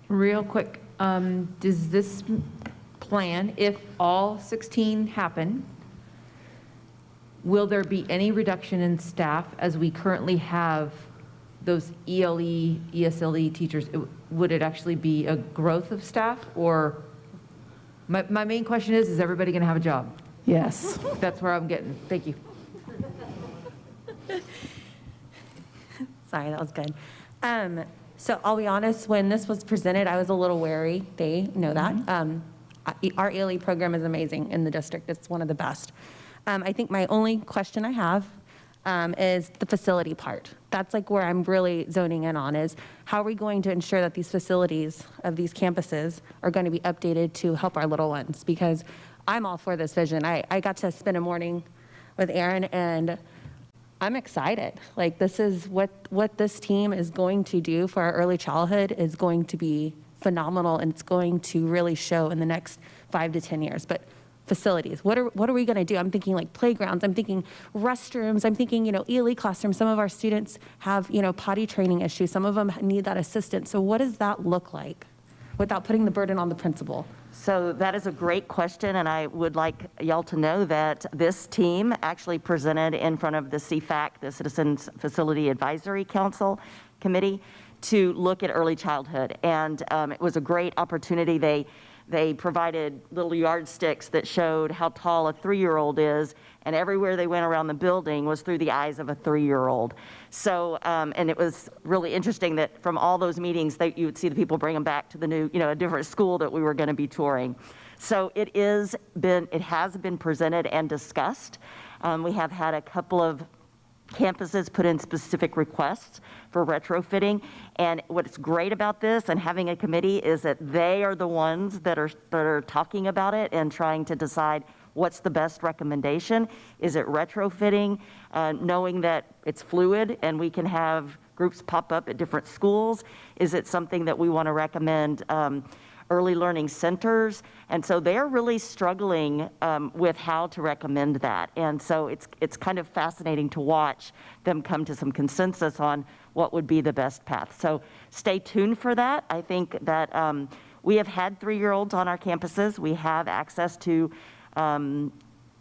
Real quick, does this plan, if all 16 happen, will there be any reduction in staff as we currently have those ELE, ESLE teachers? Would it actually be a growth of staff, or my main question is everybody going to have a job? Yes. That's where I'm getting. Thank you. Sorry, that was good. So I'll be honest, when this was presented, I was a little wary. They know that. Our ELE program is amazing in the district. It's one of the best. I think my only question I have is the facility part. That's like where I'm really zoning in on, is how are we going to ensure that these facilities of these campuses are going to be updated to help our little ones? Because I'm all for this vision. I got to spend a morning with Aaron, and I'm excited. Like, this is what this team is going to do for our early childhood is going to be phenomenal, and it's going to really show in the next 5 to 10 years. But facilities, what are we going to do? I'm thinking like playgrounds, I'm thinking restrooms, I'm thinking, ELE classrooms. Some of our students have, potty training issues. Some of them need that assistance. So what does that look like without putting the burden on the principal? So that is a great question, and I would like y'all to know that this team actually presented in front of the CFAC, the Citizens Facility Advisory Council Committee, to look at early childhood, and it was a great opportunity. They provided little yardsticks that showed how tall a 3-year-old is, and everywhere they went around the building was through the eyes of a 3-year-old. So, and it was really interesting that from all those meetings, that you would see the people bring them back to the new, a different school that we were going to be touring. So it has been presented and discussed. We have had a couple of campuses put in specific requests for retrofitting, and what's great about this and having a committee is that they are the ones that are talking about it and trying to decide what's the best recommendation. Is it retrofitting, knowing that it's fluid and we can have groups pop up at different schools? Is it something that we want to recommend early learning centers? And so they're really struggling with how to recommend that. And so it's kind of fascinating to watch them come to some consensus on what would be the best path. So stay tuned for that. I think that we have had 3-year-olds on our campuses. We have access to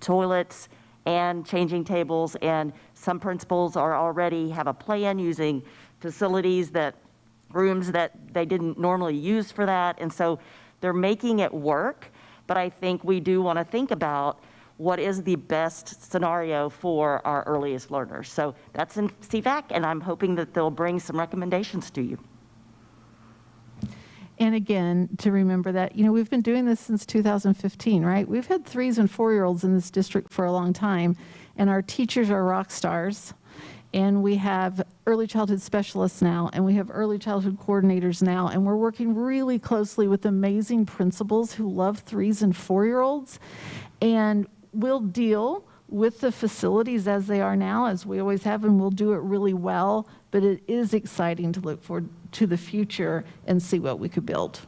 toilets and changing tables, and some principals are already have a plan using facilities rooms that they didn't normally use for that. And so they're making it work, but I think we do want to think about what is the best scenario for our earliest learners. So that's in CVAC, and I'm hoping that they'll bring some recommendations to you. And again, to remember that, we've been doing this since 2015, right? We've had 3s and 4-year-olds in this district for a long time, and our teachers are rock stars. And we have early childhood specialists now, and we have early childhood coordinators now, and we're working really closely with amazing principals who love 3s and 4-year-olds. And we'll deal with the facilities as they are now, as we always have, and we'll do it really well, but it is exciting to look forward to the future and see what we could build.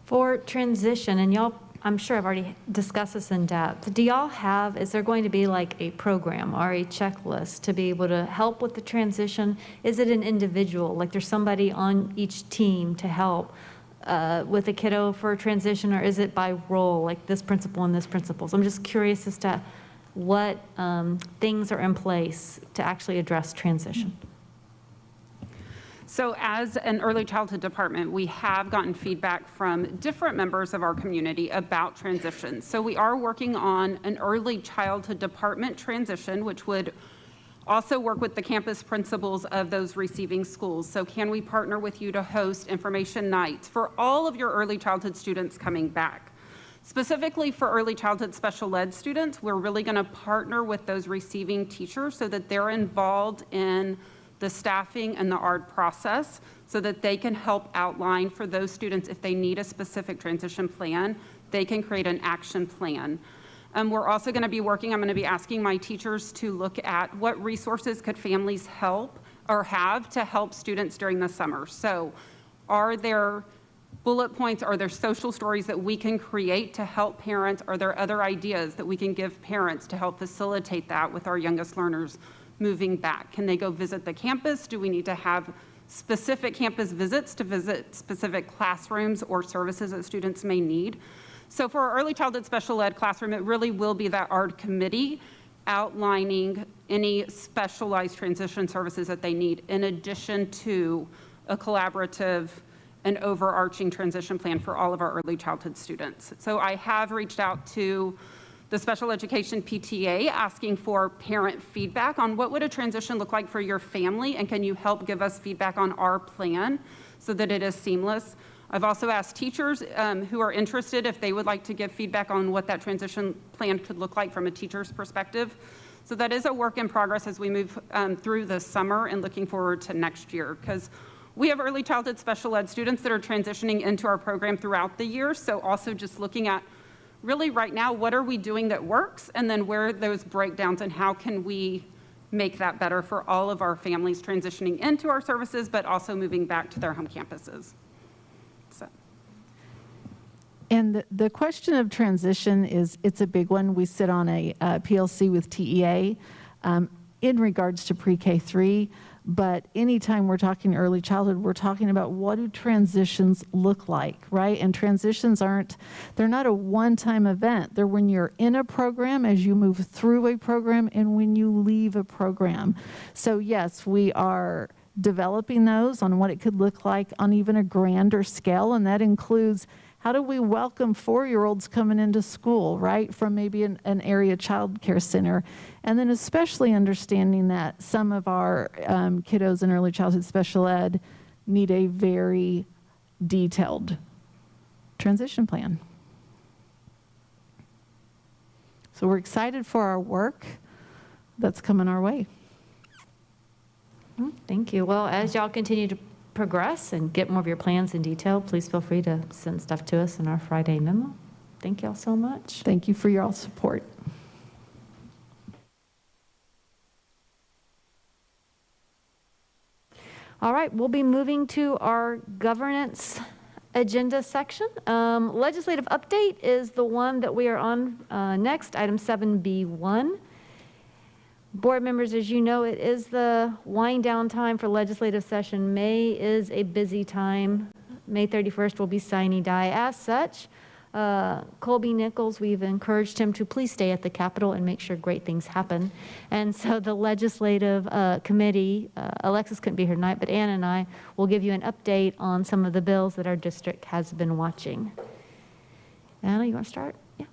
For transition, and y'all, I'm sure I've already discussed this in depth, do y'all have, is there going to be like a program or a checklist to be able to help with the transition? Is it an individual, like there's somebody on each team to help with a kiddo for a transition, or is it by role, like this principal and this principal? So I'm just curious as to what things are in place to actually address transition. So as an early childhood department, we have gotten feedback from different members of our community about transition. So we are working on an early childhood department transition, which would also work with the campus principals of those receiving schools. So can we partner with you to host information nights for all of your early childhood students coming back? Specifically for early childhood special ed students, we're really going to partner with those receiving teachers so that they're involved in the staffing and the ARD process so that they can help outline for those students if they need a specific transition plan, they can create an action plan. We're also going to be working, I'm going to be asking my teachers to look at what resources could families help or have to help students during the summer. So are there bullet points, are there social stories that we can create to help parents? Are there other ideas that we can give parents to help facilitate that with our youngest learners moving back? Can they go visit the campus? Do we need to have specific campus visits to visit specific classrooms or services that students may need? So for our early childhood special ed classroom, it really will be that ARD committee outlining any specialized transition services that they need, in addition to a collaborative and overarching transition plan for all of our early childhood students. So I have reached out to the special education PTA asking for parent feedback on what would a transition look like for your family, and can you help give us feedback on our plan so that it is seamless. I've also asked teachers who are interested if they would like to give feedback on what that transition plan could look like from a teacher's perspective. So that is a work in progress as we move through the summer and looking forward to next year, because we have early childhood special ed students that are transitioning into our program throughout the year. So also just looking at really right now, what are we doing that works, and then where are those breakdowns and how can we make that better for all of our families transitioning into our services, but also moving back to their home campuses. So. And the question of transition it's a big one. We sit on a PLC with TEA in regards to pre-K3, but anytime we're talking early childhood, we're talking about what do transitions look like, right? And transitions they're not a one-time event. They're when you're in a program, as you move through a program, and when you leave a program. So yes, we are developing those on what it could look like on even a grander scale, and that includes how do we welcome 4-year-olds coming into school, right, from maybe an area child care center, and then especially understanding that some of our kiddos in early childhood special ed need a very detailed transition plan. So we're excited for our work that's coming our way. Thank you. Well, as y'all continue to progress and get more of your plans in detail, please feel free to send stuff to us in our Friday memo. Thank y'all so much. Thank you for your all support. All right, we'll be moving to our governance agenda section. Legislative update is the one that we are on next, item 7B1. Board members, as you know, it is the wind down time for legislative session. May is a busy time. May 31st will be sine die. As such, Colby Nichols, we've encouraged him to please stay at the Capitol and make sure great things happen. And so the legislative committee, Alexis couldn't be here tonight, but Ann and I will give you an update on some of the bills that our district has been watching. Anna, you want to start? Yeah.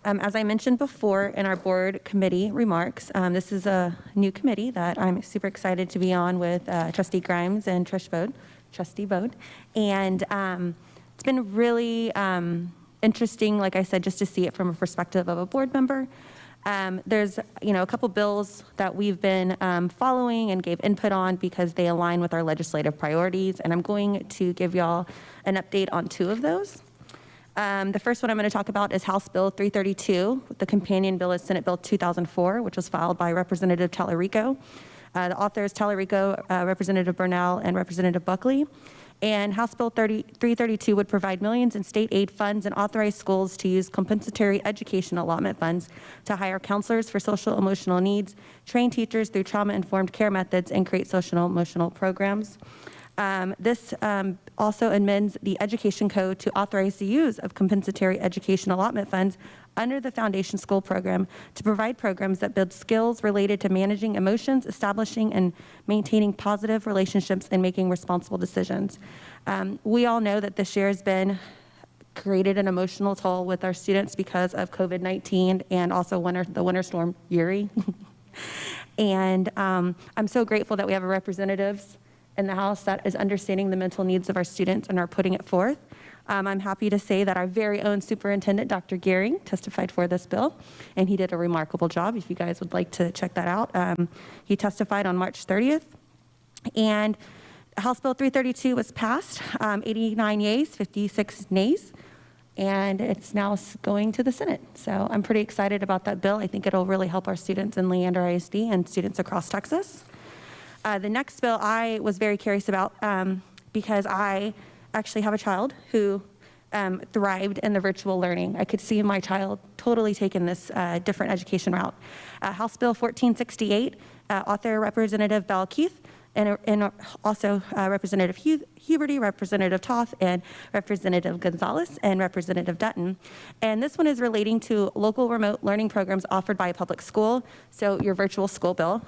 As I mentioned before in our board committee remarks, this is a new committee that I'm super excited to be on with Trustee Grimes and Trustee Bode. And it's been really interesting, like I said, just to see it from a perspective of a board member. There's, a couple bills that we've been following and gave input on because they align with our legislative priorities. And I'm going to give y'all an update on 2 of those. The first one I'm going to talk about is House Bill 332. The companion bill is Senate Bill 2004, which was filed by Representative Tallarico. The authors Tallarico, Representative Bernal, and Representative Buckley. And House Bill 332 would provide millions in state aid funds and authorize schools to use compensatory education allotment funds to hire counselors for social emotional needs, train teachers through trauma-informed care methods, and create social emotional programs. This also amends the Education Code to authorize the use of compensatory education allotment funds under the Foundation School Program to provide programs that build skills related to managing emotions, establishing and maintaining positive relationships, and making responsible decisions. We all know that this year has been created an emotional toll with our students because of COVID-19 and also the winter storm Uri. And I'm so grateful that we have representatives in the House that is understanding the mental needs of our students and are putting it forth. I'm happy to say that our very own Superintendent, Dr. Gehring, testified for this bill, and he did a remarkable job. If you guys would like to check that out, he testified on March 30th. And House Bill 332 was passed, 89 yeas, 56 nays, and it's now going to the Senate. So I'm pretty excited about that bill. I think it'll really help our students in Leander ISD and students across Texas. The next bill I was very curious about because I actually have a child who thrived in the virtual learning. I could see my child totally taking this different education route. House Bill 1468, author Representative Bell Keith, and also Representative Huberty, Representative Toth, and Representative Gonzalez, and Representative Dutton. And this one is relating to local remote learning programs offered by a public school, so your virtual school bill.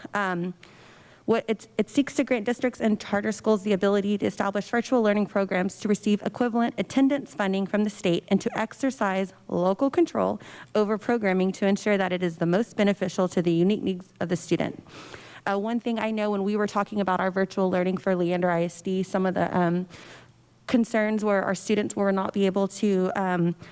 It seeks to grant districts and charter schools the ability to establish virtual learning programs to receive equivalent attendance funding from the state and to exercise local control over programming to ensure that it is the most beneficial to the unique needs of the student. One thing I know when we were talking about our virtual learning for Leander ISD, some of the concerns were our students will not be able to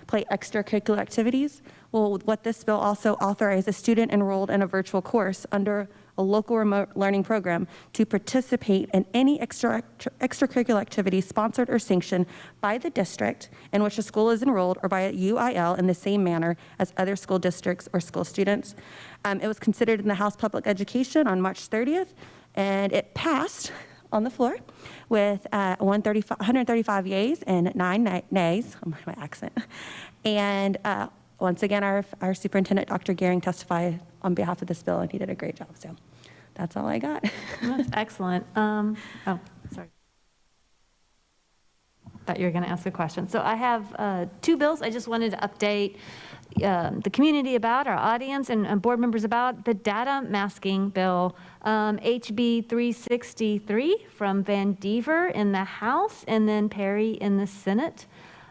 play extracurricular activities. Well, what this bill also authorizes, a student enrolled in a virtual course under a local remote learning program to participate in any extracurricular activity sponsored or sanctioned by the district in which a school is enrolled or by a UIL in the same manner as other school districts or school students. It was considered in the House Public Education on March 30th, and it passed on the floor with 135 yeas and 9 nays, my accent. And once again, our Superintendent, Dr. Gehring, testified on behalf of this bill, and he did a great job. So that's all I got. That's excellent. Oh, sorry. Thought you were going to ask a question. So I have 2 bills. I just wanted to update the community about, our audience and board members about the data masking bill, HB 363 from Van Dever in the House and then Perry in the Senate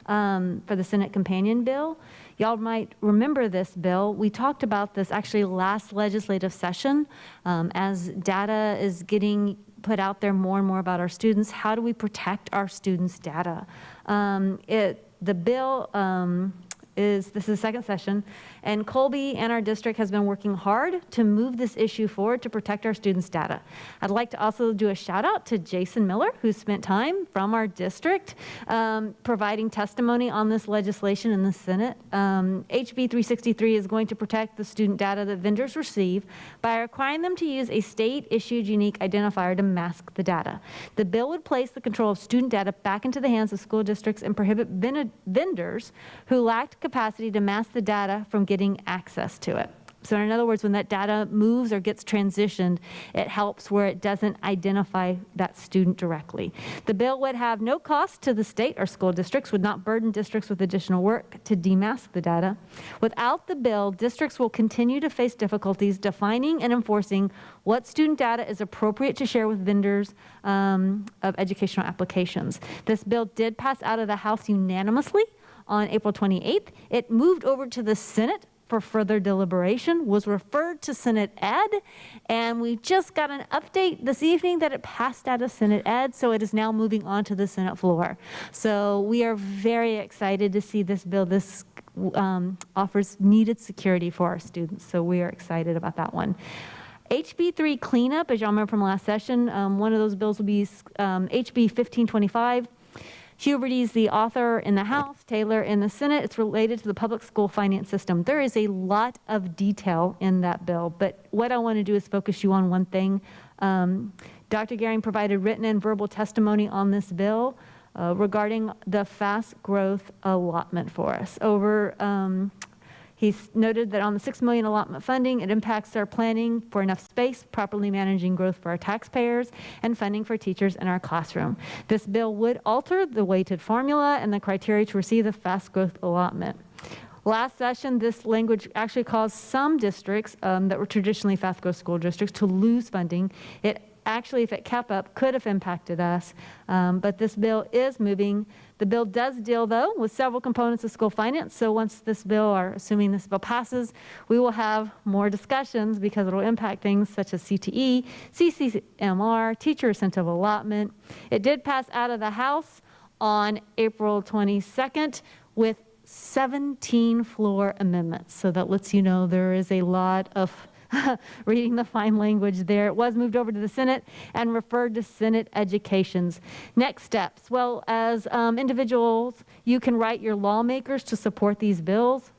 for the Senate companion bill. Y'all might remember this bill. We talked about this actually last legislative session as data is getting put out there more and more about our students. How do we protect our students' data? The bill this is the second session, and Colby and our district has been working hard to move this issue forward to protect our students' data. I'd like to also do a shout out to Jason Miller, who spent time from our district providing testimony on this legislation in the Senate. HB 363 is going to protect the student data that vendors receive by requiring them to use a state-issued unique identifier to mask the data. The bill would place the control of student data back into the hands of school districts and prohibit vendors who lacked capacity to mask the data from getting access to it. So in other words, when that data moves or gets transitioned, it helps where it doesn't identify that student directly. The bill would have no cost to the state or school districts, would not burden districts with additional work to demask the data. Without the bill, districts will continue to face difficulties defining and enforcing what student data is appropriate to share with vendors of educational applications. This bill did pass out of the House unanimously on April 28th. It moved over to the Senate for further deliberation, was referred to Senate Ed, and we just got an update this evening that it passed out of Senate Ed, so it is now moving on to the Senate floor. So we are very excited to see this bill. This offers needed security for our students, so we are excited about that one. HB 3 cleanup, as y'all remember from last session, one of those bills will be HB 1525. Huberty's the author in the House, Taylor in the Senate. It's related to the public school finance system. There is a lot of detail in that bill, but what I want to do is focus you on one thing. Dr. Gehring provided written and verbal testimony on this bill regarding the fast growth allotment for us. He's noted that on the $6 million allotment funding, it impacts our planning for enough space, properly managing growth for our taxpayers, and funding for teachers in our classroom. This bill would alter the weighted formula and the criteria to receive the fast growth allotment. Last session, this language actually caused some districts that were traditionally fast growth school districts to lose funding. It actually, if it kept up, could have impacted us, but this bill is moving. The bill does deal, though, with several components of school finance, so once this bill, or assuming this bill passes, we will have more discussions because it will impact things such as CTE, CCMR, teacher incentive allotment. It did pass out of the House on April 22nd with 17 floor amendments, so that lets you know there is a lot of reading the fine language there. It was moved over to the Senate and referred to Senate Educations. Next steps. Well, as individuals, you can write your lawmakers to support these bills,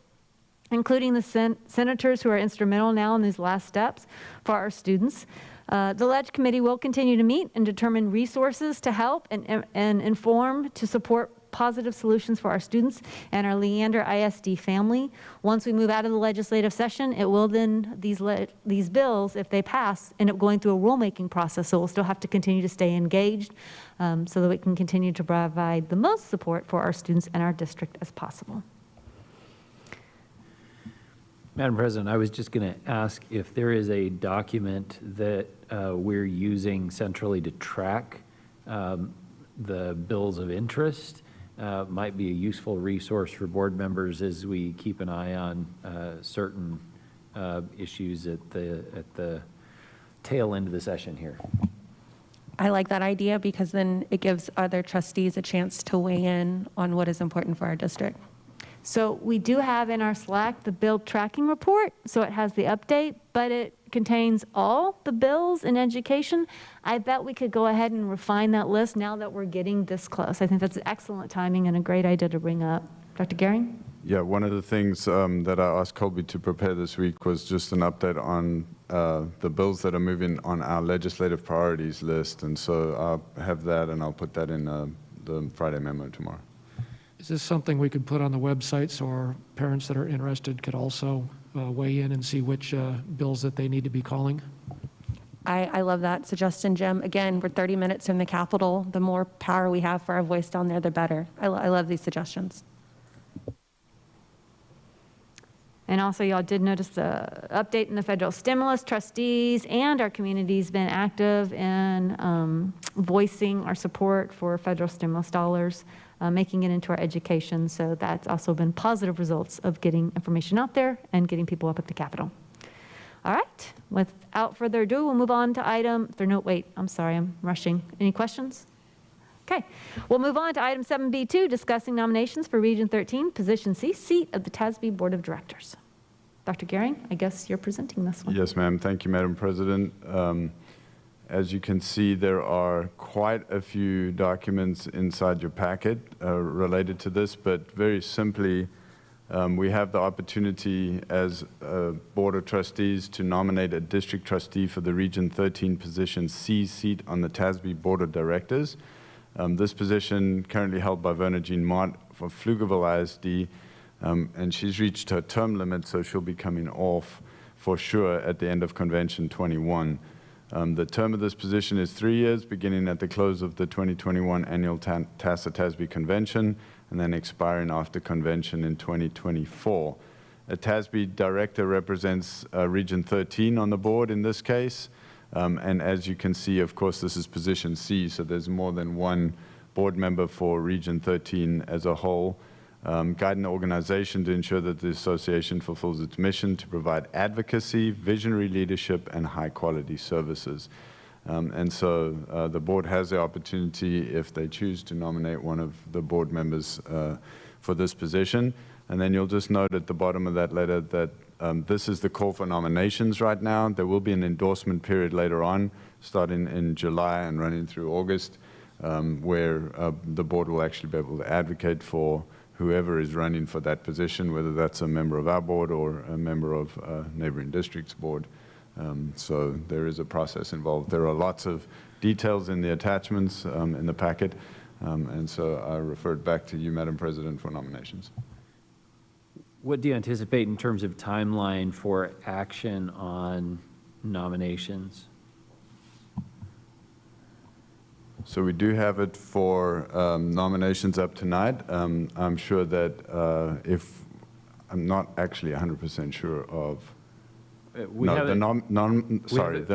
including the senators who are instrumental now in these last steps for our students. The Ledge Committee will continue to meet and determine resources to help and inform to support positive solutions for our students and our Leander ISD family. Once we move out of the legislative session, it will then, these bills, if they pass, end up going through a rulemaking process, so we'll still have to continue to stay engaged so that we can continue to provide the most support for our students and our district as possible. Madam President, I was just going to ask if there is a document that we're using centrally to track the bills of interest. Might be a useful resource for board members as we keep an eye on certain issues at the tail end of the session here. I like that idea because then it gives other trustees a chance to weigh in on what is important for our district. So we do have in our Slack the bill tracking report, so it has the update, but it contains all the bills in education. I bet we could go ahead and refine that list now that we're getting this close. I think that's excellent timing and a great idea to bring up. Dr. Gehring? Yeah, one of the things that I asked Colby to prepare this week was just an update on the bills that are moving on our legislative priorities list. And so I'll have that and I'll put that in the Friday memo tomorrow. Is this something we could put on the website so our parents that are interested could also weigh in and see which bills that they need to be calling? I love that suggestion, Jim. Again, we're 30 minutes from the Capitol. The more power we have for our voice down there, the better. I love these suggestions. And also, y'all did notice the update in the federal stimulus. Trustees and our community's been active in voicing our support for federal stimulus dollars, making it into our education. So that's also been positive results of getting information out there and getting people up at the Capitol. All right, without further ado, we'll move on to I'm sorry, I'm rushing. Any questions? Okay, we'll move on to item 7B2, discussing nominations for Region 13, Position C, seat of the TASBY Board of Directors. Dr. Gehring, I guess you're presenting this one. Yes, ma'am. Thank you, Madam President. As you can see, there are quite a few documents inside your packet related to this, but very simply, we have the opportunity as a Board of Trustees to nominate a district trustee for the Region 13 Position C seat on the TASBY Board of Directors. This position currently held by Verna Jean Mott for Pflugerville ISD, and she's reached her term limit, so she'll be coming off for sure at the end of Convention 21. The term of this position is 3 years, beginning at the close of the 2021 annual TASBY Convention, and then expiring after Convention in 2024. A TASBY director represents Region 13 on the board in this case. And as you can see, of course, this is Position C, so there's more than one board member for Region 13 as a whole. Guiding the organization to ensure that the association fulfills its mission to provide advocacy, visionary leadership, and high-quality services. And so the board has the opportunity, if they choose, to nominate one of the board members for this position. And then you'll just note at the bottom of that letter that this is the call for nominations right now. There will be an endorsement period later on, starting in July and running through August. where the board will actually be able to advocate for whoever is running for that position, whether that's a member of our board or a member of neighboring district's board. So there is a process involved. There are lots of details in the attachments in the packet, and so I referred back to you, Madam President, for nominations. What do you anticipate in terms of timeline for action on nominations? So we do have it for nominations up tonight. I'm sure that I'm not actually 100% sure of. The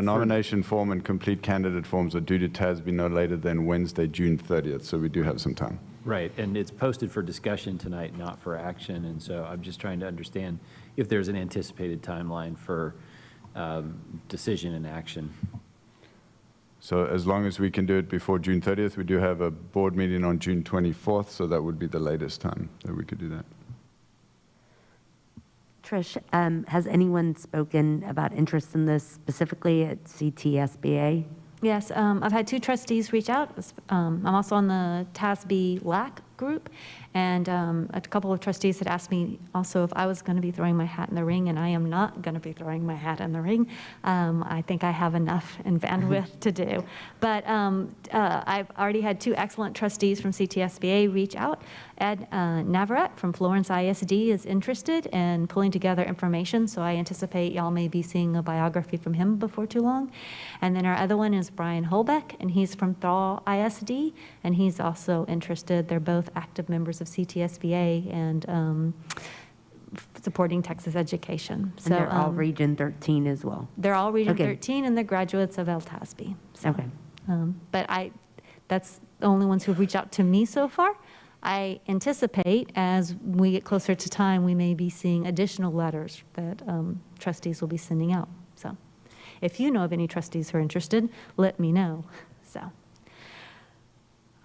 nomination form and complete candidate forms are due to TASBY no later than Wednesday, June 30th. So we do have some time. Right, and it's posted for discussion tonight, not for action. And so I'm just trying to understand if there's an anticipated timeline for decision and action. So as long as we can do it before June 30th, we do have a board meeting on June 24th, so that would be the latest time that we could do that. Trish, has anyone spoken about interest in this specifically at CTSBA? Yes, I've had 2 trustees reach out. I'm also on the TASBY LAC group, and a couple of trustees had asked me also if I was going to be throwing my hat in the ring, and I am not going to be throwing my hat in the ring. I think I have enough in bandwidth to do. But I've already had 2 excellent trustees from CTSBA reach out. Ed Navarrete from Florence ISD is interested in pulling together information, so I anticipate y'all may be seeing a biography from him before too long. And then our other one is Brian Holbeck, and he's from Thaw ISD, and he's also interested. They're both active members of CTSBA and supporting Texas education. And they're all Region 13 as well? They're all Region 13, and they're graduates of TASBY. So, okay. But that's the only ones who've reached out to me so far. I anticipate as we get closer to time, we may be seeing additional letters that trustees will be sending out. So if you know of any trustees who are interested, let me know. So,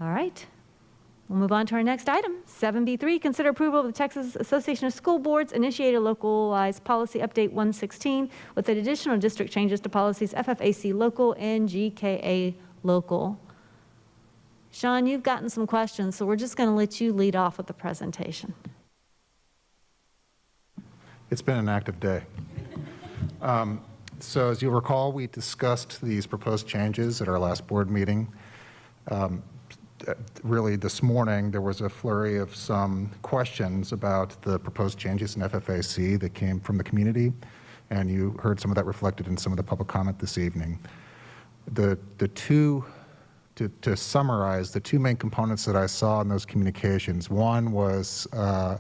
all right. We'll move on to our next item. 7B3, consider approval of the Texas Association of School Boards initiated localized policy update 116 with additional district changes to policies FFAC local and GKA local. Sean, you've gotten some questions, so we're just going to let you lead off with the presentation. It's been an active day. So as you'll recall, we discussed these proposed changes at our last board meeting. Really this morning, there was a flurry of some questions about the proposed changes in FFAC that came from the community, and you heard some of that reflected in some of the public comment this evening. To summarize, the 2 main components that I saw in those communications, one was an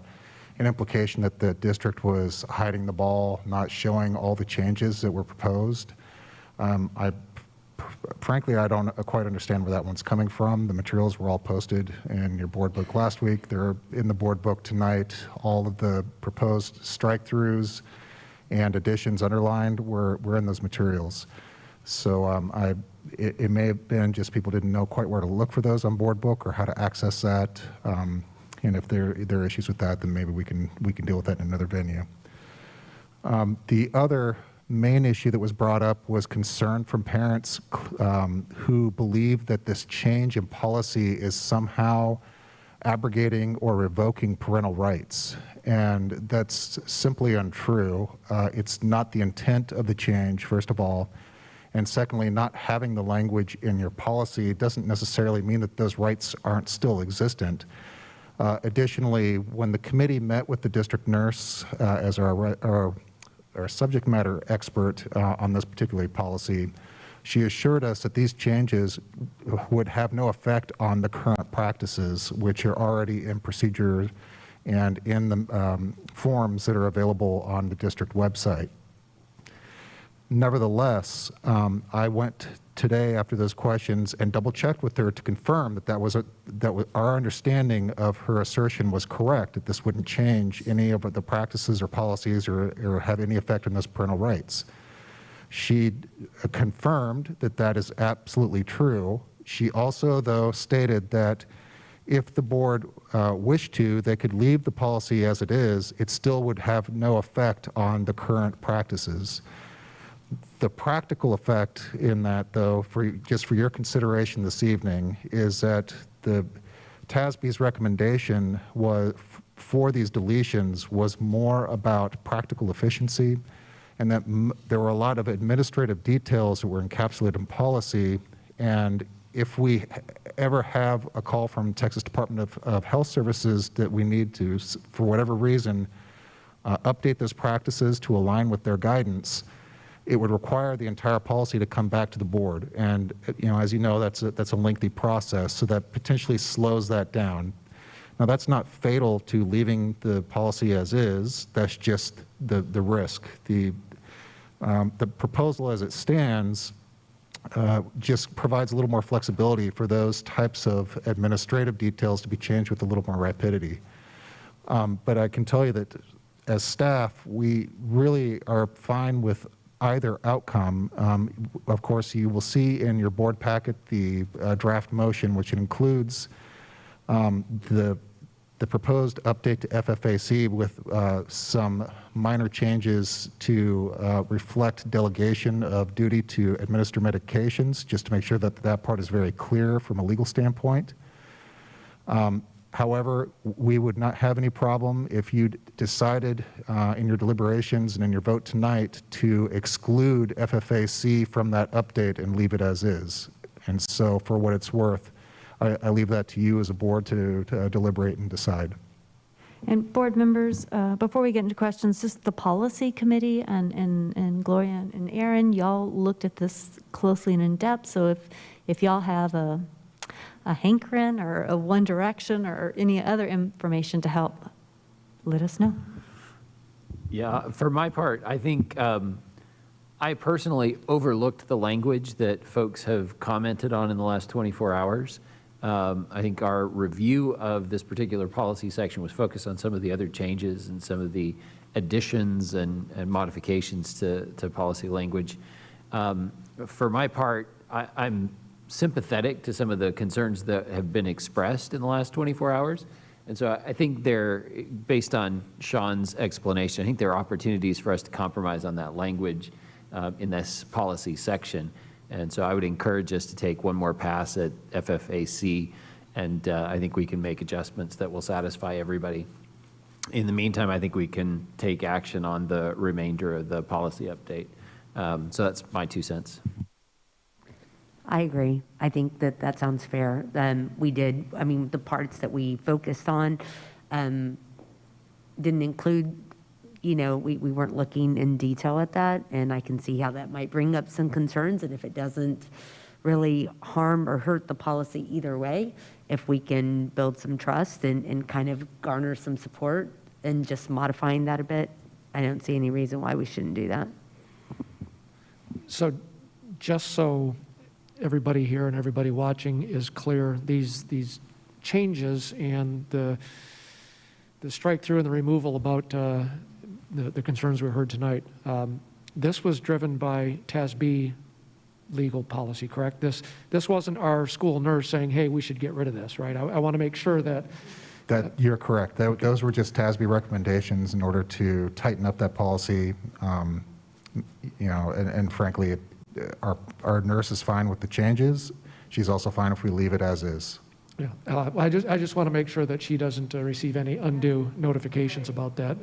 implication that the district was hiding the ball, not showing all the changes that were proposed. Frankly, I don't quite understand where that one's coming from. The materials were all posted in your board book last week. They're in the board book tonight. All of the proposed strike-throughs and additions underlined were in those materials. So it may have been just people didn't know quite where to look for those on board book or how to access that. And if there are issues with that, then maybe we can deal with that in another venue. The other main issue that was brought up was concern from parents who believe that this change in policy is somehow abrogating or revoking parental rights. And that's simply untrue. It's not the intent of the change, first of all. And secondly, not having the language in your policy doesn't necessarily mean that those rights aren't still existent. Additionally, when the committee met with the district nurse as our subject matter expert on this particular policy, she assured us that these changes would have no effect on the current practices, which are already in procedure and in the forms that are available on the district website. Nevertheless, I went today after those questions and double-checked with her to confirm that our understanding of her assertion was correct, that this wouldn't change any of the practices or policies or have any effect on those parental rights. She confirmed that that is absolutely true. She also, though, stated that if the board wished to, they could leave the policy as it is. It still would have no effect on the current practices. The practical effect in that, though, just for your consideration this evening, is that the TASBY's recommendation for these deletions was more about practical efficiency, and that there were a lot of administrative details that were encapsulated in policy. And if we ever have a call from Texas Department of Health Services that we need to, for whatever reason, update those practices to align with their guidance, it would require the entire policy to come back to the board. And as you know, that's a lengthy process, so that potentially slows that down. Now, that's not fatal to leaving the policy as is. That's just the risk. The proposal as it stands just provides a little more flexibility for those types of administrative details to be changed with a little more rapidity. But I can tell you that as staff, we really are fine with either outcome. Of course, you will see in your board packet the draft motion, which includes the proposed update to FFAC with some minor changes to reflect delegation of duty to administer medications, just to make sure that that part is very clear from a legal standpoint. However, we would not have any problem if you decided in your deliberations and in your vote tonight to exclude FFAC from that update and leave it as is. And so for what it's worth, I leave that to you as a board to deliberate and decide. And board members, before we get into questions, just the policy committee and Gloria and Aaron, y'all looked at this closely and in depth. So if y'all have a hankering or a one direction or any other information to help, let us know. Yeah, for my part, I think I personally overlooked the language that folks have commented on in the last 24 hours. I think our review of this particular policy section was focused on some of the other changes and some of the additions and modifications to policy language. For my part, I'm sympathetic to some of the concerns that have been expressed in the last 24 hours. And so I think based on Sean's explanation, I think there are opportunities for us to compromise on that language in this policy section. And so I would encourage us to take one more pass at FFAC, and I think we can make adjustments that will satisfy everybody. In the meantime, I think we can take action on the remainder of the policy update. So that's my 2 cents. I agree. I think that sounds fair. The parts that we focused on didn't include, we weren't looking in detail at that, and I can see how that might bring up some concerns, and if it doesn't really harm or hurt the policy either way, if we can build some trust and kind of garner some support and just modifying that a bit, I don't see any reason why we shouldn't do that. So just so everybody here and everybody watching is clear, these changes and the strike through and the removal about the concerns we heard tonight, this was driven by TASBY legal policy, correct? This wasn't our school nurse saying, hey, we should get rid of this, right? I want to make sure that you're correct. Those were just TASBY recommendations in order to tighten up that policy. And frankly, our nurse is fine with the changes. She's also fine if we leave it as is. Yeah, I just want to make sure that she doesn't receive any undue notifications about that.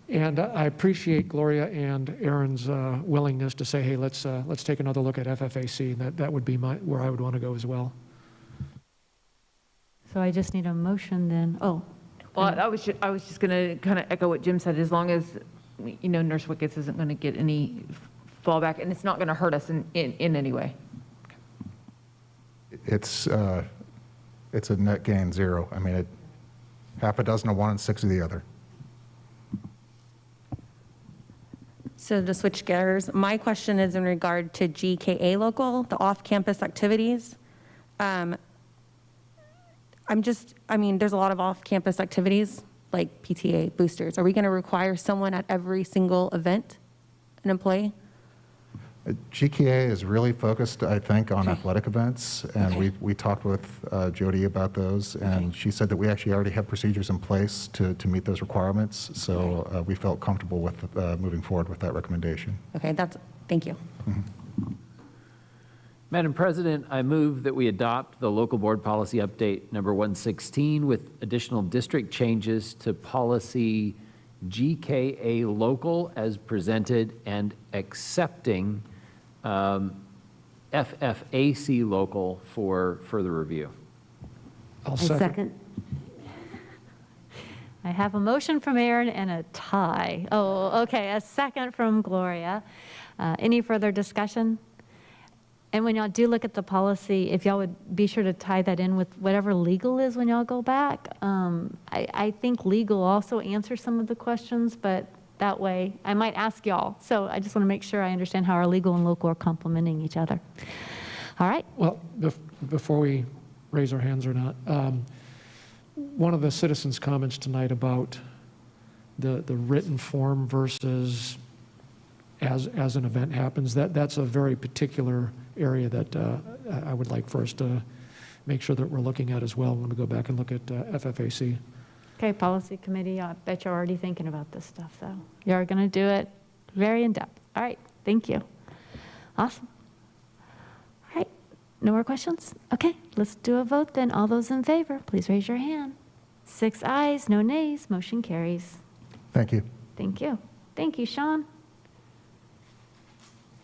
And I appreciate Gloria and Aaron's willingness to say, hey, let's take another look at FFAC. That would be where I would want to go as well. So I just need a motion then. Oh. Well, I was just going to kind of echo what Jim said. As long as, Nurse Wickets isn't going to get any fallback, and it's not going to hurt us in any way. It's a net gain 0. I mean, half a dozen of one and 6 of the other. So to switch gears, my question is in regard to GKA local, the off-campus activities. There's a lot of off-campus activities like PTA boosters. Are we going to require someone at every single event, an employee? GKA is really focused, I think, on athletic events, and we talked with Jody about those, and she said that we actually already have procedures in place to meet those requirements, so we felt comfortable with moving forward with that recommendation. Okay, thank you. Madam President, I move that we adopt the local board policy update number 116 with additional district changes to policy GKA local as presented and accepting FFAC local for further review. I'll second. I have a motion from Aaron and a tie. Oh, okay, a second from Gloria. Any further discussion? And when y'all do look at the policy, if y'all would be sure to tie that in with whatever legal is when y'all go back. I think legal also answers some of the questions, but that way I might ask y'all. So I just want to make sure I understand how our legal and local are complementing each other. All right. Well, before we raise our hands or not, one of the citizens' comments tonight about the written form versus as an event happens, that's a very particular area that I would like for us to make sure that we're looking at as well when we go back and look at FFAC. Okay, policy committee, I bet you're already thinking about this stuff, though. You're going to do it very in-depth. All right, thank you. Awesome. All right, no more questions? Okay, let's do a vote then. All those in favor, please raise your hand. 6 ayes, no nays, motion carries. Thank you. Thank you. Thank you, Sean.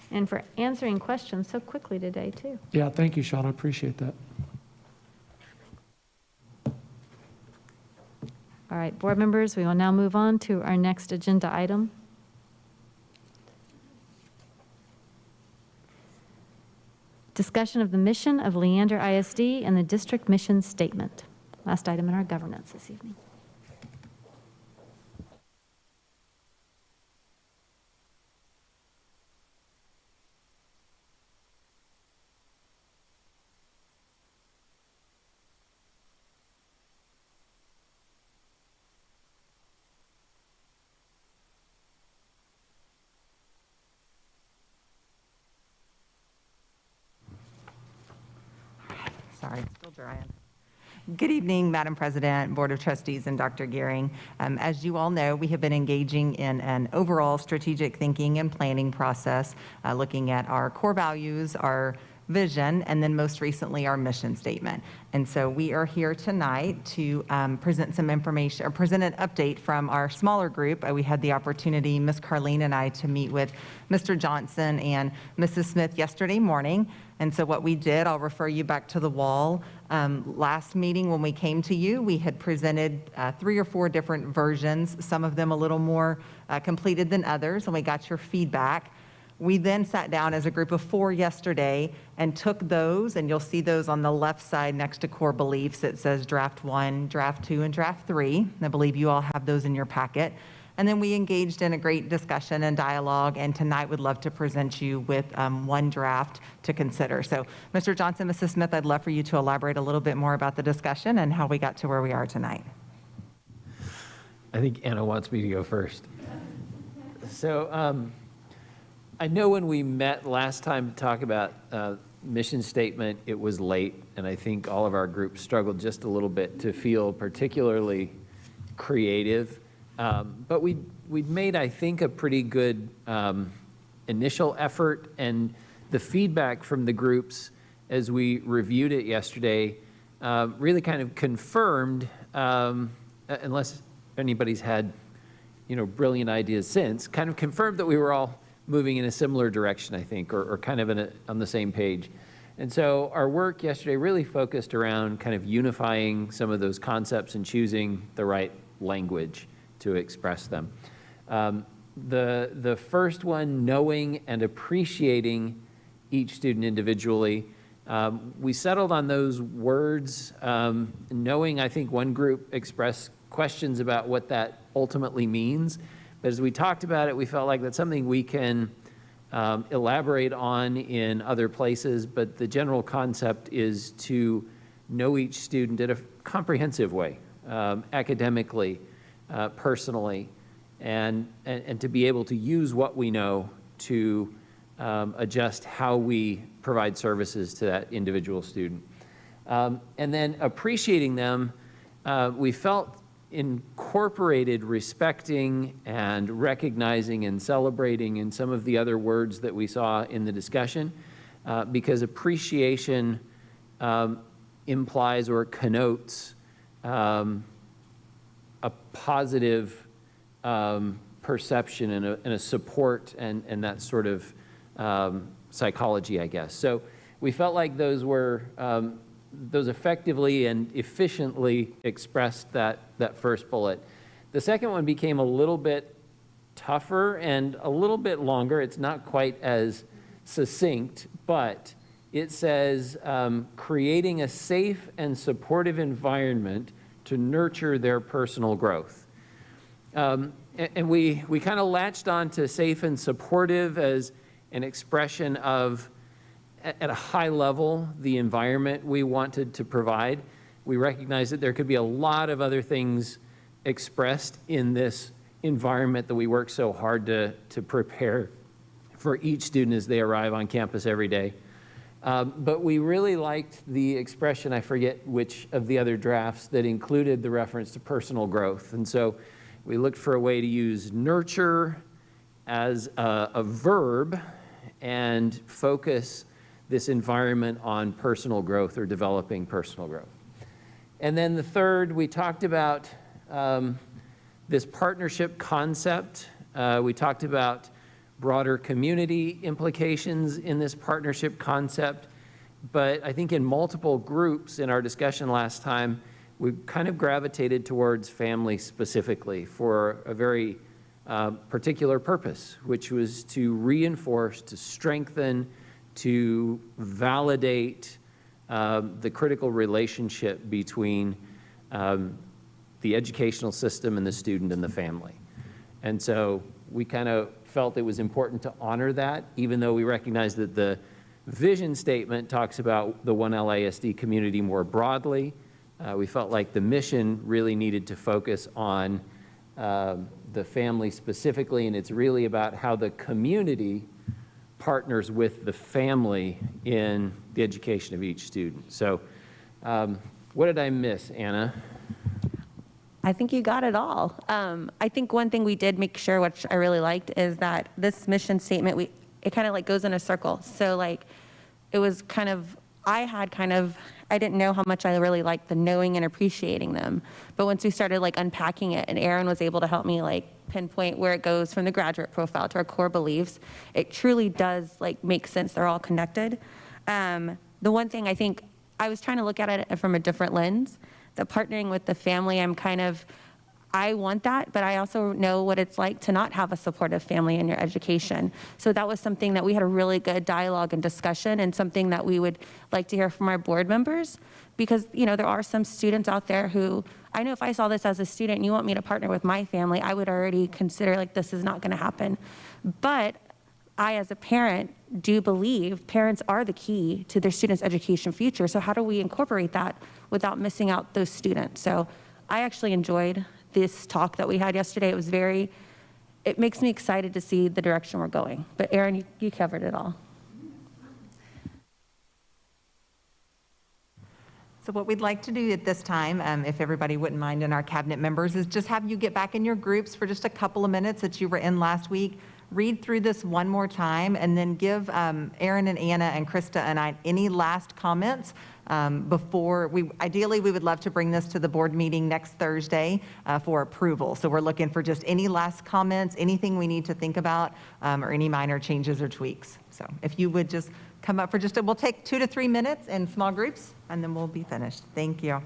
And for answering questions so quickly today, too. Yeah, thank you, Sean. I appreciate that. All right, board members, we will now move on to our next agenda item. Discussion of the mission of Leander ISD and the district mission statement. Last item in our governance this evening. Sorry, still drying. Good evening, Madam President, Board of Trustees, and Dr. Gehring. As you all know, we have been engaging in an overall strategic thinking and planning process, looking at our core values, our vision, and then most recently our mission statement. And so we are here tonight to present some information or present an update from our smaller group. We had the opportunity, Ms. Carlene and I, to meet with Mr. Johnson and Mrs. Smith yesterday morning. And so what we did, I'll refer you back to the wall. Last meeting when we came to you, we had presented 3 or 4 different versions, some of them a little more completed than others, and we got your feedback. We then sat down as a group of 4 yesterday and took those, and you'll see those on the left side next to core beliefs. It says draft 1, draft 2, and draft 3. I believe you all have those in your packet. And then we engaged in a great discussion and dialogue, and tonight would love to present you with one draft to consider. So, Mr. Johnson, Mrs. Smith, I'd love for you to elaborate a little bit more about the discussion and how we got to where we are tonight. I think Anna wants me to go first. So I know when we met last time to talk about mission statement, it was late, and I think all of our groups struggled just a little bit to feel particularly creative. But we'd made, I think, a pretty good initial effort, and the feedback from the groups as we reviewed it yesterday really kind of confirmed, unless anybody's had, brilliant ideas since, kind of confirmed that we were all moving in a similar direction, I think, or kind of on the same page. And so our work yesterday really focused around kind of unifying some of those concepts and choosing the right language to express them. The first one, knowing and appreciating each student individually, we settled on those words. Knowing, I think one group expressed questions about what that ultimately means. But as we talked about it, we felt like that's something we can elaborate on in other places, but the general concept is to know each student in a comprehensive way, academically, personally, and to be able to use what we know to adjust how we provide services to that individual student. And then appreciating them, we felt incorporated respecting and recognizing and celebrating in some of the other words that we saw in the discussion, because appreciation implies or connotes a positive perception and a support and that sort of psychology, I guess. So we felt like those were those effectively and efficiently expressed that first bullet. The second one became a little bit tougher and a little bit longer. It's not quite as succinct, but it says creating a safe and supportive environment to nurture their personal growth. And we kind of latched on to safe and supportive as an expression of, at a high level, the environment we wanted to provide. We recognize that there could be a lot of other things expressed in this environment that we work so hard to prepare for each student as they arrive on campus every day. But we really liked the expression, I forget which of the other drafts, that included the reference to personal growth. And so we looked for a way to use nurture as a verb and focus this environment on personal growth or developing personal growth. And then the third, we talked about this partnership concept. We talked about broader community implications in this partnership concept. But I think in multiple groups in our discussion last time, we kind of gravitated towards family specifically for a very particular purpose, which was to reinforce, to strengthen, to validate the critical relationship between the educational system and the student and the family. And so we kind of felt it was important to honor that, even though we recognize that the vision statement talks about the One LISD community more broadly. We felt like the mission really needed to focus on the family specifically, and it's really about how the community partners with the family in the education of each student. So what did I miss, Anna? I think you got it all. I think one thing we did make sure, which I really liked, is that this mission statement, it kind of like goes in a circle. So like, it was kind of, I didn't know how much I really liked the knowing and appreciating them. But once we started like unpacking it, and Aaron was able to help me like pinpoint where it goes from the graduate profile to our core beliefs, it truly does like make sense. They're all connected. The one thing I think, I was trying to look at it from a different lens. The partnering with the family, I want that, but I also know what it's like to not have a supportive family in your education. So that was something that we had a really good dialogue and discussion, and something that we would like to hear from our board members, because there are some students out there who, I know if I saw this as a student and you want me to partner with my family, I would already consider like this is not going to happen. But I, as a parent, do believe parents are the key to their students' education future. So how do we incorporate that without missing out those students? So I actually enjoyed this talk that we had yesterday. It makes me excited to see the direction we're going. But Aaron, you covered it all. So what we'd like to do at this time, if everybody wouldn't mind, and our cabinet members, is just have you get back in your groups for just a couple of minutes that you were in last week. Read through this one more time, and then give Aaron and Anna and Krista and I any last comments before ideally we would love to bring this to the board meeting next Thursday for approval. So we're looking for just any last comments, anything we need to think about, or any minor changes or tweaks. So if you would just come up for we'll take 2 to 3 minutes in small groups, and then we'll be finished. Thank you.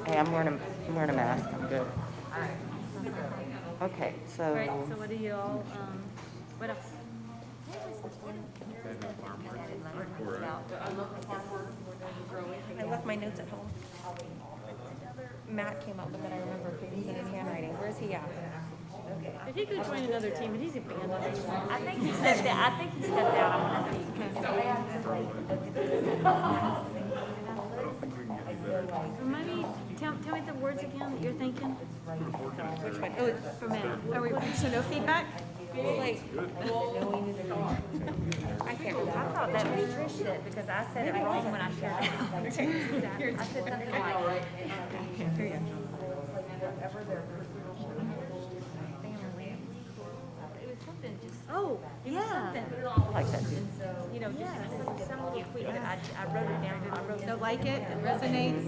Hey, I'm wearing a mask. I'm good. Okay, so. Right, so what do you all, what else? I left my notes at home. Matt came up with it, I remember, because he's in his handwriting. Where's he at? If he could join another team, but he's a band. I think he stepped down. I think he stepped down. I want to see. Remind me, tell me the words again that you're thinking. Which one? Oh, it's For Matt. Are we, so no feedback? Like, I can't remember. I thought that was Trish said because I said it wrong when I shared it. I said something like. Oh, yeah. I like that too. You know, just some little tweak that I wrote it down. I wrote So like it, it resonates.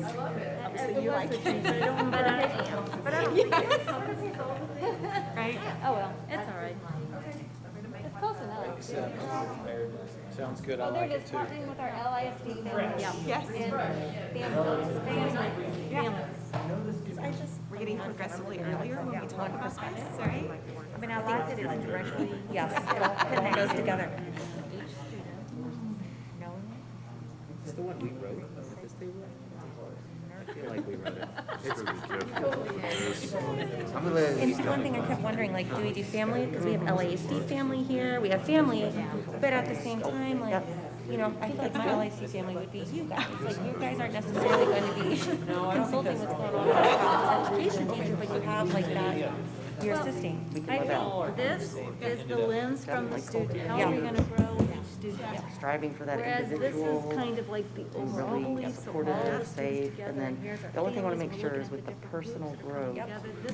Obviously, you like it. But I am. But I don't think it's. Right? Oh, well, it's all right. It's close enough. Sounds good, I Oh, there like it it is, too. partnering with our LISD families. Yes. Families. We're getting progressively earlier when we talk about this, right? I mean, I like that it's directly. Yes, it all goes together. Is the one we wrote? Is this the one? I feel like we wrote it. And so one thing I kept wondering, like, do we do family? Because we have LASD family here, we have family, but at the same time, like, you know, I feel like my LAC family would be you guys. Like, you guys aren't necessarily going to be consulting what's going on with our education teacher, but you have like that, you're assisting. I think this is the lens from the student. How are we going to grow each student? Striving for that Whereas individual. this is kind of like the and overall really belief, so supportive, all the safe, students together. and then Here's our the only thing I want to make families, sure we're is with the looking at personal growth,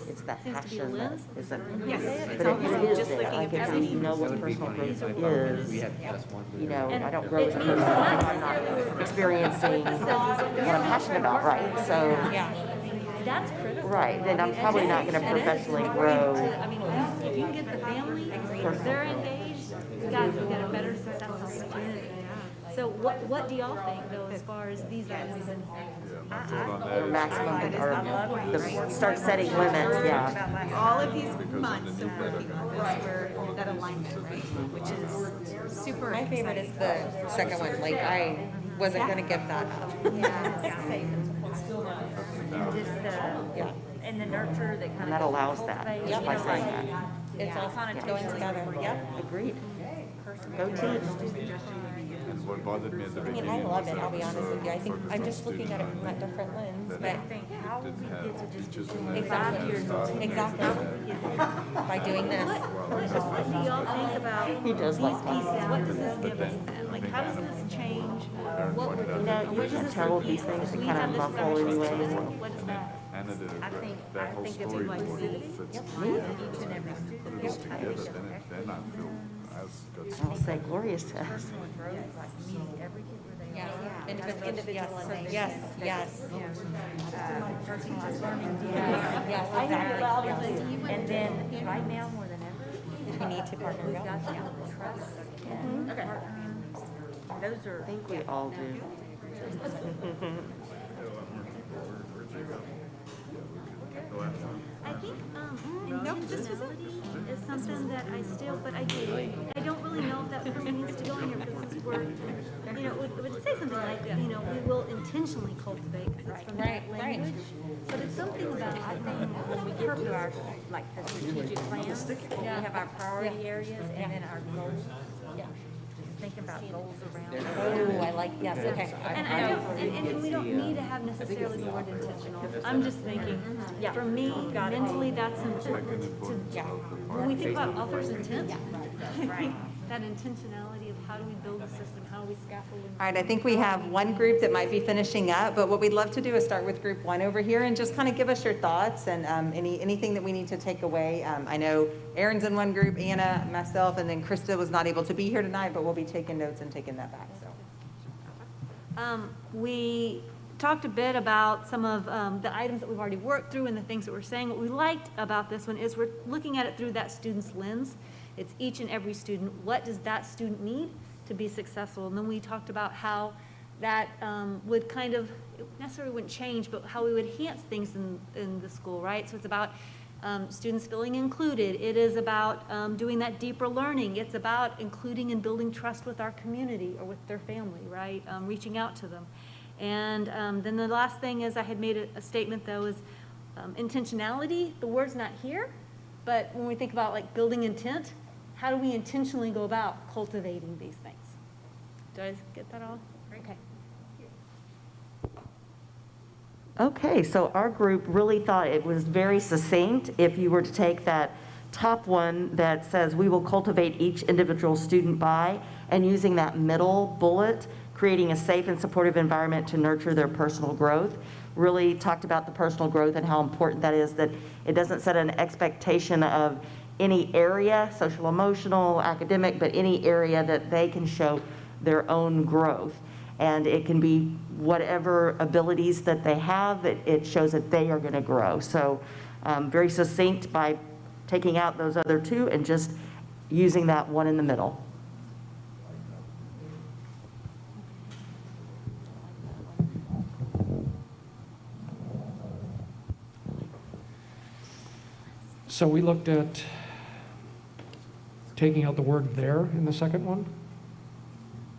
it's that seems to be a passion that lens. is that, Yes. but It's it almost is just there. looking Like, at if you know what personal growth is, We had just one. you know, I don't grow as a person if I'm not experiencing what I'm passionate about, right? So, That's critical. right, then I'm probably not going to professionally grow. I mean, if you can get the family, if they're engaged, you got a better successful student. So what do y'all think though, as far as these items? Or maximum, or start setting limits, yeah. All of these months of working on this were that alignment, right? Which is super My favorite is the second one, like, I wasn't going to give that up. And just the, and the nurture that kind of. And that allows that, just by saying that. It's all kind of going together, yep. Agreed. Go team. And what bothered me at the I mean, beginning I love was it, that I'll be honest with you. I think, there was I'm no just looking at it student from that different lens, that but. didn't have teachers in there. Exactly, exactly. By doing this. What do y'all think about He does these like that. pieces? What does this give us then? Like, how does this change? What would, You know, you can tell these things we kind have of this muffle as our anyway. responsibility. What is that? Anna did a I great, think that whole it's storyboard inclusivity. fits Each me. and every student. Put this together, then I feel I've got I'll say glorious to us. Personal growth, like meeting every kid where they are. Individualization. Yes, yes. Personalized learning. Yes, exactly. And then, right now, more than ever, We need to partner we've well. got to build trust and partners. Those are. I think we all do. I think intentionality is something that I still, but I don't really know if that really needs to go in here because this word, you know, it would say something like, you know, we will intentionally cultivate because it's from that language. But it's something about, I think, When we get to our, like, the strategic plans, we have our priority areas and then our goals. Yeah. Just think about goals around. Oh, I like, yes, okay. and I don't, and we don't need to have necessarily the word intentional. I'm just thinking, for me, mentally, that's important to, when we think about author's intent, that intentionality of how do we build a system, how do we scaffold. All right, I think we have one group that might be finishing up, but what we'd love to do is start with group one over here and just kind of give us your thoughts and anything that we need to take away. I know Erin's in one group, Anna, myself, and then Krista was not able to be here tonight, but we'll be taking notes and taking that back, so. We talked a bit about some of the items that we've already worked through and the things that we're saying. What we liked about this one is we're looking at it through that student's lens. It's each and every student. What does that student need to be successful? And then we talked about how that would kind of, it necessarily wouldn't change, but how we would enhance things in the school, right? So it's about students feeling included. It is about doing that deeper learning. It's about including and building trust with our community or with their family, right? Reaching out to them. And then the last thing is I had made a statement, though, is intentionality. The word's not here, but when we think about like building intent, how do we intentionally go about cultivating these things? Do I get that all? Okay. Okay, so our group really thought it was very succinct. If you were to take that top one that says we will cultivate each individual student by, and using that middle bullet, creating a safe and supportive environment to nurture their personal growth, really talked about the personal growth and how important that is, that it doesn't set an expectation of any area, social, emotional, academic, but any area that they can show their own growth. And it can be whatever abilities that they have, it shows that they are going to grow. So very succinct by taking out those other two and just using that one in the middle. So we looked at taking out the word "there" in the second one.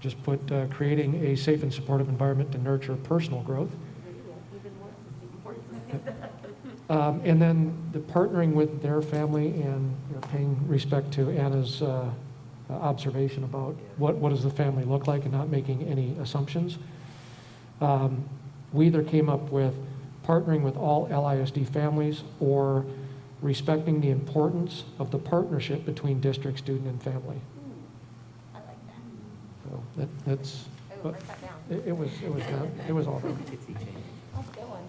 Just put creating a safe and supportive environment to nurture personal growth. And then the partnering with their family and paying respect to Anna's observation about what does the family look like and not making any assumptions. We either came up with partnering with all LISD families or respecting the importance of the partnership between district, student, and family. I like that. So that's. Oh, write that down. It was all there. That's a good one.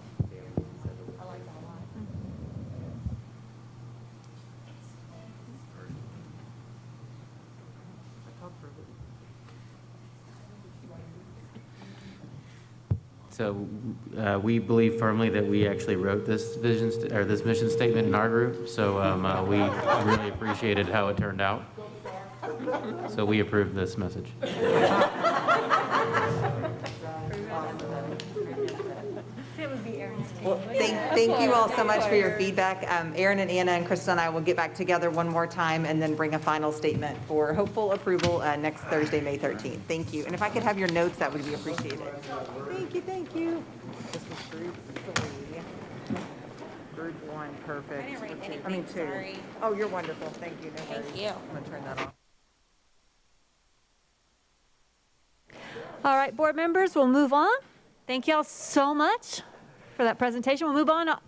I like that a lot. So we believe firmly that we actually wrote this this mission statement in our group. So we really appreciated how it turned out. So we approve this message. Well, thank you all so much for your feedback. Aaron and Anna and Krista and I will get back together one more time and then bring a final statement for hopeful approval next Thursday, May 13th. Thank you. And if I could have your notes, that would be appreciated. Thank you, thank you. This was group 3. Group 1, perfect. I didn't write anything, I mean 2. sorry. Oh, you're wonderful. Thank you. No worries. Thank you. I'm going to turn that off. All right, board members, we'll move on. Thank you all so much for that presentation. We'll move on to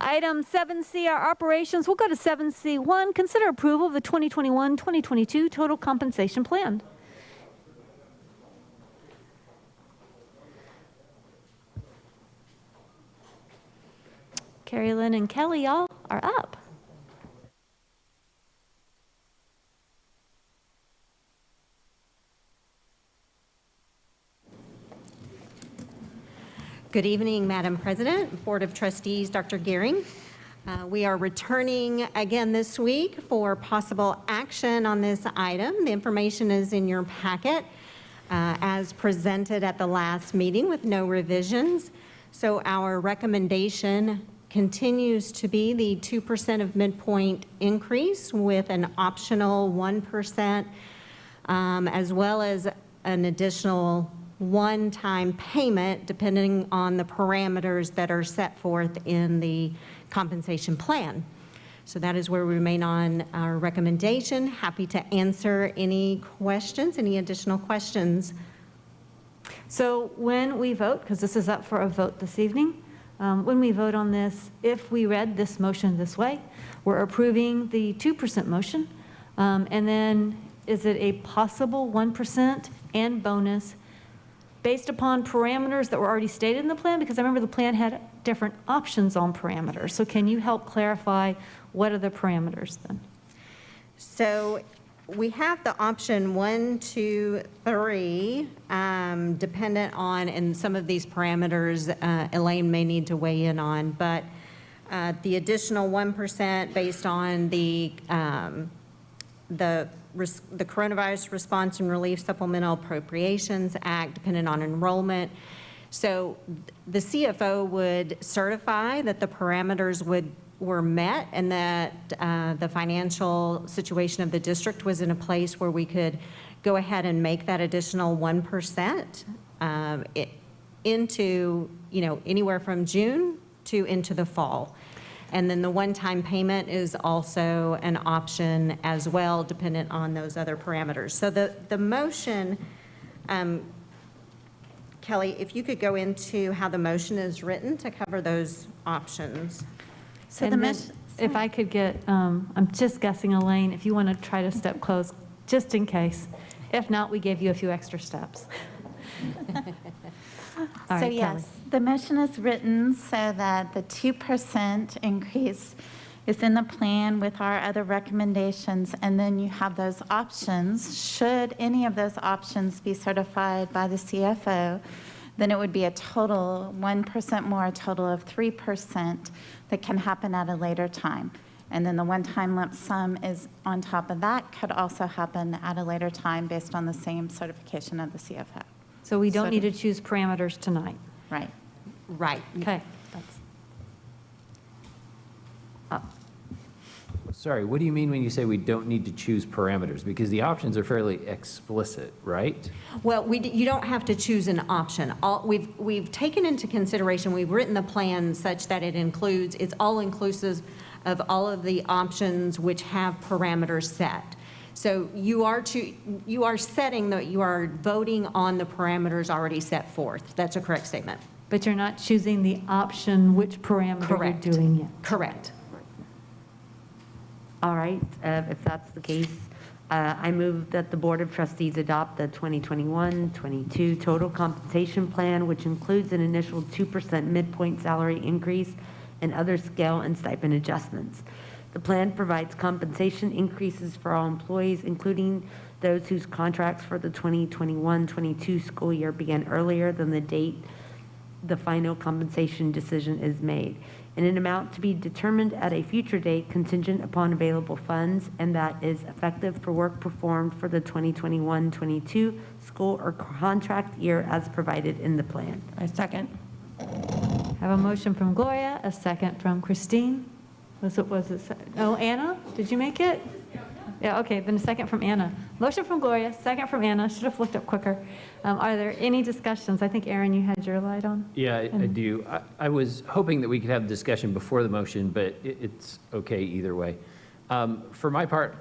item 7C, our operations. We'll go to 7C1, consider approval of the 2021-2022 total compensation plan. Carrie Lynn and Kelly, y'all are up. Good evening, Madam President, Board of Trustees, Dr. Gearing. We are returning again this week for possible action on this item. The information is in your packet as presented at the last meeting with no revisions. So our recommendation continues to be the 2% of midpoint increase with an optional 1%, as well as an additional one-time payment depending on the parameters that are set forth in the compensation plan. So that is where we remain on our recommendation. Happy to answer any questions, any additional questions. So when we vote, because this is up for a vote this evening, when we vote on this, if we read this motion this way, we're approving the 2% motion. And then is it a possible 1% and bonus based upon parameters that were already stated in the plan? Because I remember the plan had different options on parameters. So can you help clarify what are the parameters then? So we have the option 1, 2, 3, dependent on, and some of these parameters Elaine may need to weigh in on, but the additional 1% based on the the Coronavirus Response and Relief Supplemental Appropriations Act, dependent on enrollment. So the CFO would certify that the parameters were met and that the financial situation of the district was in a place where we could go ahead and make that additional 1% into, anywhere from June to into the fall. And then the one-time payment is also an option as well, dependent on those other parameters. So the motion, Kelly, if you could go into how the motion is written to cover those options. So if I could get, I'm just guessing, Elaine, if you want to try to step close, just in case. If not, we gave you a few extra steps. All So right, yes, Kelly. the motion is written so that the 2% increase is in the plan with our other recommendations, and then you have those options. Should any of those options be certified by the CFO, then it would be a total 1% more, a total of 3% that can happen at a later time. And then the one-time lump sum is on top of that, could also happen at a later time based on the same certification of the CFO. So we don't need to choose parameters tonight. Right. Right. Okay. Sorry, what do you mean when you say we don't need to choose parameters? Because the options are fairly explicit, right? Well, you don't have to choose an option. We've taken into consideration, we've written the plan such that it's all inclusive of all of the options which have parameters set. So you are voting on the parameters already set forth. That's a correct statement. But you're not choosing the option which parameter Correct. you're doing it. Correct. All right, if that's the case, I move that the Board of Trustees adopt the 2021-22 total compensation plan, which includes an initial 2% midpoint salary increase and other scale and stipend adjustments. The plan provides compensation increases for all employees, including those whose contracts for the 2021-22 school year began earlier than the date the final compensation decision is made, in an amount to be determined at a future date contingent upon available funds, and that is effective for work performed for the 2021-22 school or contract year as provided in the plan. I second. Have a motion from Gloria, a second from Christine. Oh, Anna, did you make it? Yeah, okay, then a second from Anna. Motion from Gloria, second from Anna. Should have looked up quicker. Are there any discussions? I think, Aaron, you had your light on. Yeah, I do. I was hoping that we could have a discussion before the motion, but it's okay either way. For my part,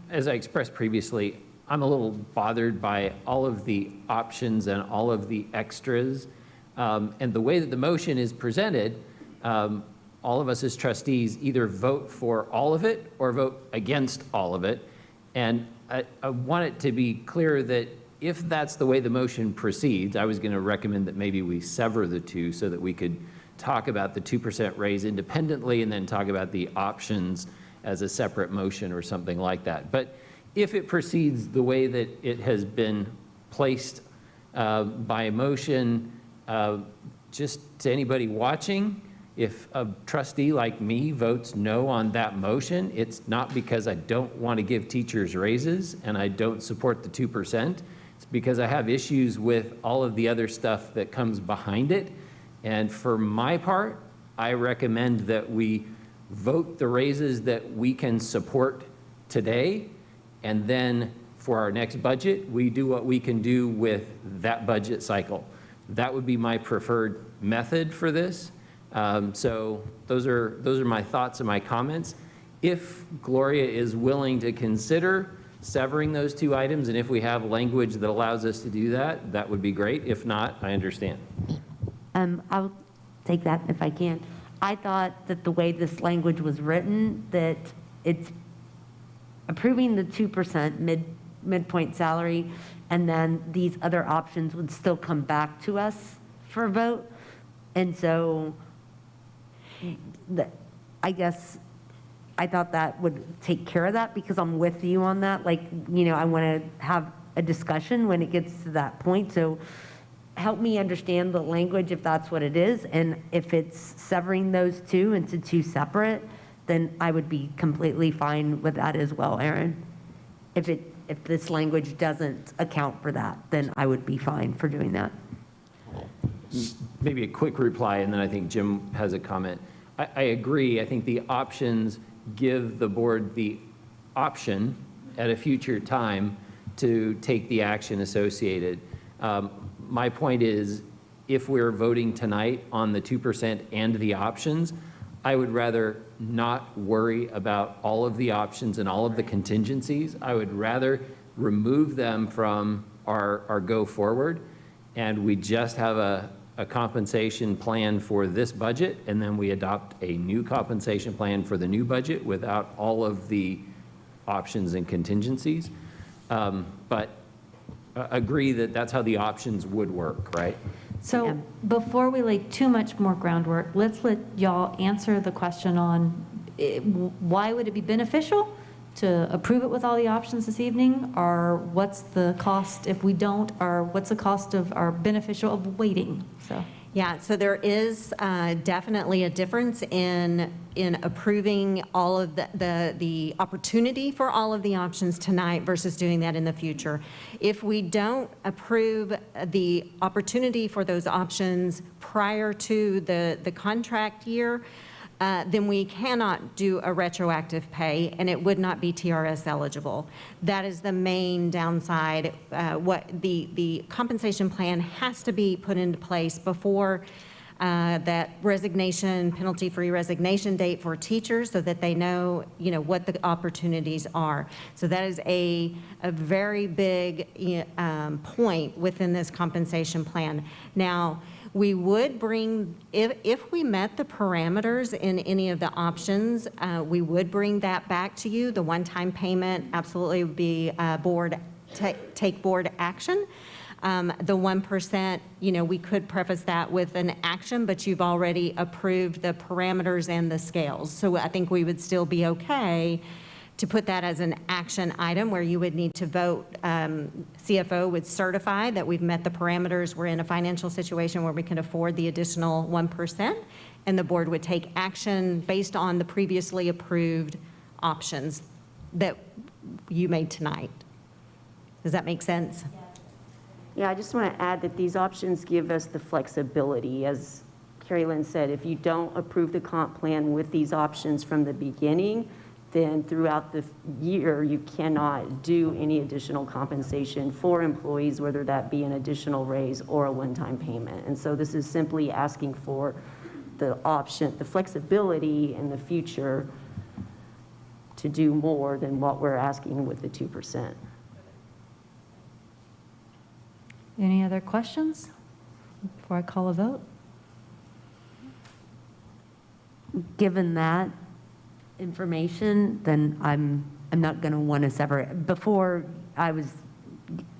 as I expressed previously, I'm a little bothered by all of the options and all of the extras. And the way that the motion is presented, all of us as trustees either vote for all of it or vote against all of it. And I want it to be clear that if that's the way the motion proceeds, I was going to recommend that maybe we sever the two so that we could talk about the 2% raise independently and then talk about the options as a separate motion or something like that. But if it proceeds the way that it has been placed by motion, just to anybody watching, if a trustee like me votes no on that motion, it's not because I don't want to give teachers raises and I don't support the 2%. It's because I have issues with all of the other stuff that comes behind it. And for my part, I recommend that we vote the raises that we can support today, and then for our next budget, we do what we can do with that budget cycle. That would be my preferred method for this. So those are my thoughts and my comments. If Gloria is willing to consider severing those two items, and if we have language that allows us to do that, that would be great. If not, I understand. I'll take that if I can. I thought that the way this language was written, that it's approving the 2% midpoint salary, and then these other options would still come back to us for a vote. And so I guess I thought that would take care of that, because I'm with you on that. Like, I want to have a discussion when it gets to that point. So help me understand the language if that's what it is. And if it's severing those two into two separate, then I would be completely fine with that as well, Aaron. if this language doesn't account for that, then I would be fine for doing that. Maybe a quick reply, and then I think Jim has a comment. I agree. I think the options give the board the option at a future time to take the action associated. My point is, if we're voting tonight on the 2% and the options, I would rather not worry about all of the options and all of the contingencies. I would rather remove them from our go forward, and we just have a compensation plan for this budget, and then we adopt a new compensation plan for the new budget without all of the options and contingencies. But agree that that's how the options would work, right? So before we lay too much more groundwork, let's let y'all answer the question on why would it be beneficial to approve it with all the options this evening, or what's the cost if we don't, or what's the cost of our beneficial of waiting? So. Yeah, so there is definitely a difference in approving all of the opportunity for all of the options tonight versus doing that in the future. If we don't approve the opportunity for those options prior to the contract year, then we cannot do a retroactive pay, and it would not be TRS eligible. That is the main downside. What the compensation plan has to be put into place before that resignation, penalty-free resignation date for teachers, so that they know, what the opportunities are. So that is a very big point within this compensation plan. Now, we would bring, if we met the parameters in any of the options, we would bring that back to you. The one-time payment absolutely would be take board action. The 1%, we could preface that with an action, but you've already approved the parameters and the scales. So I think we would still be okay to put that as an action item where you would need to vote. CFO would certify that we've met the parameters. We're in a financial situation where we can afford the additional 1%, and the board would take action based on the previously approved options that you made tonight. Does that make sense? Yeah, I just want to add that these options give us the flexibility. As Carrie Lynn said, if you don't approve the comp plan with these options from the beginning, then throughout the year, you cannot do any additional compensation for employees, whether that be an additional raise or a one-time payment. And so this is simply asking for the option, the flexibility in the future to do more than what we're asking with the 2%. Any other questions before I call a vote? Given that information, then I'm not going to want to sever it. Before I was,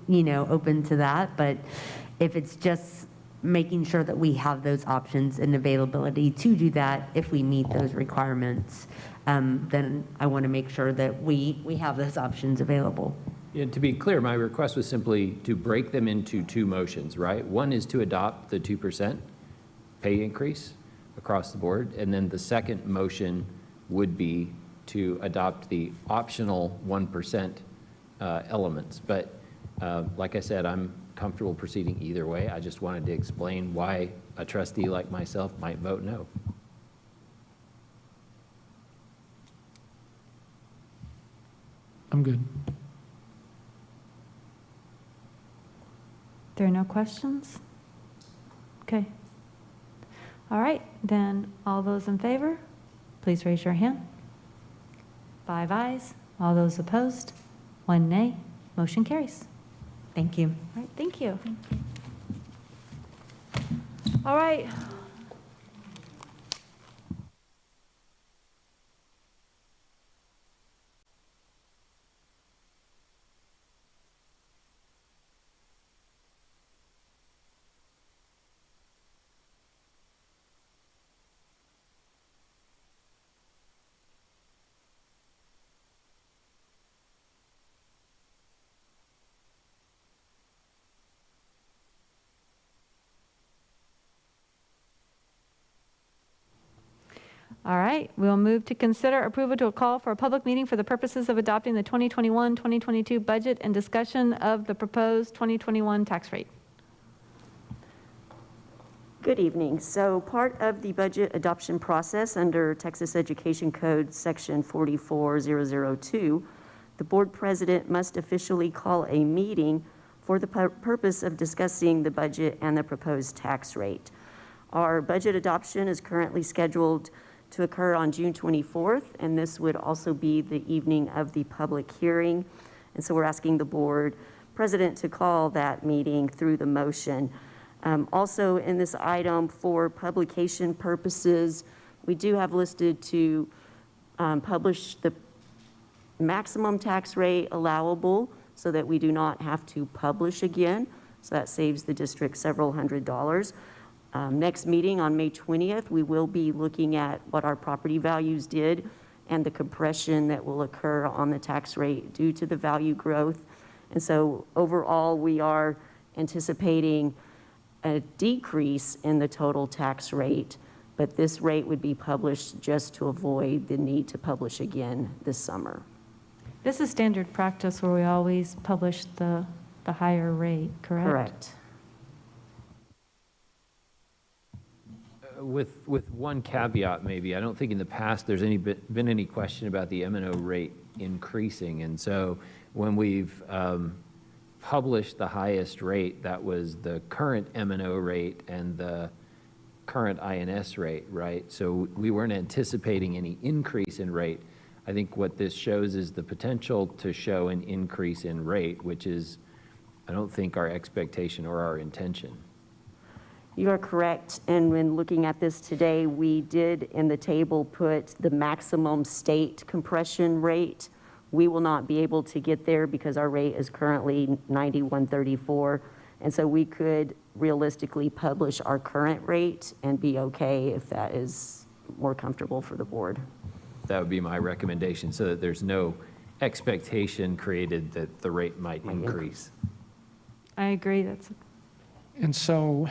open to that, but if it's just making sure that we have those options and availability to do that if we meet those requirements, then I want to make sure that we have those options available. Yeah, to be clear, my request was simply to break them into two motions, right? One is to adopt the 2% pay increase across the board, and then the second motion would be to adopt the optional 1% elements. But like I said, I'm comfortable proceeding either way. I just wanted to explain why a trustee like myself might vote no. I'm good. There are no questions? Okay. All right, then all those in favor, please raise your hand. 5 ayes. All those opposed? 1 nay. Motion carries. Thank you. All right, thank you. All right. All right, we'll move to consider approval to a call for a public meeting for the purposes of adopting the 2021-2022 budget and discussion of the proposed 2021 tax rate. Good evening. So part of the budget adoption process under Texas Education Code Section 44002, the board president must officially call a meeting for the purpose of discussing the budget and the proposed tax rate. Our budget adoption is currently scheduled to occur on June 24th, and this would also be the evening of the public hearing. And so we're asking the board president to call that meeting through the motion. Also in this item for publication purposes, we do have listed to publish the maximum tax rate allowable so that we do not have to publish again. So that saves the district several $100s. Next meeting on May 20th, we will be looking at what our property values did and the compression that will occur on the tax rate due to the value growth. And so overall, we are anticipating a decrease in the total tax rate, but this rate would be published just to avoid the need to publish again this summer. This is standard practice where we always publish the higher rate, correct? Correct. With one caveat, maybe, I don't think in the past there's been any question about the M&O rate increasing. And so when we've published the highest rate, that was the current M&O rate and the current INS rate, right? So we weren't anticipating any increase in rate. I think what this shows is the potential to show an increase in rate, which is, I don't think, our expectation or our intention. You are correct. And when looking at this today, we did in the table put the maximum state compression rate. We will not be able to get there because our rate is currently 91.34. And so we could realistically publish our current rate and be okay if that is more comfortable for the board. That would be my recommendation, so that there's no expectation created that the rate might increase. I agree. And so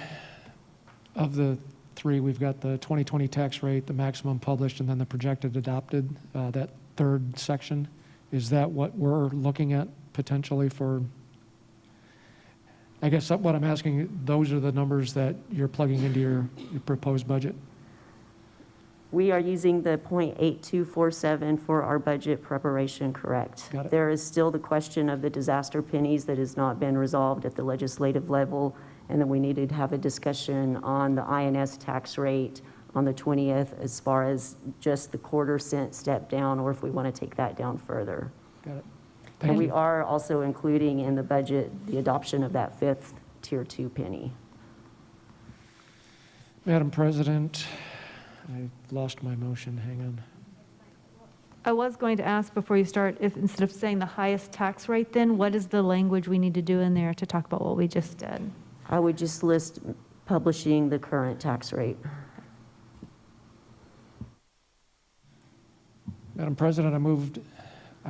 of the three, we've got the 2020 tax rate, the maximum published, and then the projected adopted, that third section. Is that what we're looking at potentially for? I guess what I'm asking, those are the numbers that you're plugging into your proposed budget? We are using the 0.8247 for our budget preparation, correct? Got it. There is still the question of the disaster pennies that has not been resolved at the legislative level, and then we needed to have a discussion on the INS tax rate on the 20th as far as just the quarter-cent step down, or if we want to take that down further. Got it. And we are also including in the budget the adoption of that fifth Tier 2 penny. Madam President, I lost my motion. Hang on. I was going to ask before you start, if instead of saying the highest tax rate, then what is the language we need to do in there to talk about what we just did? I would just list publishing the current tax rate. Madam President, I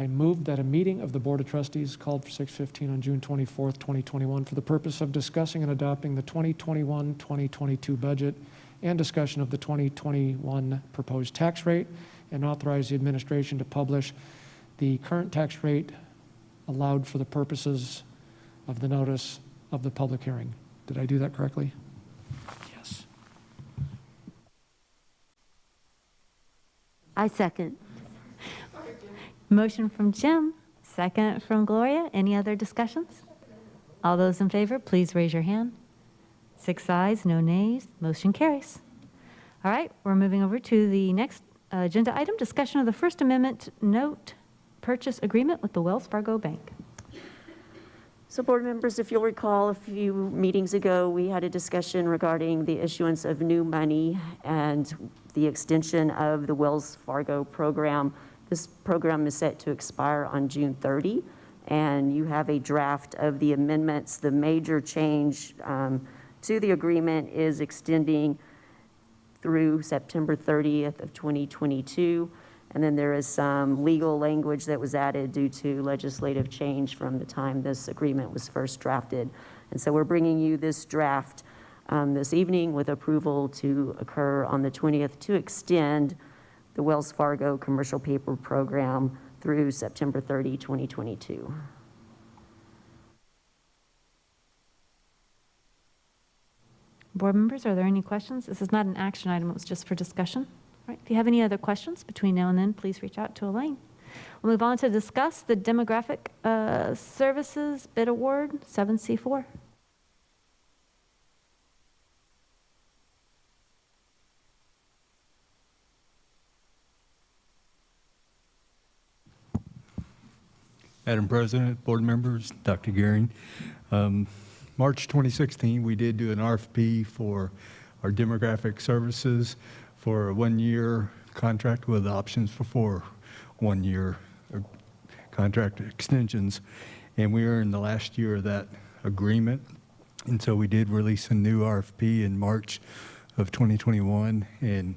moved that a meeting of the Board of Trustees called for 6:15 on June 24th, 2021 for the purpose of discussing and adopting the 2021-2022 budget and discussion of the 2021 proposed tax rate, and authorize the administration to publish the current tax rate allowed for the purposes of the notice of the public hearing. Did I do that correctly? Yes. I second. Motion from Jim, second from Gloria. Any other discussions? All those in favor, please raise your hand. 6 ayes, no nays, motion carries. All right, we're moving over to the next agenda item, discussion of the First Amendment note purchase agreement with the Wells Fargo Bank. So board members, if you'll recall, a few meetings ago, we had a discussion regarding the issuance of new money and the extension of the Wells Fargo program. This program is set to expire on June 30, and you have a draft of the amendments. The major change to the agreement is extending through September 30th of 2022. And then there is some legal language that was added due to legislative change from the time this agreement was first drafted. And so we're bringing you this draft this evening with approval to occur on the 20th to extend the Wells Fargo Commercial Paper Program through September 30, 2022. Board members, are there any questions? This is not an action item, it was just for discussion. All right, if you have any other questions between now and then, please reach out to Elaine. We'll move on to discuss the demographic services bid award, 7C4. Madam President, board members, Dr. Gehring. March 2016, we did do an RFP for our demographic services for a 1-year contract with options for 4 one-year contract extensions. And we are in the last year of that agreement. And so we did release a new RFP in March of 2021 and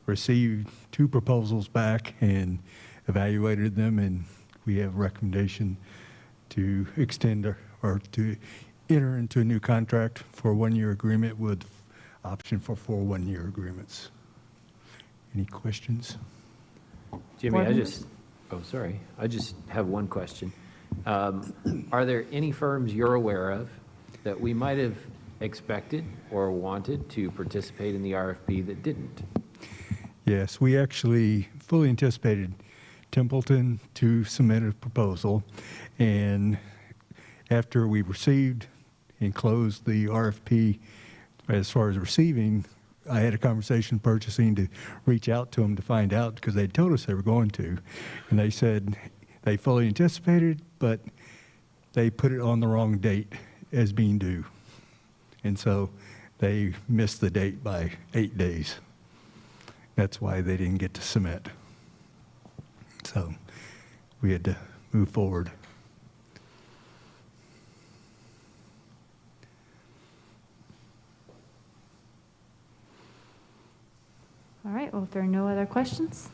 received 2 proposals back and evaluated them, and we have a recommendation to extend or to enter into a new contract for a 1-year agreement with option for 4 one-year agreements. Any questions? Jimmy, I just have one question. Are there any firms you're aware of that we might have expected or wanted to participate in the RFP that didn't? Yes, we actually fully anticipated Templeton to submit a proposal, and after we received and closed the RFP as far as receiving, I had a conversation purchasing to reach out to them to find out, because they told us they were going to, and they said they fully anticipated, but they put it on the wrong date as being due, and so they missed the date by 8 days. That's why they didn't get to submit. So we had to move forward. All right, well, if there are no other questions,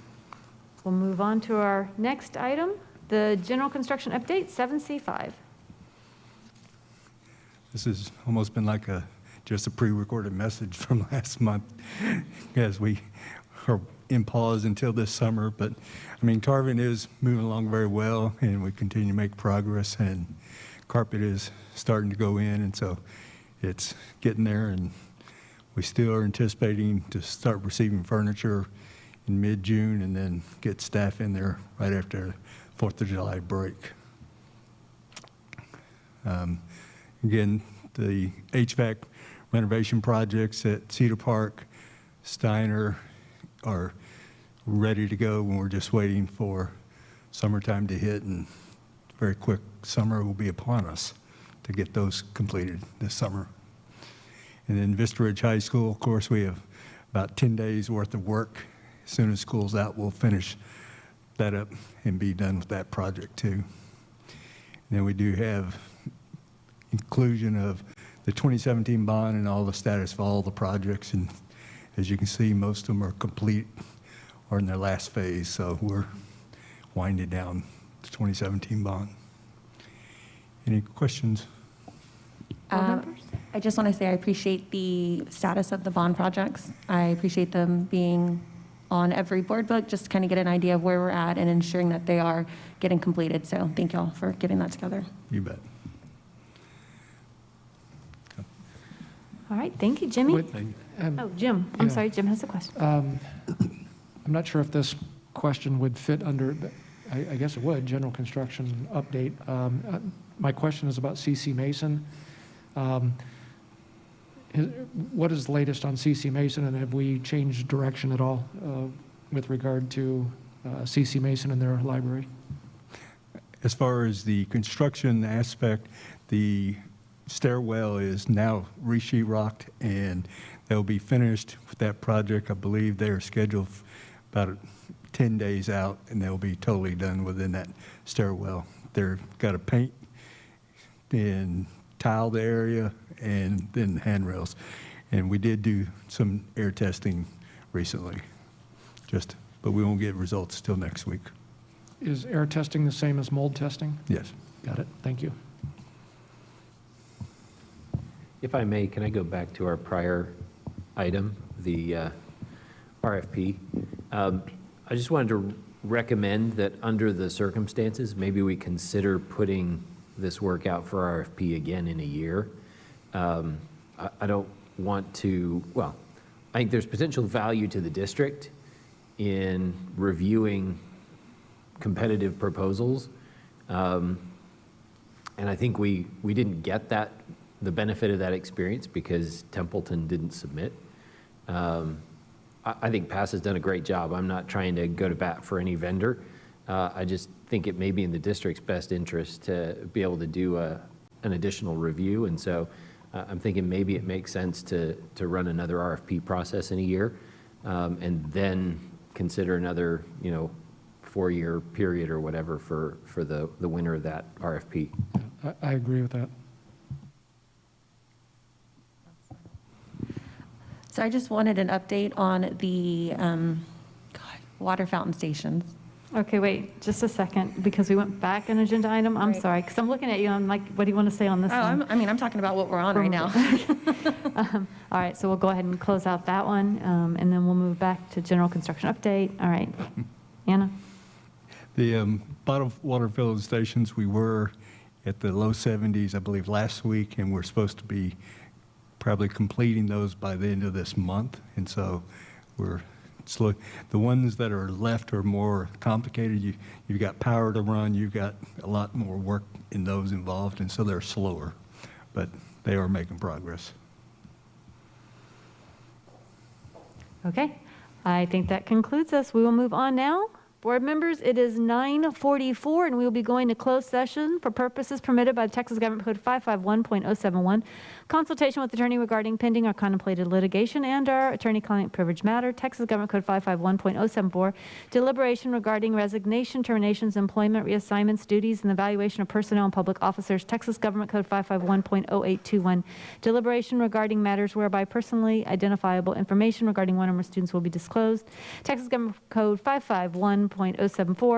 we'll move on to our next item, the general construction update, 7C5. This has almost been like just a pre-recorded message from last month, as we are in pause until this summer. But I mean, Tarvin is moving along very well, and we continue to make progress, and carpet is starting to go in, and so it's getting there, and we still are anticipating to start receiving furniture in mid-June and then get staff in there right after 4th of July break. Again, the HVAC renovation projects at Cedar Park, Steiner are ready to go, and we're just waiting for summertime to hit, and very quick summer will be upon us to get those completed this summer. And then Vista Ridge High School, of course, we have about 10 days worth of work. As soon as school's out, we'll finish that up and be done with that project too. And then we do have inclusion of the 2017 bond and all the status of all the projects. And as you can see, most of them are complete or in their last phase. So we're winding down the 2017 bond. Any questions? I just want to say I appreciate the status of the bond projects. I appreciate them being on every board book, just to kind of get an idea of where we're at and ensuring that they are getting completed. So thank y'all for getting that together. You bet. All right, thank you, Jimmy. Jim, I'm sorry, Jim has a question. I'm not sure if this question would fit under, I guess it would, general construction update. My question is about CC Mason. What is the latest on CC Mason, and have we changed direction at all with regard to CC Mason and their library? As far as the construction aspect, the stairwell is now re-sheetrocked, and they'll be finished with that project. I believe they're scheduled about 10 days out, and they'll be totally done within that stairwell. They've got to paint and tile the area, and then handrails. And we did do some air testing recently, but we won't get results till next week. Is air testing the same as mold testing? Yes. Got it. Thank you. If I may, can I go back to our prior item, the RFP? I just wanted to recommend that under the circumstances, maybe we consider putting this work out for RFP again in a year. I don't want to, well, I think there's potential value to the district in reviewing competitive proposals. And I think we didn't get the benefit of that experience because Templeton didn't submit. I think PASS has done a great job. I'm not trying to go to bat for any vendor. I just think it may be in the district's best interest to be able to do an additional review. And so I'm thinking maybe it makes sense to run another RFP process in a year and then consider another, 4-year period or whatever for the winner of that RFP. I agree with that. So I just wanted an update on the water fountain stations. Okay, wait, just a second, because we went back an agenda item. I'm sorry, because I'm looking at you, I'm like, what do you want to say on this one? I'm talking about what we're on right now. All right, so we'll go ahead and close out that one, and then we'll move back to general construction update. All right, Anna? The bottled water filling stations, we were at the low 70s, I believe, last week, and we're supposed to be probably completing those by the end of this month. And so we're slow. The ones that are left are more complicated. You've got power to run, you've got a lot more work in those involved, and so they're slower, but they are making progress. Okay, I think that concludes us. We will move on now. Board members, it is 9:44, and we will be going to closed session for purposes permitted by the Texas Government Code 551.071, consultation with attorney regarding pending or contemplated litigation and our attorney-client privilege matter, Texas Government Code 551.074, deliberation regarding resignation, terminations, employment, reassignments, duties, and the evaluation of personnel and public officers, Texas Government Code 551.0821, deliberation regarding matters whereby personally identifiable information regarding one or more students will be disclosed, Texas Government Code 551.074,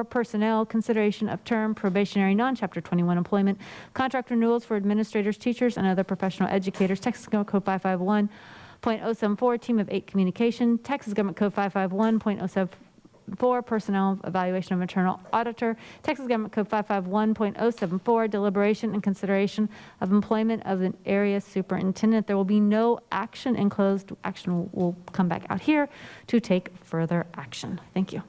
personnel, consideration of term, probationary, non-Chapter 21 employment, contract renewals for administrators, teachers, and other professional educators, Texas Government Code 551.074, team of 8 communication, Texas Government Code 551.074, personnel evaluation of internal auditor, Texas Government Code 551.074, deliberation and consideration of employment of an area superintendent. There will be no action, and closed action will come back out here to take further action. Thank you.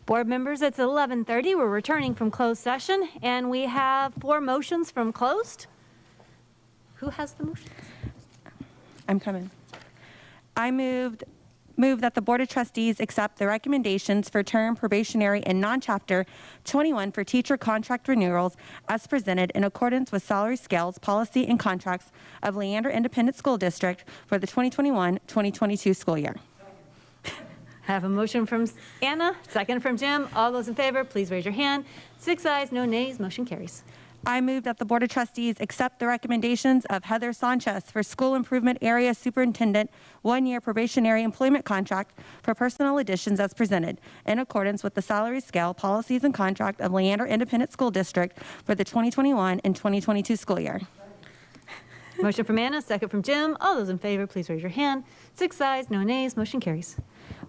Board members, it's 11:30. We're returning from closed session, and we have 4 motions from closed. Who has the motions? I'm coming. I move that the Board of Trustees accept the recommendations for term, probationary, and non-chapter 21 for teacher contract renewals as presented in accordance with salary scales, policy, and contracts of Leander Independent School District for the 2021-2022 school year. Have a motion from Anna, second from Jim. All those in favor, please raise your hand. 6 ayes, no nays, motion carries. I move that the Board of Trustees accept the recommendations of Heather Sanchez for School Improvement Area Superintendent 1-year probationary employment contract for personal additions as presented in accordance with the salary scale, policies, and contract of Leander Independent School District for the 2021 and 2022 school year. Motion from Anna, second from Jim. All those in favor, please raise your hand. 6 ayes, no nays, motion carries.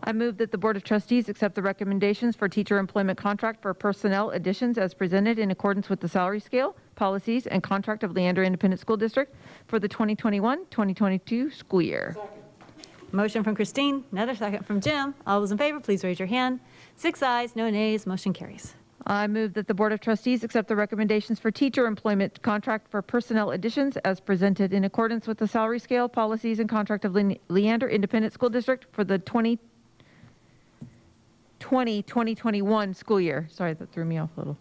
I move that the Board of Trustees accept the recommendations for teacher employment contract for personnel additions as presented in accordance with the salary scale, policies, and contract of Leander Independent School District for the 2021-2022 school year. Motion from Christine, another second from Jim. All those in favor, please raise your hand. 6 ayes, no nays, motion carries. I move that the Board of Trustees accept the recommendations for teacher employment contract for personnel additions as presented in accordance with the salary scale, policies, and contract of Leander Independent School District for the 2020-2021 school year. Sorry, that threw me off a little.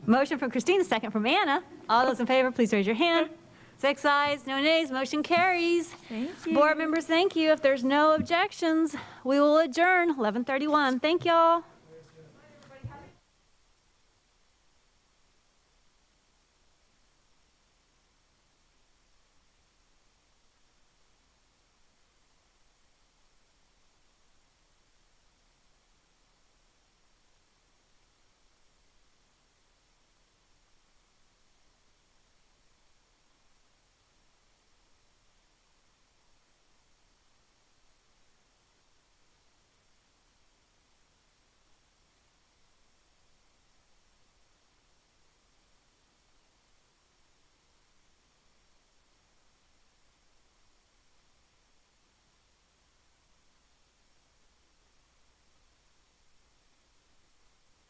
Motion from Christine, a second from Anna. All those in favor, please raise your hand. 6 ayes, no nays, motion carries. Thank you. Board members, thank you. If there's no objections, we will adjourn 11:31. Thank y'all.